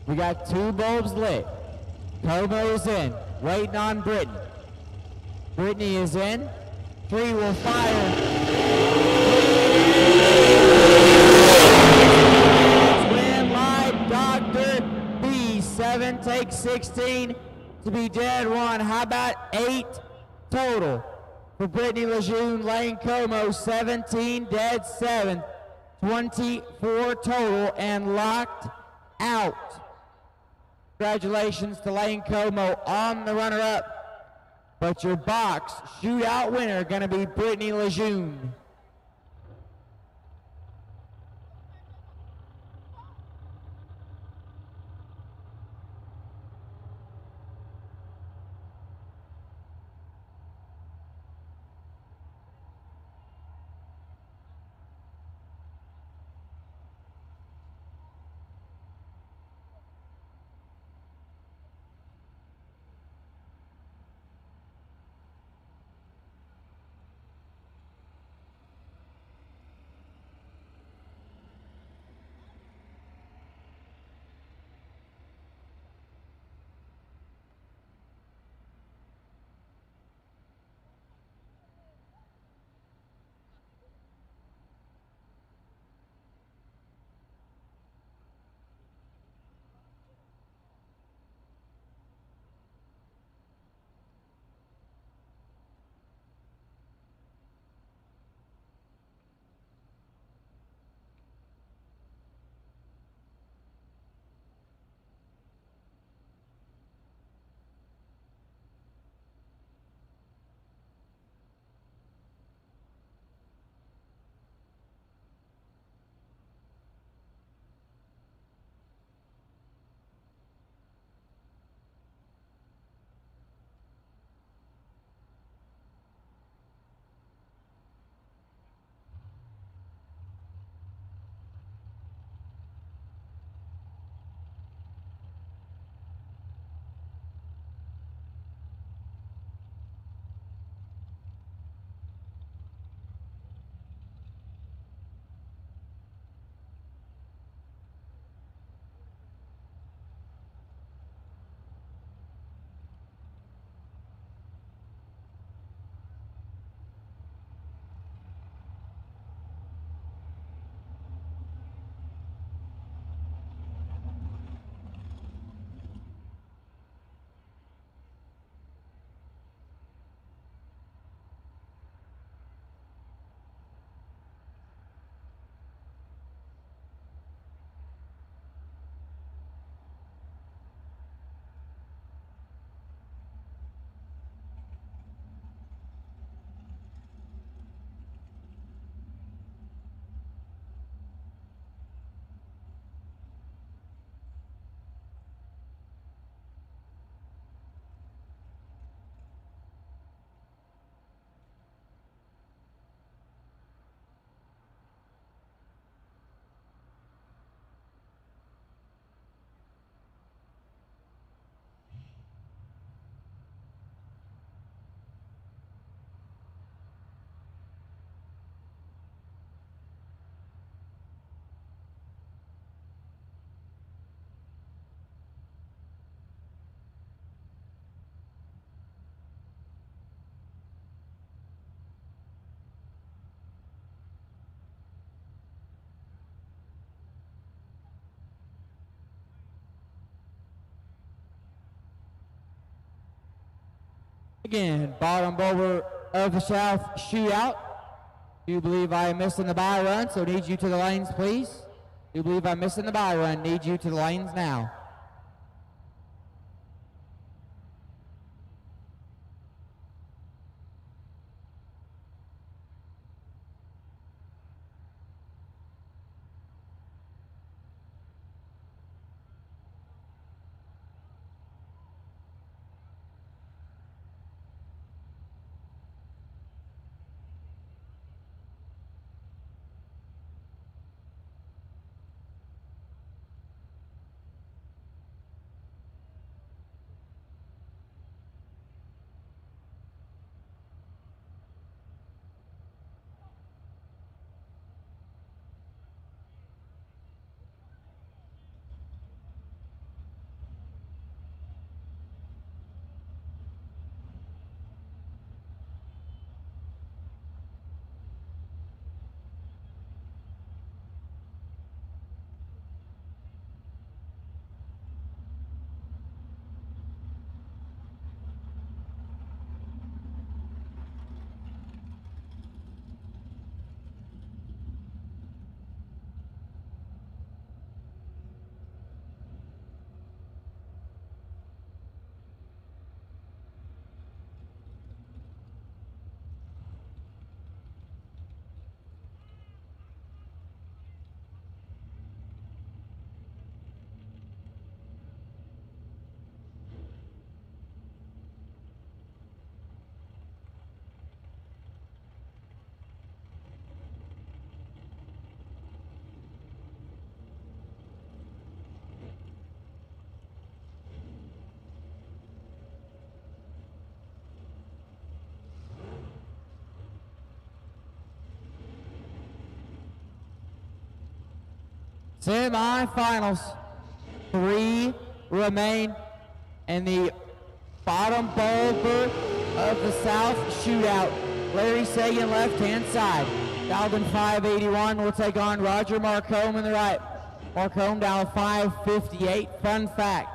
We got 2 bulbs lit. Como is in, waiting on Brittany. Brittany is in. 3 will fire. Win live, Dr. B. 7 takes 16 to be dead 1. How about 8 total for Brittany Lejeune? Lane Como, 17 dead 7. 24 total and locked out. Congratulations to Lane Como on the runner-up. But your box shootout winner going to be Brittany Lejeune. Again, bottom bulber of the South shootout. Do believe I am missing the bye run, so need you to the lanes, please. Do believe I'm missing the bye run, need you to the lanes now. Semifinals. 3 remain in the bottom bowl berth of the South Shootout. Larry Sagan, left-hand side. Dialed in 581 will take on Roger Marcombe in the right. Marcombe dialed 558. Fun fact,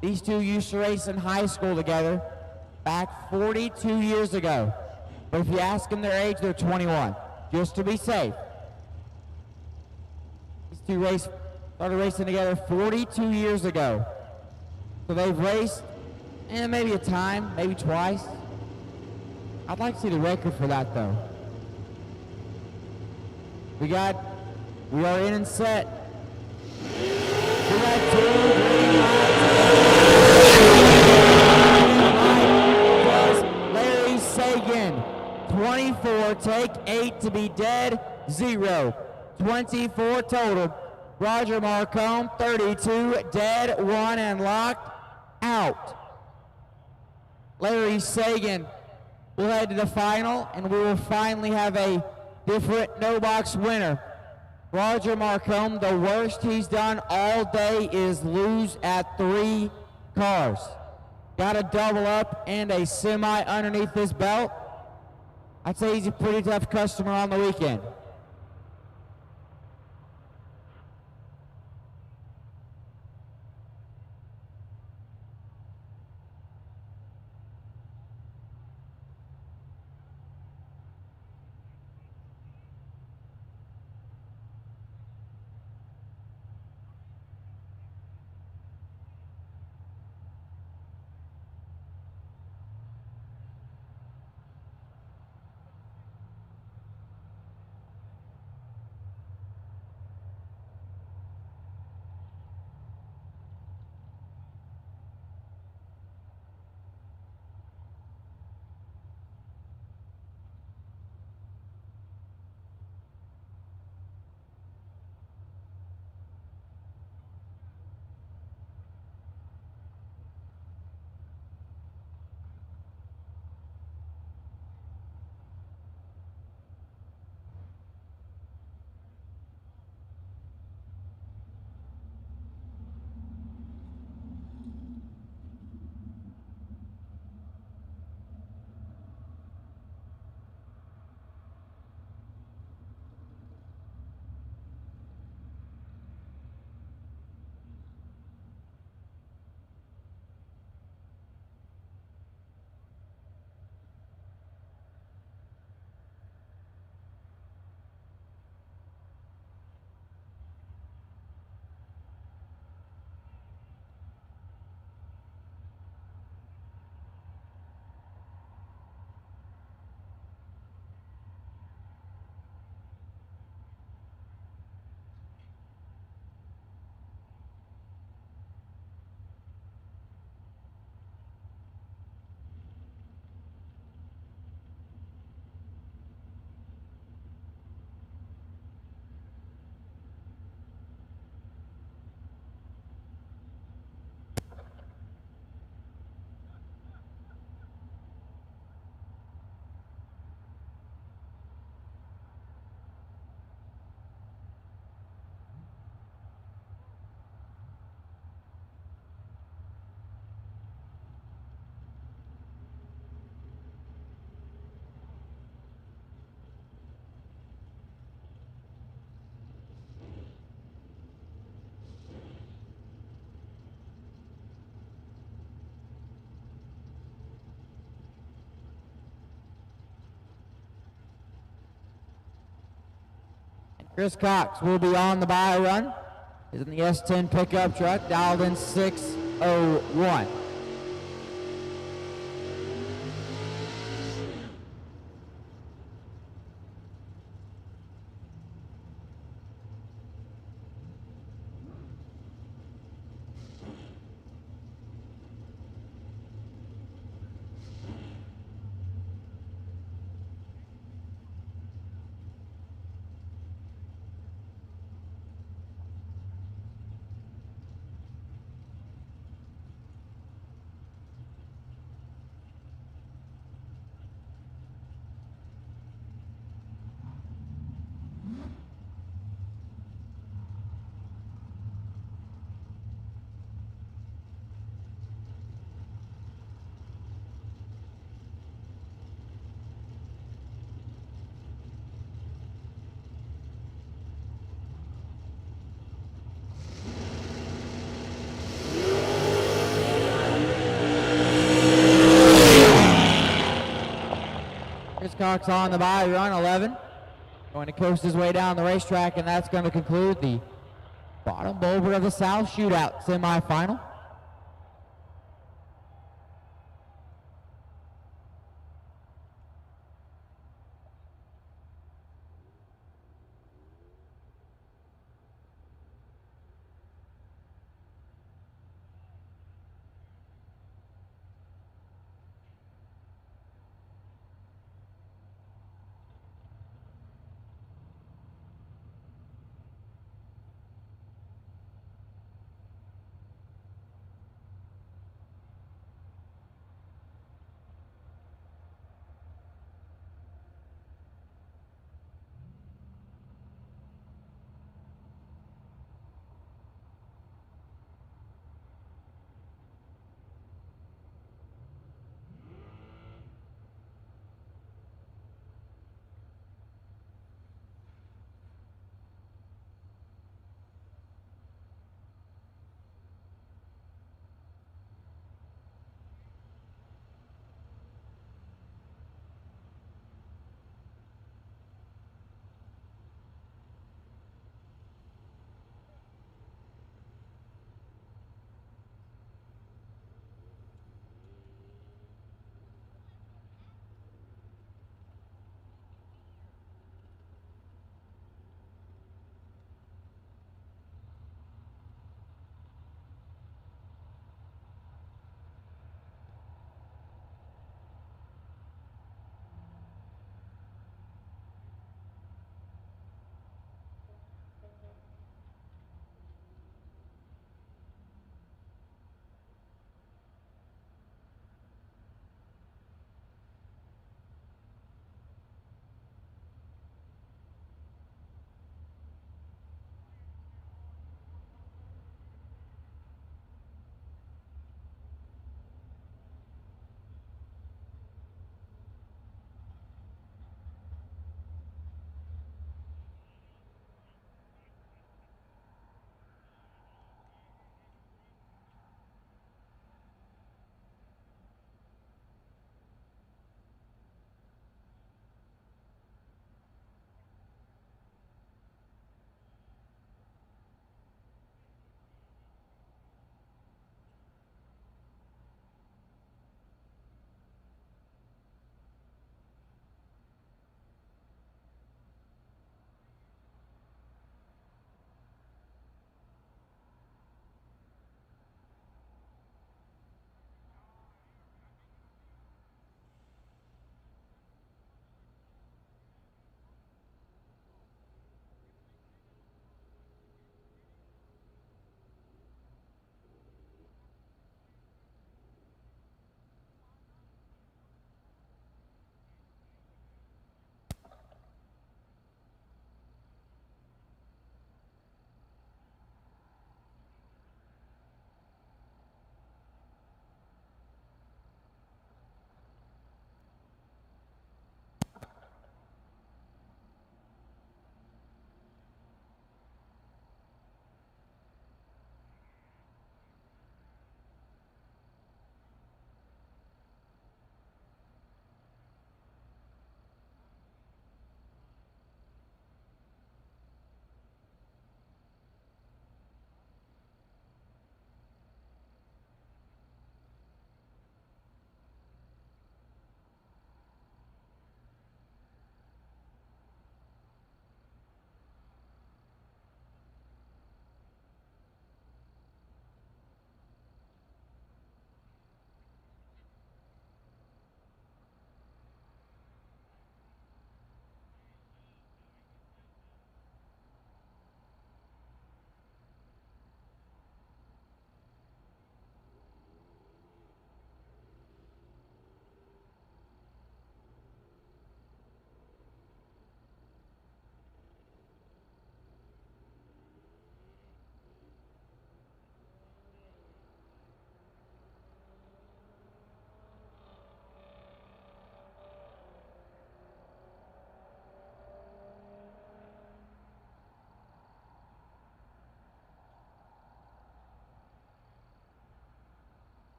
these two used to race in high school together back 42 years ago. But if you ask them their age, they're 21, just to be safe. These two started racing together 42 years ago. So they've raced, maybe a time, maybe twice. I'd like to see the record for that, though. We are in and set. We got 2 green lights. Larry Sagan, 24, take 8 to be dead, 0. 24 total. Roger Marcombe, 32, dead, 1, and locked out. Larry Sagan will head to the final, and we will finally have a different no-box winner. Roger Marcombe, the worst he's done all day is lose at 3 cars. Got a double up and a semi underneath his belt. I'd say he's a pretty tough customer on the weekend. Chris Cox will be on the bye run. He's in the S10 pickup truck, dialed in 601. Talks on the bye run, 11. Going to coast his way down the racetrack, and that's going to conclude the bottom boulder of the South Shootout semifinal.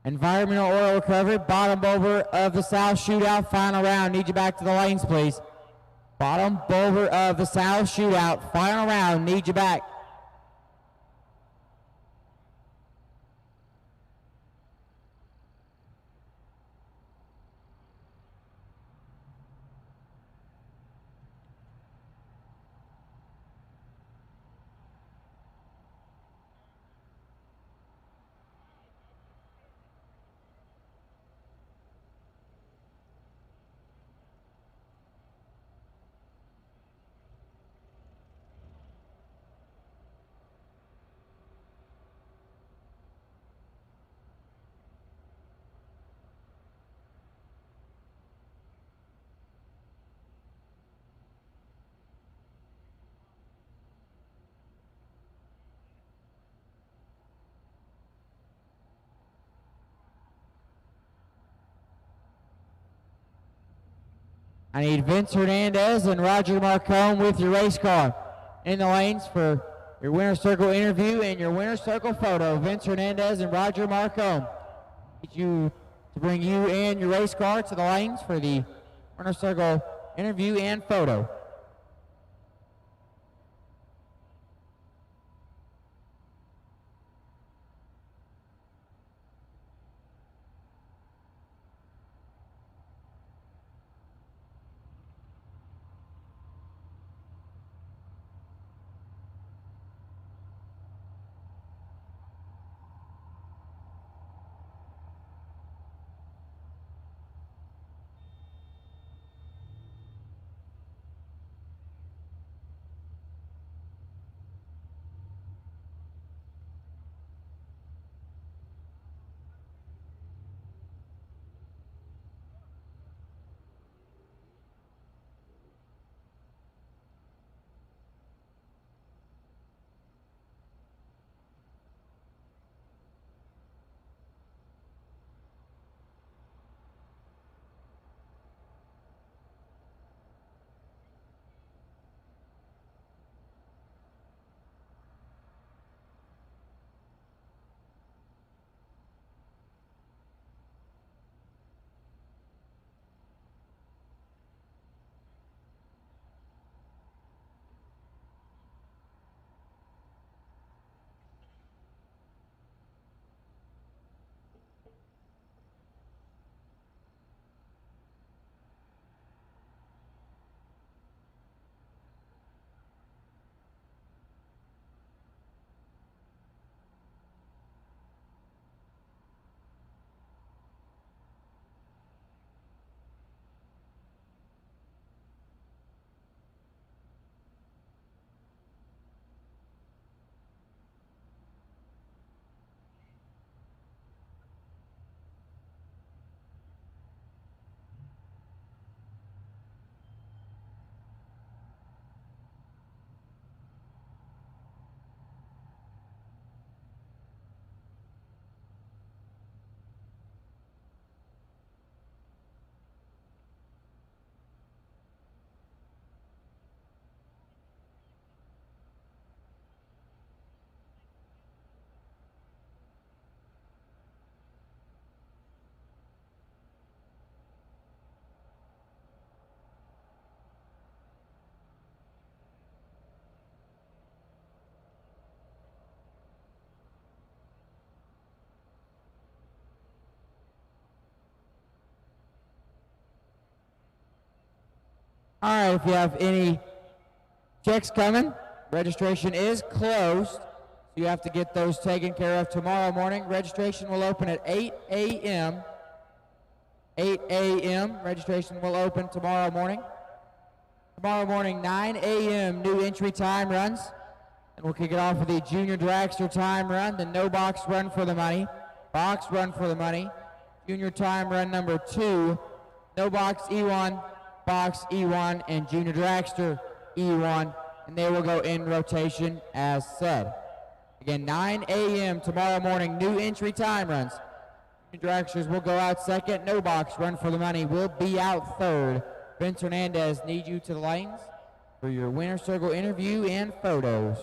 Environmental oil recovery, bottom boulder of the South Shootout, final round. Need you back to the lanes, please. Bottom boulder of the South Shootout, final round. Need you back. I need Vince Hernandez and Roger Marcone with your race car in the lanes for your winner circle interview and your winner circle photo. Vince Hernandez and Roger Marcone. Need you to bring you and your race car to the lanes for the winner circle interview and photo. All right, if you have any checks coming, registration is closed. So you have to get those taken care of tomorrow morning. Registration will open at 8 a.m. 8 a.m. Registration will open tomorrow morning. Tomorrow morning, 9 a.m. new entry time runs. And we'll kick it off with the junior dragster time run, the no box run for the money, box run for the money, junior time run number 2, no box E1, box E1, and junior dragster E1, and they will go in rotation as said. Again, 9 a.m. tomorrow morning, new entry time runs. Junior dragsters will go out second, no box run for the money will be out third. Vince Hernandez, need you to the lanes for your winner circle interview and photos.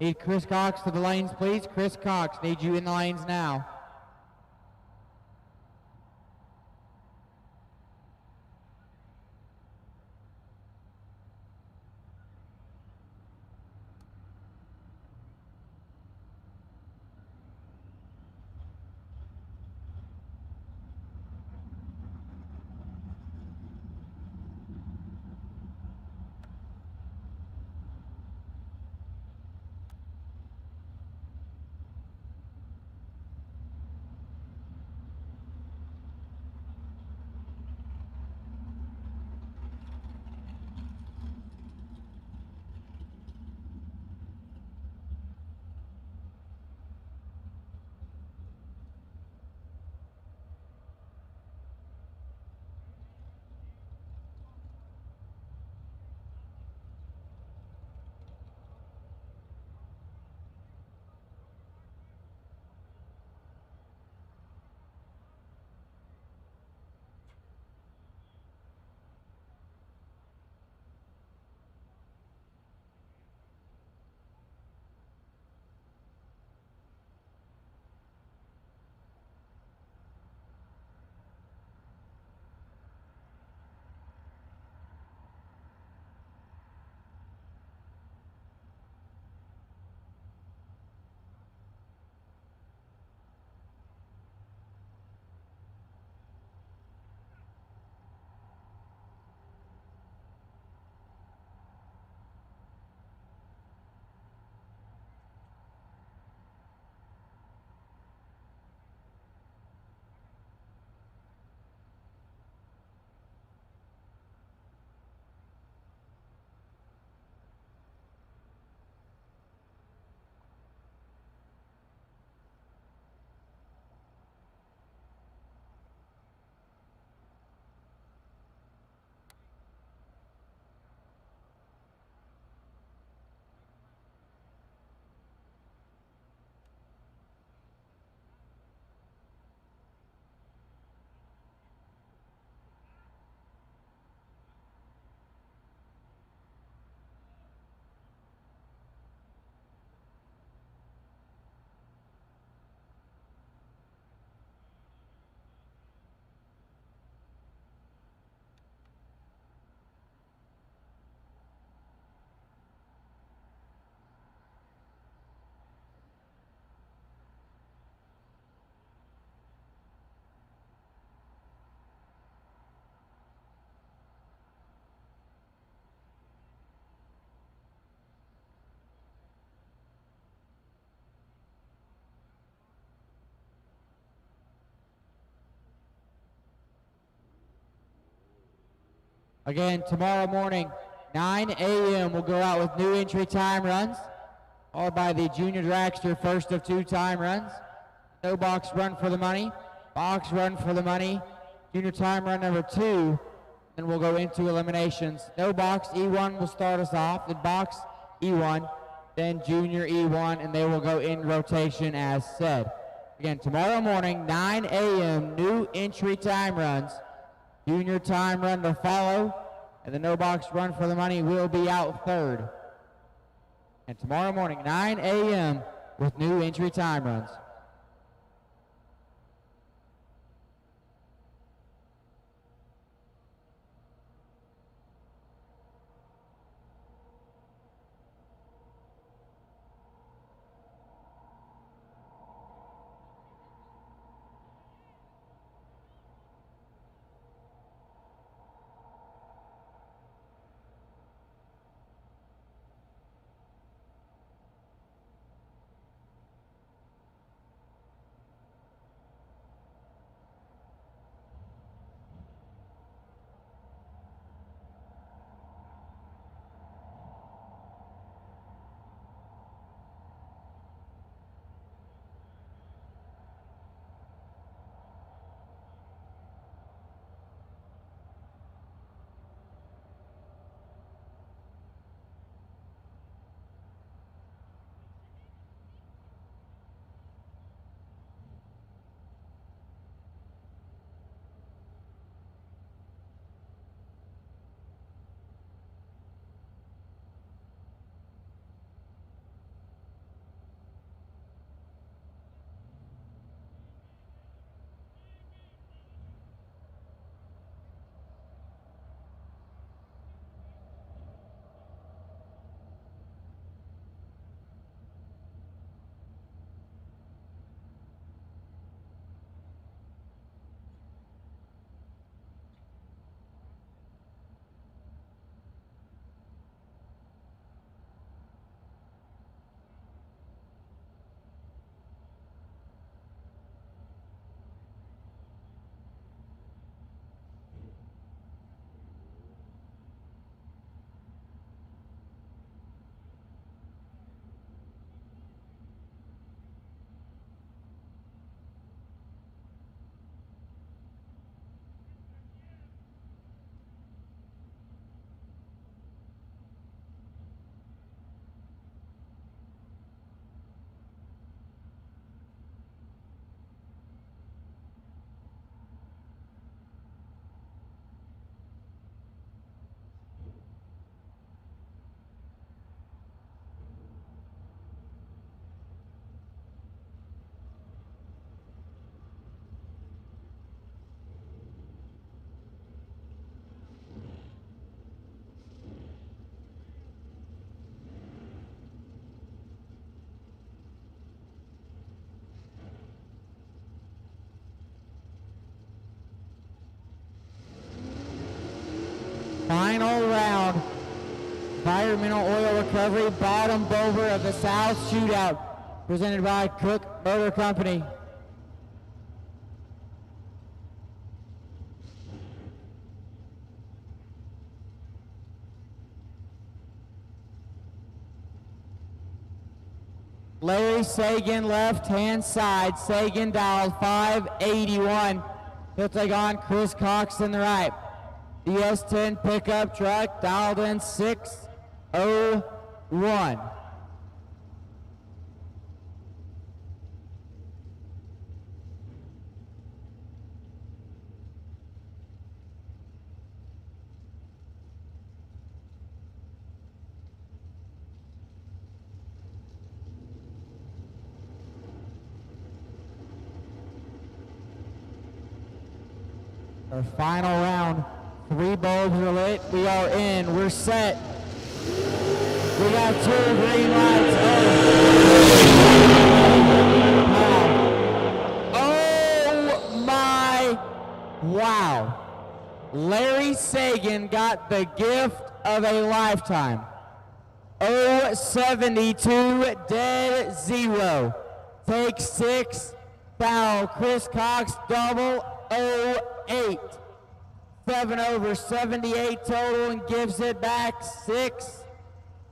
Need Chris Cox to the lanes, please. Chris Cox, need you in the lanes now. Again, tomorrow morning, 9 a.m. we'll go out with new entry time runs, followed by the junior dragster first of 2 time runs. No box run for the money, box run for the money, junior time run number 2, then we'll go into eliminations. No box E1 will start us off, then box E1, then junior E1, and they will go in rotation as said. Again, tomorrow morning, 9 a.m., new entry time runs. Junior time run to follow, and the no box run for the money will be out third. And tomorrow morning, 9 a.m. with new entry time runs. Environmental Oil Recovery Bottom Boulder of the South Shootout, presented by Cook Motor Company. Larry Sagan, left-hand side. Sagan dialed 581. He'll take on Chris Cox in the right. The S10 pickup truck dialed in 601. Our final round. 3 bulbs are lit. We are in. We're set. We got 2 green lights. Oh my, wow. Larry Sagan got the gift of a lifetime. 072 dead 0. Take 6, foul. Chris Cox double 08. 7 over 78 total and gives it back 6,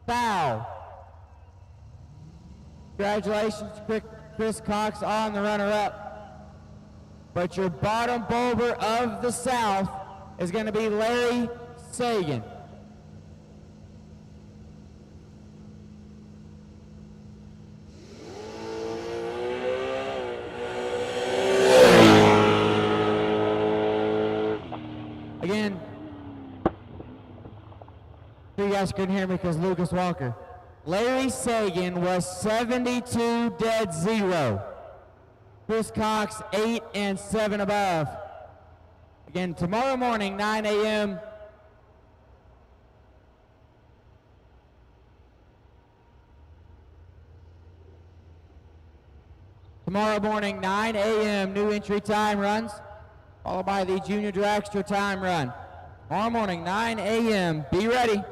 foul. Congratulations, Chris Cox on the runner-up. But your bottom bulber of the South is going to be Larry Sagan. Again, you guys couldn't hear me because Lucas Walker. Larry Sagan was 72 dead 0. Chris Cox 8 and 7 above. Again, tomorrow morning, 9 a.m. Tomorrow morning, 9 a.m. new entry time runs, followed by the Junior Dragster time run. Tomorrow morning, 9 a.m. Be ready.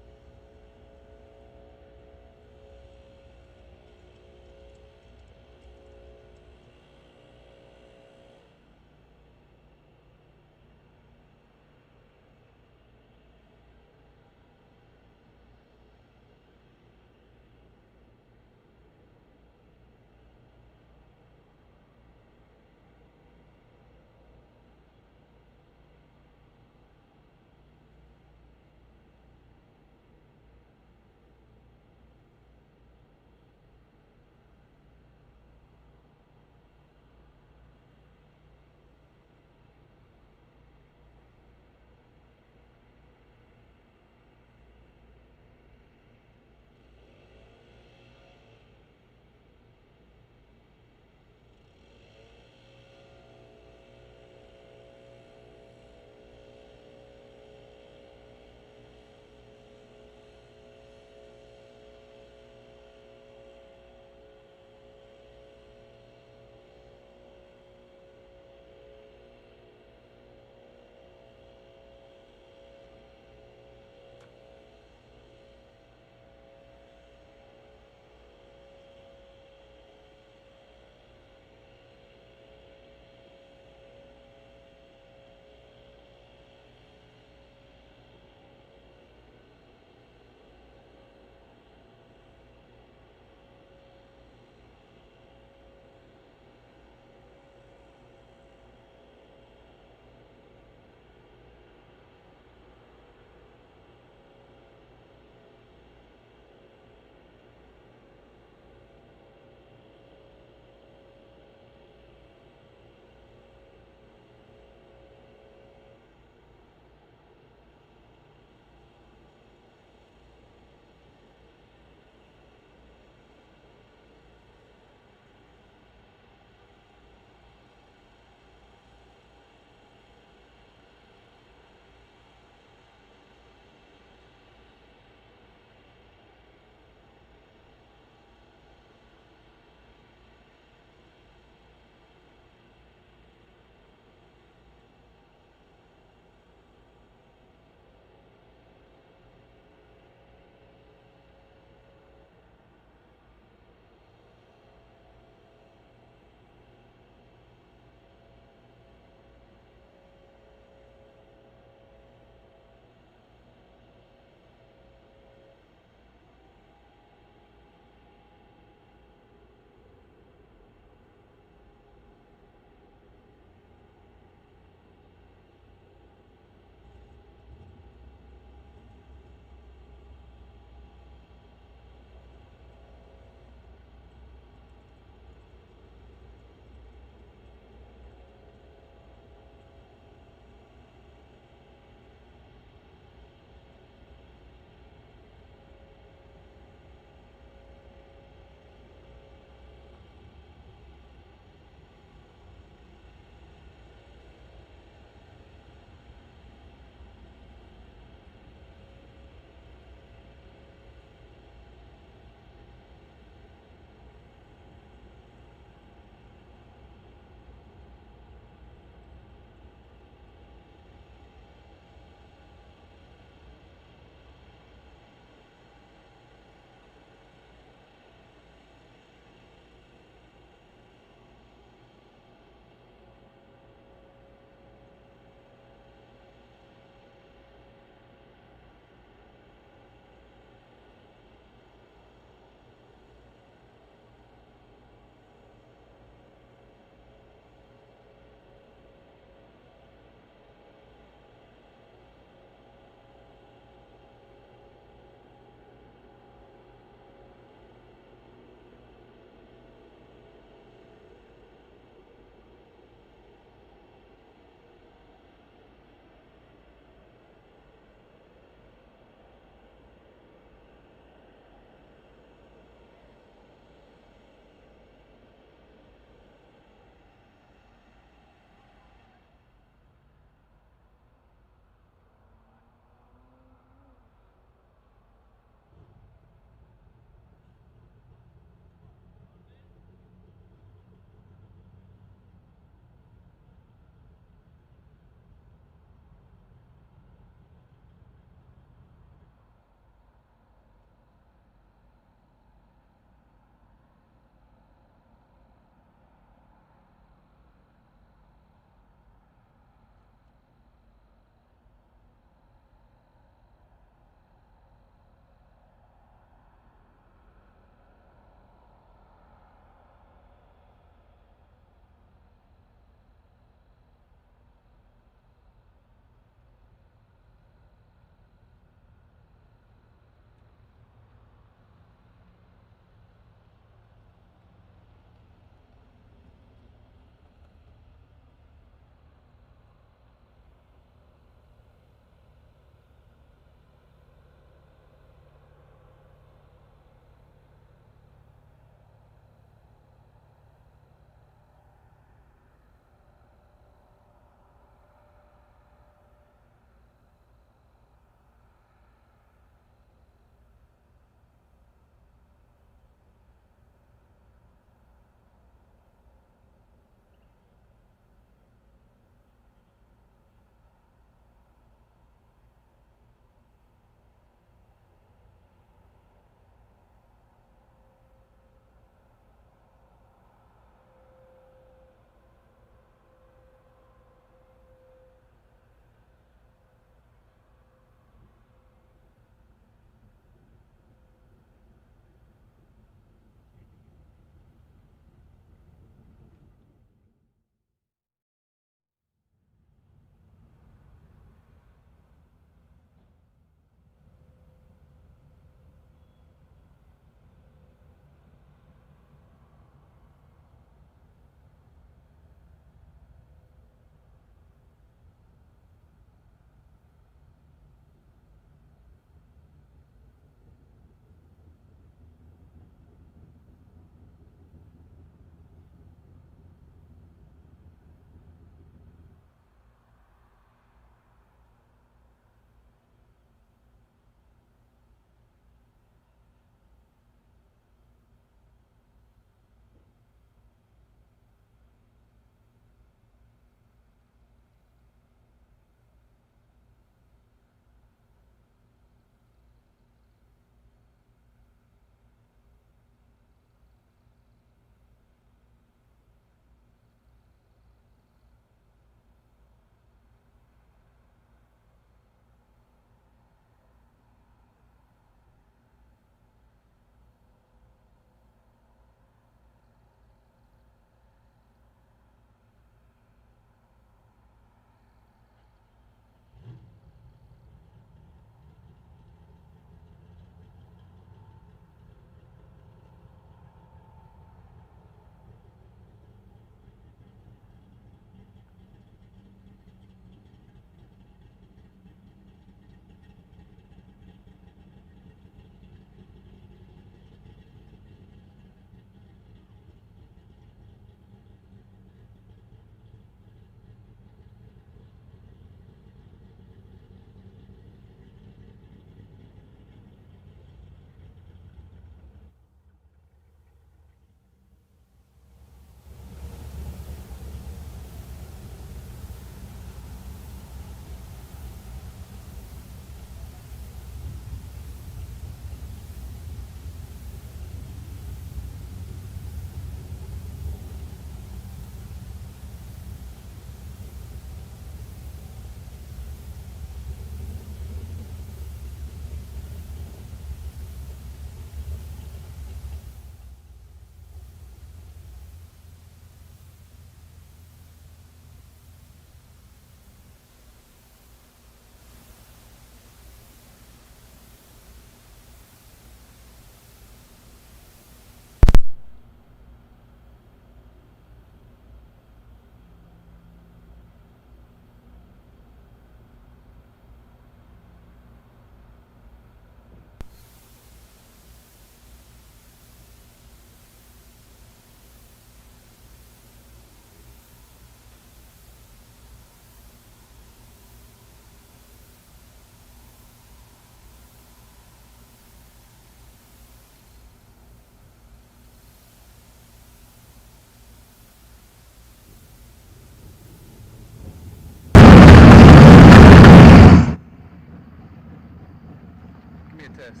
Test.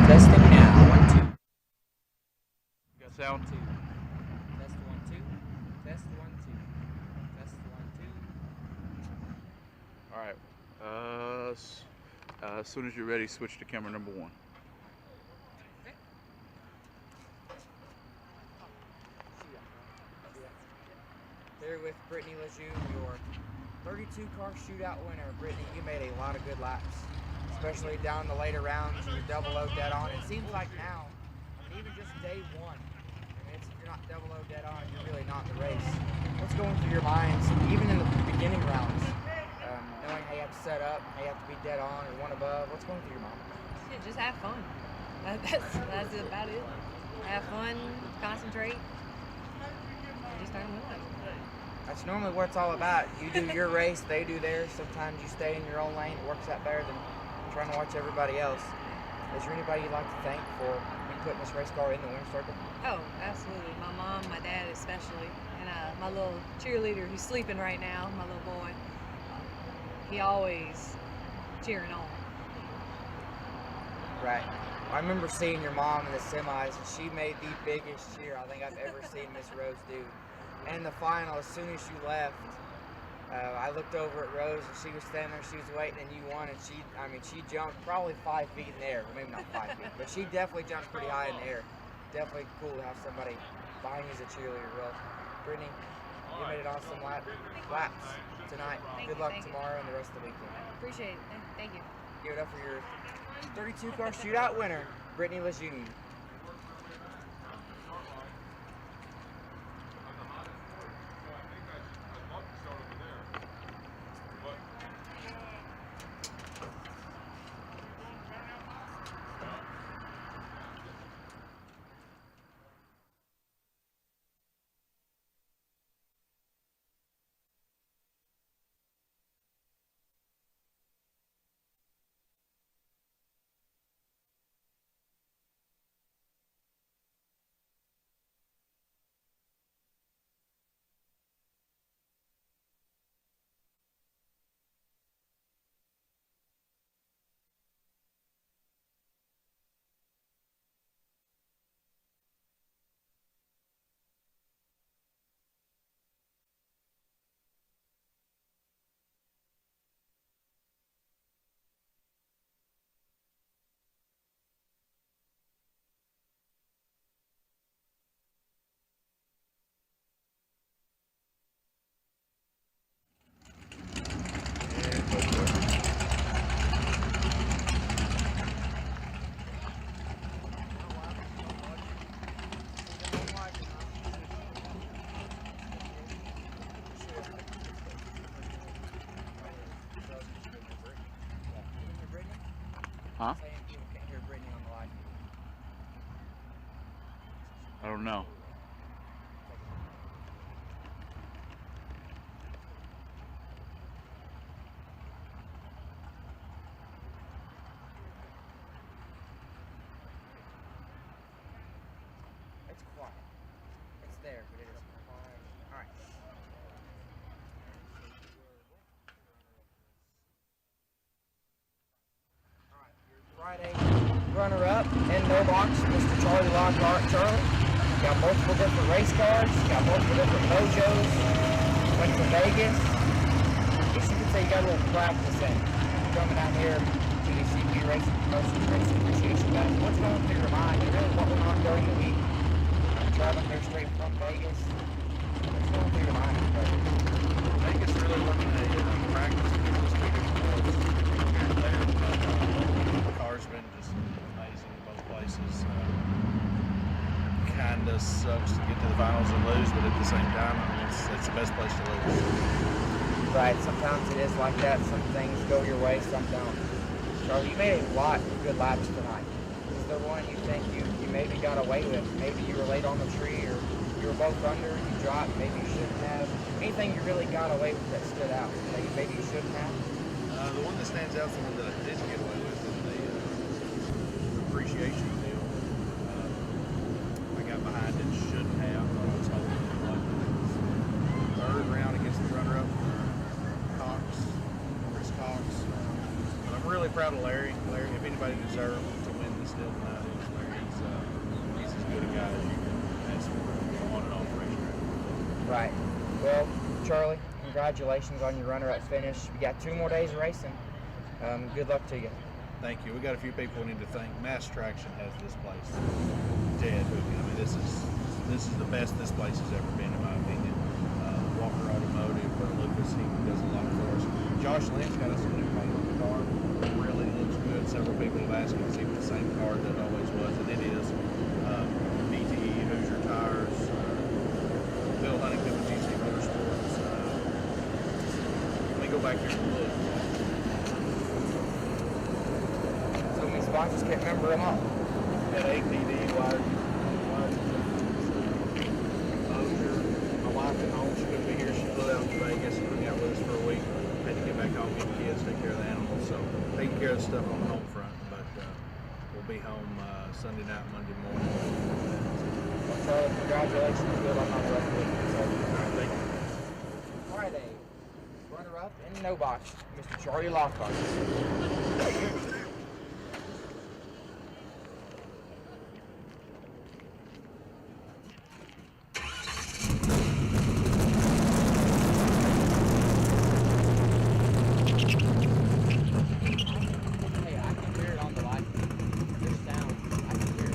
Testing now. 1, 2. Got sound? Test 1, 2. Test 1, 2. Test 1, 2. All right. As soon as you're ready, switch to camera number 1. Here with Brittany Lejeune, your 32-car shootout winner. Brittany, you made a lot of good laps, especially down the later rounds. You were double-O dead on. It seems like now, even just day 1, if you're not double-O dead on, you're really not in the race. What's going through your minds, even in the beginning rounds, knowing how you have to set up, how you have to be dead on or one above? What's going through your mind? Shit, just have fun. That's about it. Have fun, concentrate, and just start moving. That's normally what it's all about. You do your race, they do theirs. Sometimes you stay in your own lane. It works out better than trying to watch everybody else. Is there anybody you'd like to thank for putting this race car in the winner's circle? Oh, absolutely. My mom, my dad especially, and my little cheerleader who's sleeping right now, my little boy. He always cheering on. Right. I remember seeing your mom in the semis, and she made the biggest cheer I think I've ever seen Miss Rose do. And in the final, as soon as you left, I looked over at Rose, and she was standing there, she was waiting, and you won, and she jumped probably 5 feet in the air. Well, maybe not 5 feet, but she definitely jumped pretty high in the air. Definitely cool to have somebody behind you as a cheerleader, Rose. Brittany, you made it awesome laps tonight. Good luck tomorrow and the rest of the weekend. Appreciate it. Thank you. Give it up for your 32-car shootout winner, Brittany Lejeune. Huh? I don't know. It's quiet. It's there, but it is quiet. All right. Friday runner-up in no box, Mr. Charlie Lockhart. Charlie, got multiple different race cars, got multiple different mojos, went to Vegas. I guess you could say you got a little practice in coming out here to the CP Racing Promotions Racing Appreciation Battle. What's going through your mind? Really, what went on during the week? Traveling here straight from Vegas. What's going through your mind? Vegas really wasn't a practice this week. The car's been just amazing in both places. Kind of sucks to get to the finals and lose, but at the same time, I mean, it's the best place to lose. Right, sometimes it is like that. Some things go your way, some don't. Charlie, you made a lot of good laps tonight. Is there one you think you maybe got away with? Maybe you were late on the tree, or you were both under, you dropped, maybe you shouldn't have. Anything you really got away with that stood out, that maybe you shouldn't have? The one that stands out, the one that I did get away with, is the appreciation deal. I got behind it, shouldn't have. I was holding it like third round against the runner-up, Chris Cox. But I'm really really proud of Larry. Larry, if anybody deserved to win this deal tonight, it was Larry. He's as good a guy as you can ask for on and off racetrack. Right. Well, Charlie, congratulations on your runner-up finish. We got 2 more days of racing. Good luck to you. Thank you. We got a few people we need to thank. Mass Traction has this place dead. I mean, this is the best this place has ever been, in my opinion. Walker Automotive, Lucas, he does a lot for us. Josh Lynn's got us a new paint on the car. It really looks good. Several people have asked him to see if it's the same car that it always was, and it is. BTE, Hoosier Tires, Bill Huntington with GC Motorsports. Let me go back here and look. So many spots, just can't remember them all. Got ATD, Wired, Hoosier. My wife at home, she couldn't be here. She flew out to Vegas and hung out with us for a week. Had to get back home, get the kids, take care of the animals. So taking care of the stuff on the home front. But we'll be home Sunday night, Monday morning. Charlie, congratulations. Good luck on the rest of the week. All right, thank you. Friday, runner-up in no box, Mr. Charlie Lockhart. Hey, I can hear it on the light. Your sound, I can hear it.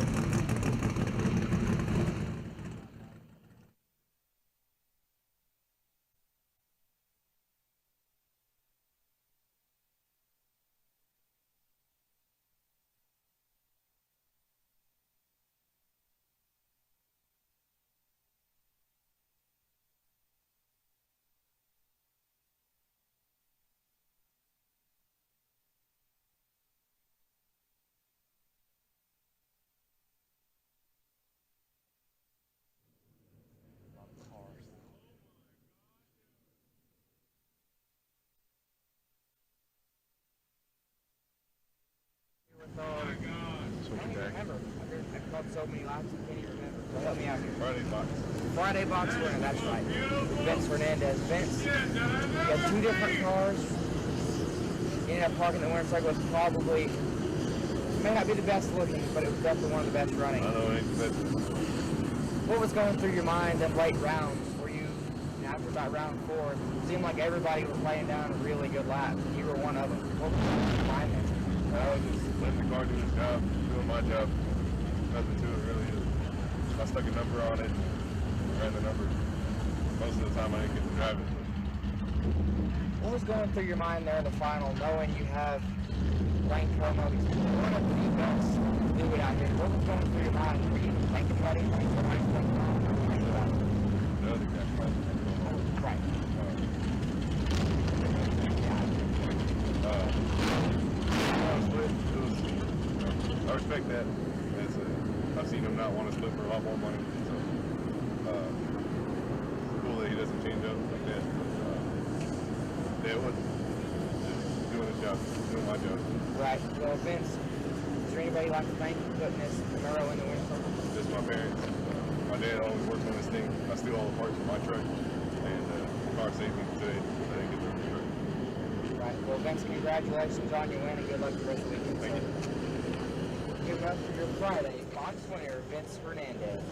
I've called so many laps, I can't even remember. So help me out here. Friday box winner, that's right. Vince Fernandez. Vince, you had 2 different cars. You ended up parking the winner's circle. Was probably, may not be the best looking, but it was definitely one of the best running. I know it ain't the best. What was going through your mind in late rounds? Were you, after about round 4, it seemed like everybody was laying down a really good lap, and you were one of them. What was going through your mind then? I was just letting the car do its job, doing my job. Nothing to it really. I stuck a number on it, ran the number. Most of the time I didn't get to drive it. What was going through your mind there in the final, knowing you have Lane Como, he's one of the best fluid out here? What was going through your mind? Were you thinking about anything? What were you thinking about? The other guy, Right. split, I respect that. I've seen him not want to split for a lot more money. So it's cool that he doesn't change up like that. Yeah, it was just doing his job, doing my job. Right. Well, Vince, is there anybody you'd like to thank for putting this Camaro in the winner circle? Just my parents. My dad always worked on this thing. I steal all the parts from my truck, and the car saved me today. I didn't get the truck. Right. Well, Vince, congratulations on your win and good luck the rest of the weekend. Thank you. Give it up for your Friday box winner, Vince Fernandez.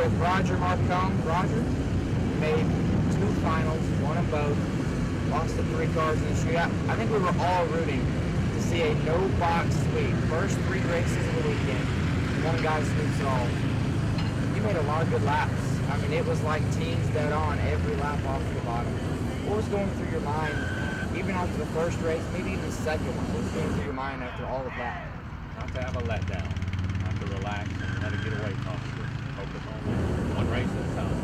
with Roger Marcombe. Roger made 2 finals, won them both, lost the 3 cars in the shootout. I think we were all rooting to see a no-box sweep. First 3 races of the weekend, one guy sweeps it all. You made a lot of good laps. I mean, it was like teams dead on every lap off the bottom. What was going through your mind, even after the first race, maybe even the second one? What was going through your mind after all of that? Not to have a letdown, not to relax and let it get away from you. Focus on one race at a time.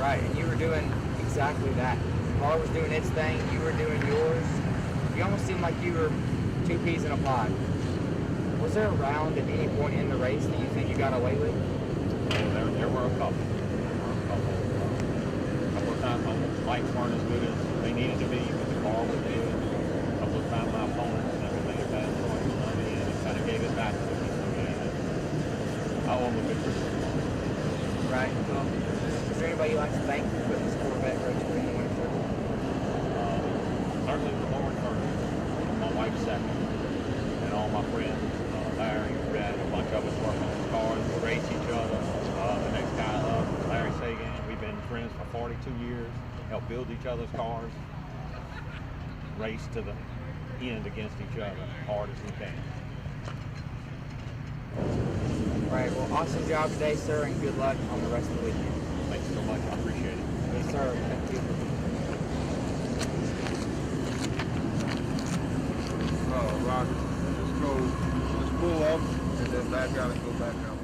Right, and you were doing exactly that. The car was doing its thing, you were doing yours. You almost seemed like you were 2 peas in a pod. Was there a round at any point in the race that you think you got away with? There were a couple. A couple of times my lights weren't as good as they needed to be, but the car was good. A couple of times my opponents never made a bad choice on me, and it kind of gave it back to me. So I owe them a good Christmas. Right. Well, is there anybody you'd like to thank for putting this Corvette race in the winning circle? Certainly the Lord first, my wife second, and all my friends, Larry, Brad, a bunch of us work on the cars, we race each other. The next guy up, Larry Sagan, we've been friends for 42 years, helped build each other's cars, race to the end against each other, hard as we can. Right, well, awesome job today, sir, and good luck on the rest of the weekend. Thanks so much, I appreciate it. Yes, sir. Thank you. Roger, let's pull up and then back out and go back out.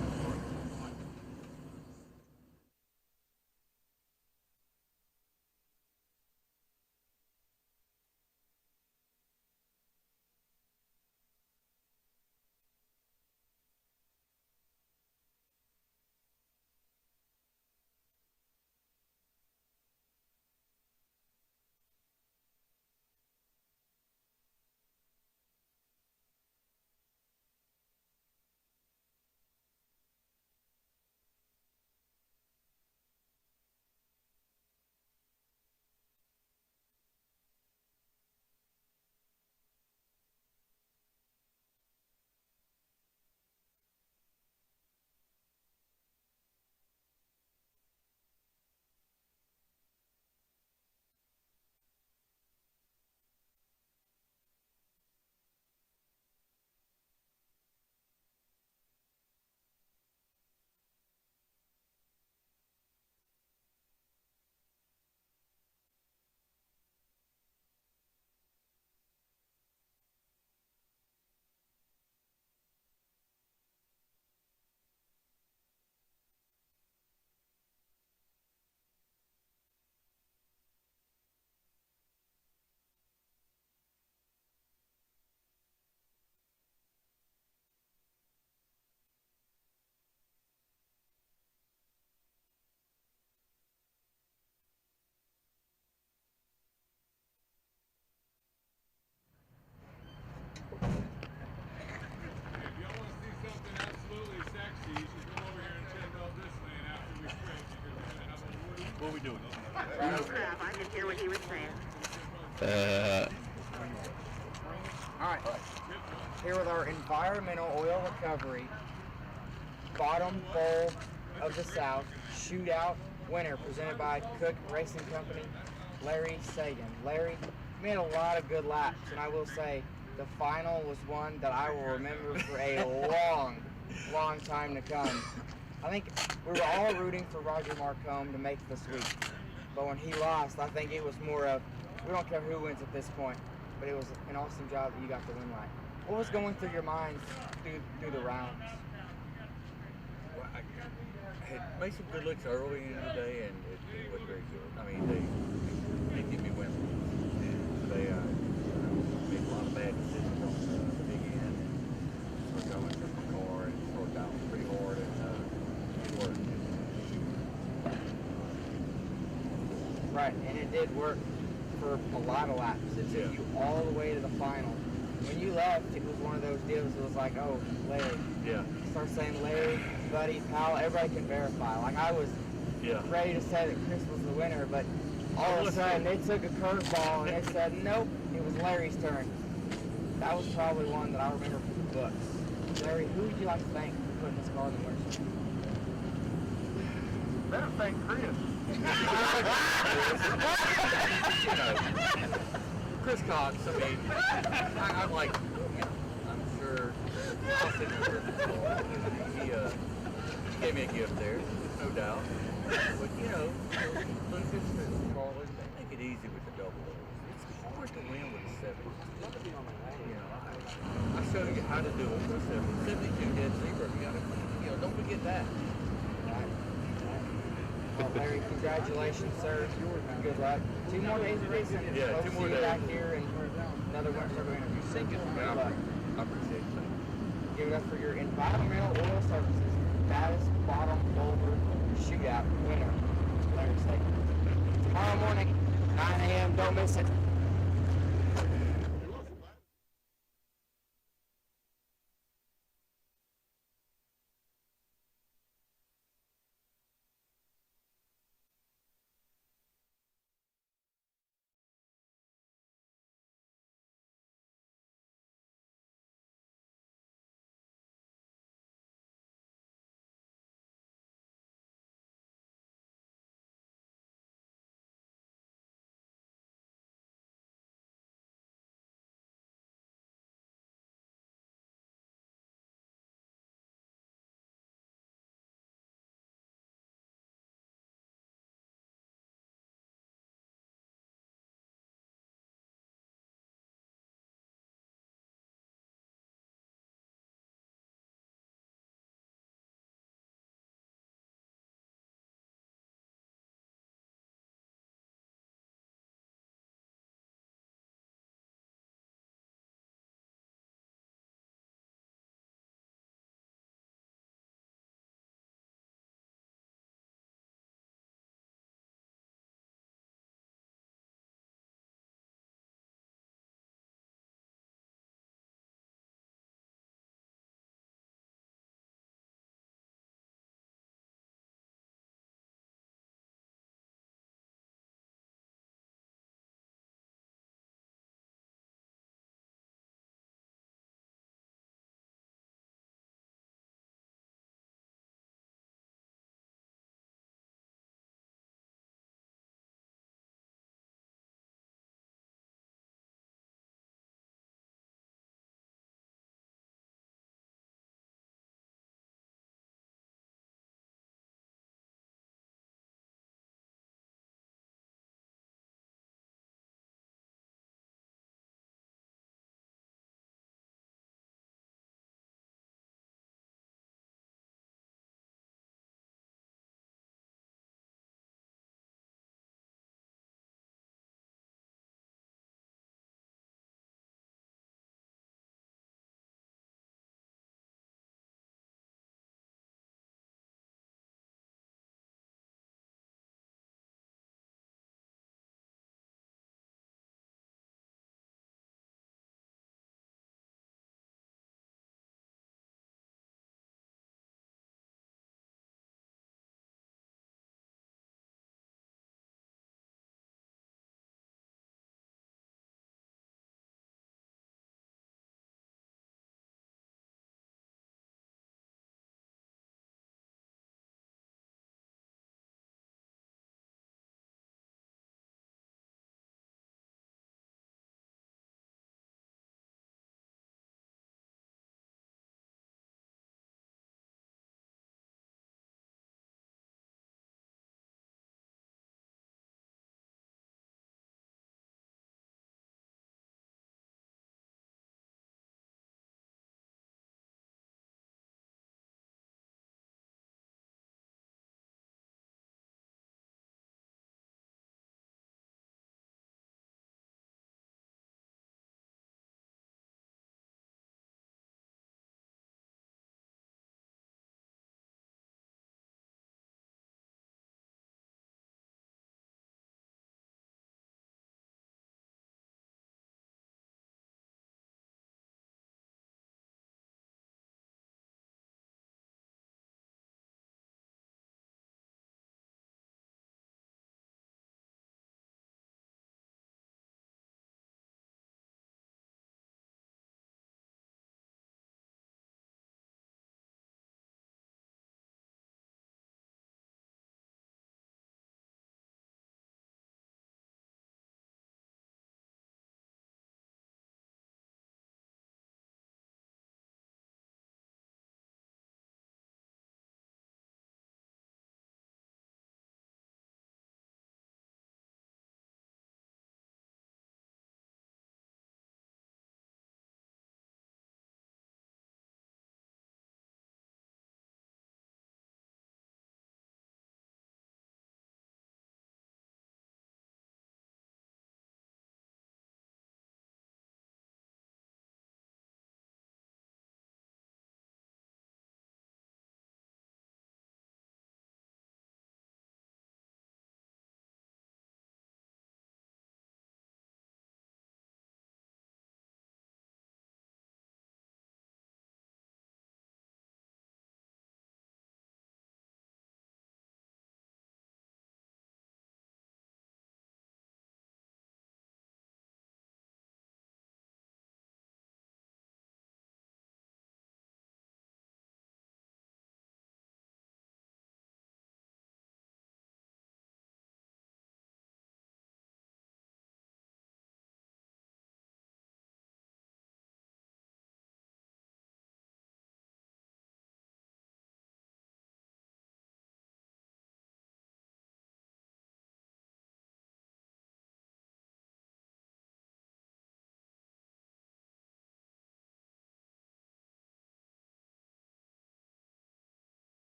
What are we doing? I can hear what he was saying. All right. Here with our environmental oil recovery, bottom bowl of the South, shootout winner presented by Cook Racing Company, Larry Sagan. Larry, you made a lot of good laps, and I will say the final was one that I will remember for a long time to come. I think we were all rooting for Roger Marcombe to make the sweep, but when he lost, I think it was more of, we don't care who wins at this point, but it was an awesome job that you got the win right. What was going through your minds through the rounds? Well, I had made some good looks early in the day, and it wasn't very good. I mean, they didn't give me win. And they made a lot of bad decisions on the big end, and sort of going through the car and sort of down pretty hard, and it worked. Right, and it did work for a lot of laps. It took you all the way to the final. When you left, it was one of those deals that was like, oh, Larry. Yeah. Start saying Larry, buddy, pal, everybody can verify. Like, I was ready to say that Chris was the winner, but all of a sudden they took a curveball and they said, nope, it was Larry's turn. That was probably one that I remember from the books. Larry, who would you like to thank for putting this car in the winner's circle? Better thank Chris. You know, Chris Cox, I mean, I'm like, you know, I'm sure I'll send him Chris. He gave me a gift there, no doubt. But, you know, Lucas and Carlos, they make it easy with the double O's. It's hard to win with a 70. You know, I showed you how to do it with a 70. 72 dead zero. You gotta, you know, don't forget that. Well, Larry, congratulations, sir. Good luck. 2 more days of racing. Yeah, Hope 2 to more see you days. back here and another winter circle interview. Good luck. I appreciate that. Give it up for your environmental oil services. Baddest bottom Dover shootout winner, Larry State. Tomorrow morning, 9 a.m. Don't miss it.